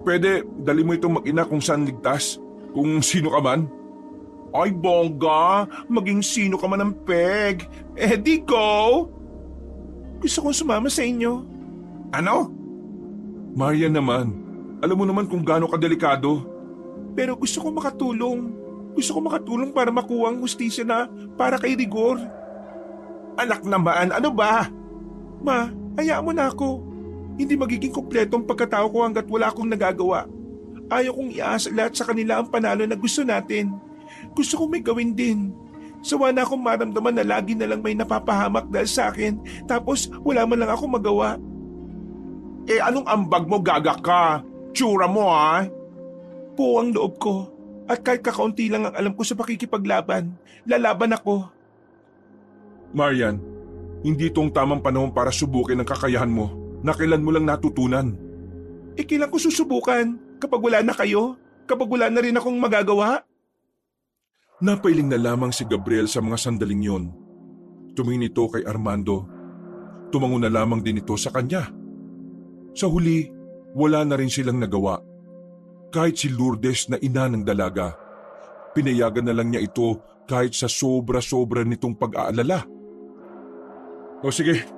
pwede dali mo itong mag-ina kung saan ligtas, kung sino ka man. Ay bongga, maging sino ka man ng peg. Di go! Gusto kong sumama sa inyo. Ano? Marian naman, alam mo naman kung gaano kadelikado. Pero gusto kong makatulong. Gusto ko makatulong para makuha ang hustisya na para kay Rigor. Anak naman, ano ba? Ma, hayaan mo na ako. Hindi magiging kumpleto ang pagkatao ko hanggat wala akong nagagawa. Ayaw kong iasa lahat sa kanila ang panalo na gusto natin. Gusto kong may gawin din. Sawa na akong maramdaman na lagi na lang may napapahamak dahil sa akin, tapos wala man lang akong magawa. Anong ambag mo, gaga ka? Tsura mo, ha? Po ang loob ko. At kahit kakaunti lang ang alam ko sa pakikipaglaban, lalaban ako. Marian, hindi itong tamang panahon para subukin ang kakayahan mo na kailan mo lang natutunan. Kailan ko susubukan? Kapag wala na kayo? Kapag wala na rin akong magagawa? Napailing na lamang si Gabriel sa mga sandaling yon. Tumingin ito kay Armando. Tumango na lamang din ito sa kanya. Sa huli, wala na rin silang nagawa. Kahit si Lourdes na ina ng dalaga, pinayagan na lang niya ito kahit sa sobra-sobra nitong pag-aalala. O sige,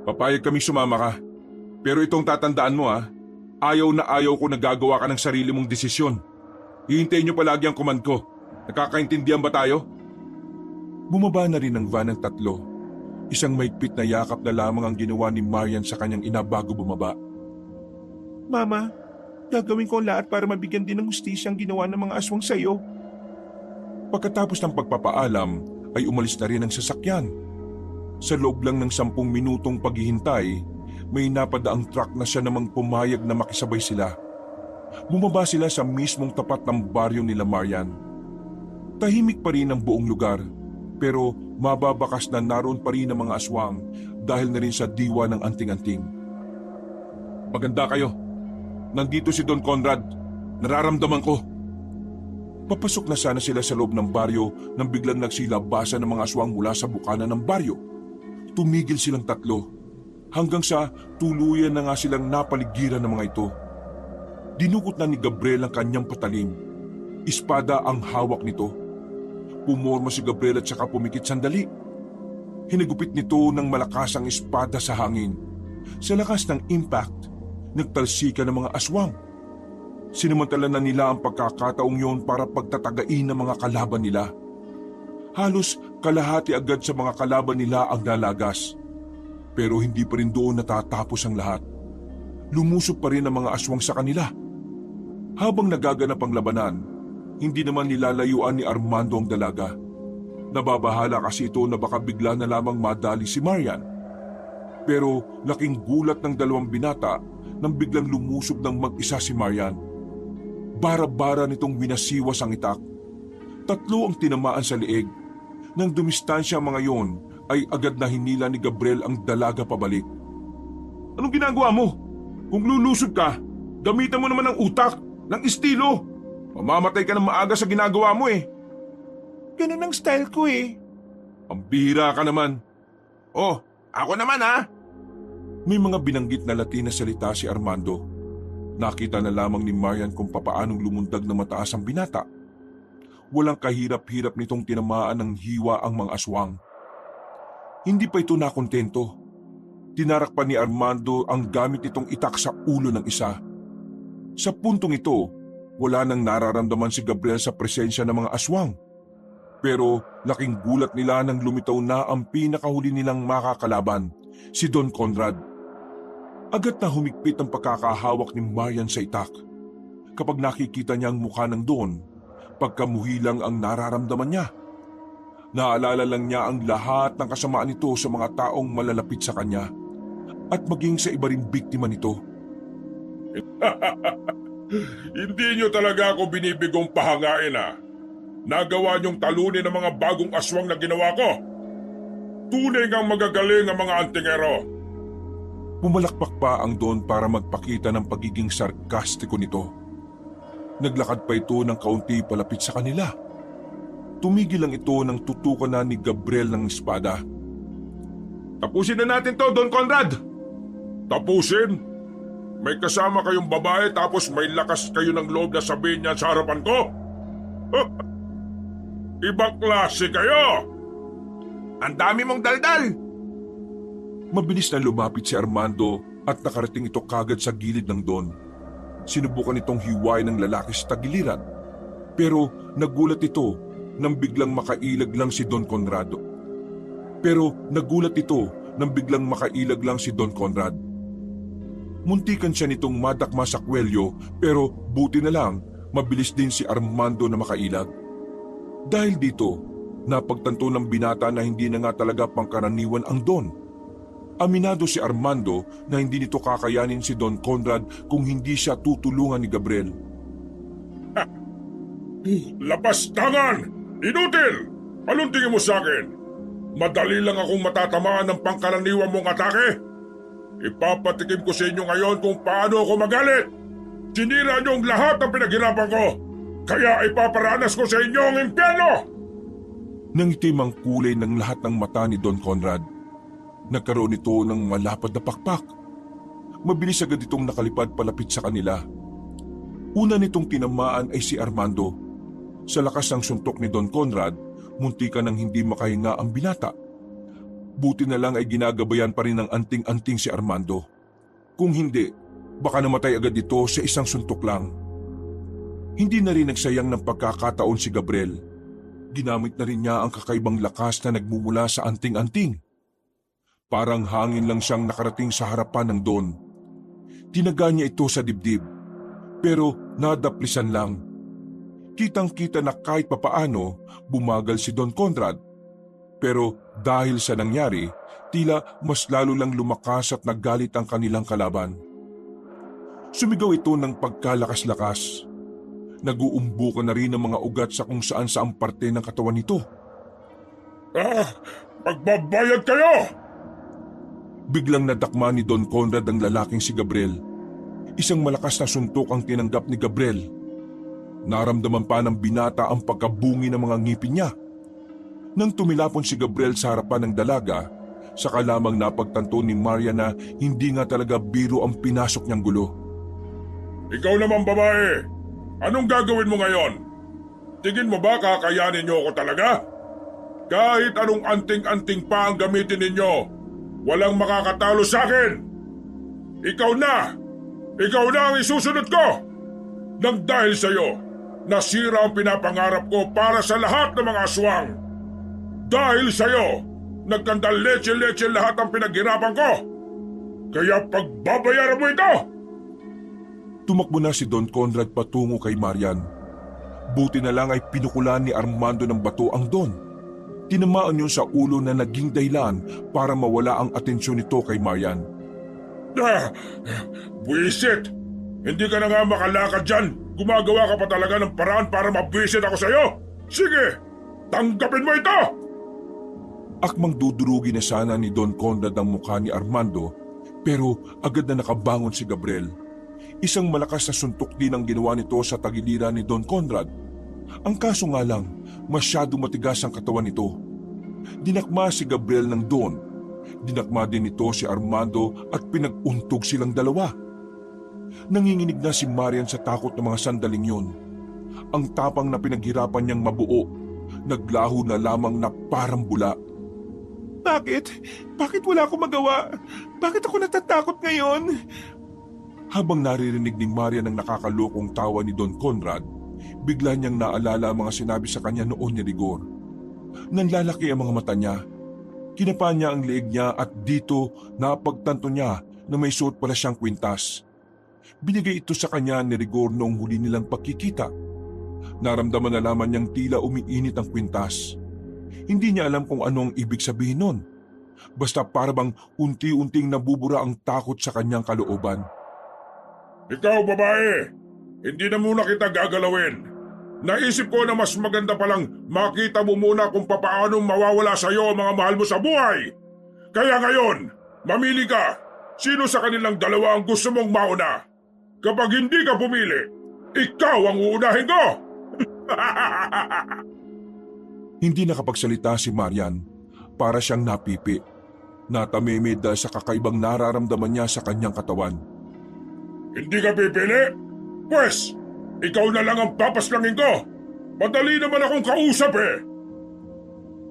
papayag kami sumama ka. Pero itong tatandaan mo ayaw na ayaw ko na gagawa ka ng sarili mong desisyon. Hihintayin niyo palagi ang command ko. Nakakaintindihan ba tayo? Bumaba na rin ang van ng tatlo. Isang maigpit na yakap na lamang ang ginawa ni Marian sa kanyang ina bago bumaba. Mama, gagawin ko ang lahat para mabigyan din ng hustisya ang ginawa ng mga aswang sa'yo. Pagkatapos ng pagpapaalam ay umalis na rin ang sasakyan. Sa loob lang ng 10 minutong paghihintay, may napadaang truck na siya namang pumayag na makisabay sila. Bumaba sila sa mismong tapat ng baryo nila Marian. Tahimik pa rin ang buong lugar, pero mababakas na naroon pa rin ang mga aswang dahil na rin sa diwa ng anting-anting. Maganda kayo. Nandito si Don Conrad. Nararamdaman ko. Papasok na sana sila sa loob ng baryo nang biglang nagsilabasan ng mga aswang mula sa bukana ng baryo. Tumigil silang tatlo hanggang sa tuluyan na nga silang napaligiran ng mga ito. Dinukot na ni Gabriel ang kanyang patalim. Espada ang hawak nito. Pumorma si Gabriel at saka pumikit sandali. Hinagupit nito ng malakas ang espada sa hangin. Sa lakas ng impact, nagtalsika ng mga aswang. Sinamantala na nila ang pagkakataong yon para pagtatagain ng mga kalaban nila. Halos kalahati agad sa mga kalaban nila ang nalagas. Pero hindi pa rin doon natatapos ang lahat. Lumusob pa rin ang mga aswang sa kanila. Habang nagaganap ang labanan, hindi naman nilalayuan ni Armando ang dalaga. Nababahala kasi ito na baka bigla na lamang madali si Marian. Pero laking gulat ng dalawang binata nang biglang lumusob ng mag-isa si Marian. Bara-bara nitong winasiwas ang itak. 3 ang tinamaan sa lieg. Nang dumistansya mga yon, ay agad na hinila ni Gabriel ang dalaga pabalik. Anong ginagawa mo? Kung lulusob ka, gamitan mo naman ng utak, ng estilo. Mamamatay ka ng maaga sa ginagawa mo Ganun ang style ko Ang bihira ka naman. Oh, ako naman May mga binanggit na Latin na salita si Armando. Nakita na lamang ni Marian kung papaanong lumundag na mataas ang binata. Walang kahirap-hirap nitong tinamaan ng hiwa ang mga aswang. Hindi pa ito nakontento. Tinarak pa ni Armando ang gamit nitong itak sa ulo ng isa. Sa puntong ito, wala nang nararamdaman si Gabriel sa presensya ng mga aswang. Pero laking gulat nila nang lumitaw na ang pinakahuli nilang makakalaban, si Don Conrad. Agad na humigpit ang pagkakahawak ni Marian sa itak. Kapag nakikita niya ang mukha ng Don, pagkamuhi lang ang nararamdaman niya. Naalala lang niya ang lahat ng kasamaan nito sa mga taong malalapit sa kanya at maging sa iba ring biktima nito. Hindi nyo talaga ako binibigong pahangain Nagawa niyong talunin ang mga bagong aswang na ginawa ko. Tunay ngang magagaling ang mga antingero. Pumalakpak pa ang Don para magpakita ng pagiging sarkastiko nito. Naglakad pa ito ng kaunti palapit sa kanila. Tumigil lang ito nang tutukan na ni Gabriel ng espada. Tapusin na natin to, Don Conrad! Tapusin? May kasama kayong babae tapos may lakas kayo ng loob na sabihin niyan sa harapan ko? Ibang klase kayo! Ang dami mong daldal! Mabilis na lumapit si Armando at nakarating ito kagad sa gilid ng Don. Sinubukan itong hiwain ng lalaki sa tagiliran. Pero nagulat ito nang biglang makailag lang si Don Conrado. Muntikan siya nitong madakma sa kwelyo pero buti na lang mabilis din si Armando na makailag. Dahil dito, napagtanto ng binata na hindi na nga talaga pangkaraniwan ang Don. Aminado si Armando na hindi nito kakayanin si Don Conrad kung hindi siya tutulungan ni Gabriel. Labas tangan! Inutil! Anong tingin mo sa akin? Madali lang akong matatamaan ng pangkaraniwan mong atake. Ipapatikim ko sa inyo ngayon kung paano ako magalit. Sinira niyo ang lahat ng pinaghirapan ko. Kaya ipaparanas ko sa inyo ang impyerno! Nangitim ang kulay ng lahat ng mata ni Don Conrad. Nagkaroon ito ng malapad na pakpak. Mabilis agad itong nakalipad palapit sa kanila. Una nitong tinamaan ay si Armando. Sa lakas ng suntok ni Don Conrad, muntikan nang hindi makahinga ang binata. Buti na lang ay ginagabayan pa rin ng anting-anting si Armando. Kung hindi, baka namatay agad ito sa isang suntok lang. Hindi na rin nagsayang ng pagkakataon si Gabriel. Ginamit na rin niya ang kakaibang lakas na nagmumula sa anting-anting. Parang hangin lang siyang nakarating sa harapan ng Don. Tinaga niya ito sa dibdib, pero nadaplisan lang. Kitang-kita na kahit papaano bumagal si Don Conrad. Pero dahil sa nangyari, tila mas lalo lang lumakas at naggalit ang kanilang kalaban. Sumigaw ito ng pagkalakas-lakas. Naguumbukan na rin ang mga ugat sa kung saan saang parte ng katawan nito. Magbabayad kayo! Biglang nadakma ni Don Conrad ang lalaking si Gabriel. Isang malakas na suntok ang tinanggap ni Gabriel. Naramdaman pa ng binata ang pagkabungi ng mga ngipin niya. Nang tumilapon si Gabriel sa harapan ng dalaga, saka lamang napagtanto ni Maria na hindi nga talaga biro ang pinasok niyang gulo. Ikaw naman babae, anong gagawin mo ngayon? Tingin mo ba kakayanin niyo ako talaga? Kahit anong anting-anting pa ang gamitin ninyo, walang makakatalo sa akin. Ikaw na ang isusunod ko. Nang dahil sa iyo, nasira ang pinapangarap ko para sa lahat ng mga aswang. Dahil sa iyo, nagkandal leche-leche lahat ang pinaghirapan ko. Kaya pagbabayaran mo ito! Tumakbo na si Don Conrad patungo kay Marian. Buti na lang ay pinukulan ni Armando ng bato ang Don. Tinamaan yun sa ulo na naging dahilan para mawala ang atensyon nito kay Marian. Buwisit! Hindi ka na nga makalakad dyan. Gumagawa ka pa talaga ng paraan para mabwisit ako sa'yo. Sige, tanggapin mo ito! Akmang dudurugin na sana ni Don Conrad ang mukha ni Armando, pero agad na nakabangon si Gabriel. Isang malakas na suntok din ang ginawa nito sa tagiliran ni Don Conrad. Ang kaso nga lang, masyado matigas ang katawan nito. Dinakma si Gabriel ng Don. Dinakma din nito si Armando at pinag-untog silang dalawa. Nanginginig na si Marian sa takot ng mga sandaling yun. Ang tapang na pinaghirapan niyang mabuo, naglaho na lamang na parang bula. Bakit? Bakit wala akong magawa? Bakit ako natatakot ngayon? Habang naririnig ni Marian ang nakakalokong tawa ni Don Conrad, bigla niyang naalala ang mga sinabi sa kanya noon ni Rigor. Nanlalaki ang mga mata niya. Kinapa niya ang leeg niya at dito napagtanto niya na may suot pala siyang kwintas. Binigay ito sa kanya ni Rigor noong huli nilang pagkikita. Naramdaman na lamang niyang tila umiinit ang kwintas. Hindi niya alam kung anong ibig sabihin nun. Basta parang unti-unting nabubura ang takot sa kanyang kalooban. Ikaw babae, hindi na muna kita gagalawin. Naisip ko na mas maganda palang makita mo muna kung papaanong mawawala sa iyo ang mga mahal mo sa buhay. Kaya ngayon, mamili ka. Sino sa kanilang dalawa ang gusto mong mauna? Kapag hindi ka pumili, ikaw ang uunahin ko! Hindi nakapagsalita si Marian. Para siyang napipi. Natamimid dahil sa kakaibang nararamdaman niya sa kanyang katawan. Hindi ka pipili? Pwes, ikaw na lang ang papaslangin ko. Madali naman akong kausap eh.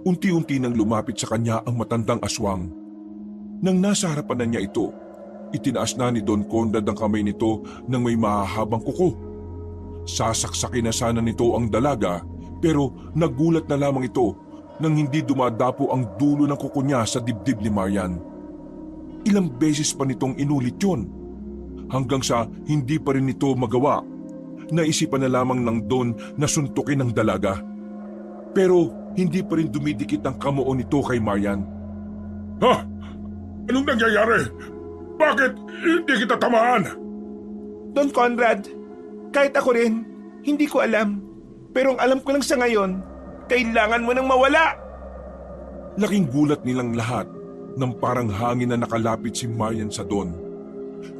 Unti-unti nang lumapit sa kanya ang matandang aswang. Nang nasa harapan na niya ito, itinaas na ni Don Conrad ang kamay nito ng may mahahabang kuko. Sasaksakin na sana nito ang dalaga pero nagulat na lamang ito nang hindi dumadapo ang dulo ng kuko niya sa dibdib ni Marian. Ilang beses pa nitong inulit yun hanggang sa hindi pa rin nito magawa. Naisipan na lamang ng Don na suntukin ang dalaga. Pero hindi pa rin dumidikit ang kamuo nito kay Marian. Ha? Anong nangyayari? Bakit hindi kita tamaan? Don Conrad, kahit ako rin, hindi ko alam. Pero ang alam ko lang sa ngayon, kailangan mo nang mawala. Laking gulat nilang lahat nang parang hangin na nakalapit si Marian sa Don.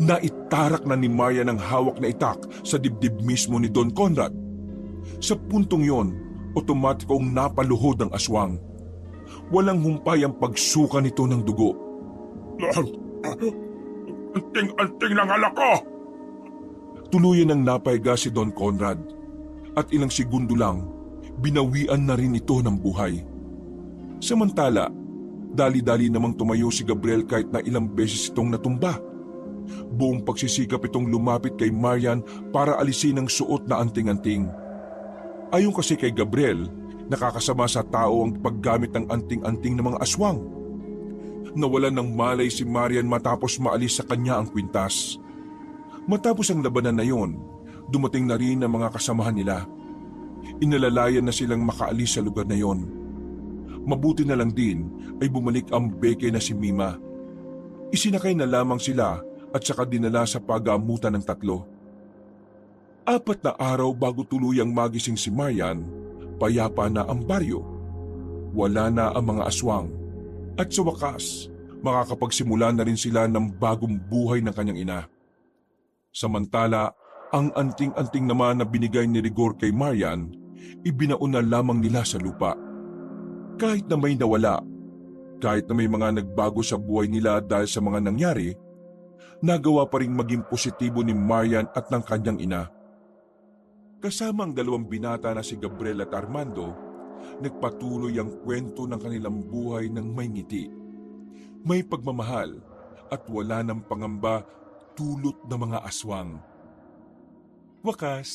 Naitarak na ni Marian ang hawak na itak sa dibdib mismo ni Don Conrad. Sa puntong yon, otomatikong napaluhod ang aswang. Walang humpay ang pagsuka nito ng dugo. Anting-anting ng alak ko! Tuluyan ang napahiga si Don Conrad at ilang segundo lang, binawian na rin ito ng buhay. Samantala, dali-dali namang tumayo si Gabriel kahit na ilang beses itong natumba. Buong pagsisikap itong lumapit kay Marian para alisin ang suot na anting-anting. Ayon kasi kay Gabriel, nakakasama sa tao ang paggamit ng anting-anting ng mga aswang. Nawalan ng malay si Marian matapos maalis sa kanya ang kwintas. Matapos ang labanan na yon, dumating na rin ang mga kasamahan nila. Inalalayan na silang makaalis sa lugar na yon. Mabuti na lang din ay bumalik ang beke na si Mima. Isinakay na lamang sila at saka dinala sa pagamutan ng tatlo. 4 na araw bago tuluyang magising si Marian, payapa na ang baryo. Wala na ang mga aswang. At sa wakas, makakapagsimula na rin sila ng bagong buhay ng kanyang ina. Samantala, ang anting-anting naman na binigay ni Rigor kay Marian, ibinaon na lamang nila sa lupa. Kahit na may nawala, kahit na may mga nagbago sa buhay nila dahil sa mga nangyari, nagawa pa rin maging positibo ni Marian at ng kanyang ina. Kasama ang 2 binata na si Gabriel at Armando, nagpatuloy ang kwento ng kanilang buhay ng may ngiti, may pagmamahal at wala ng pangamba tulot ng mga aswang. Wakas.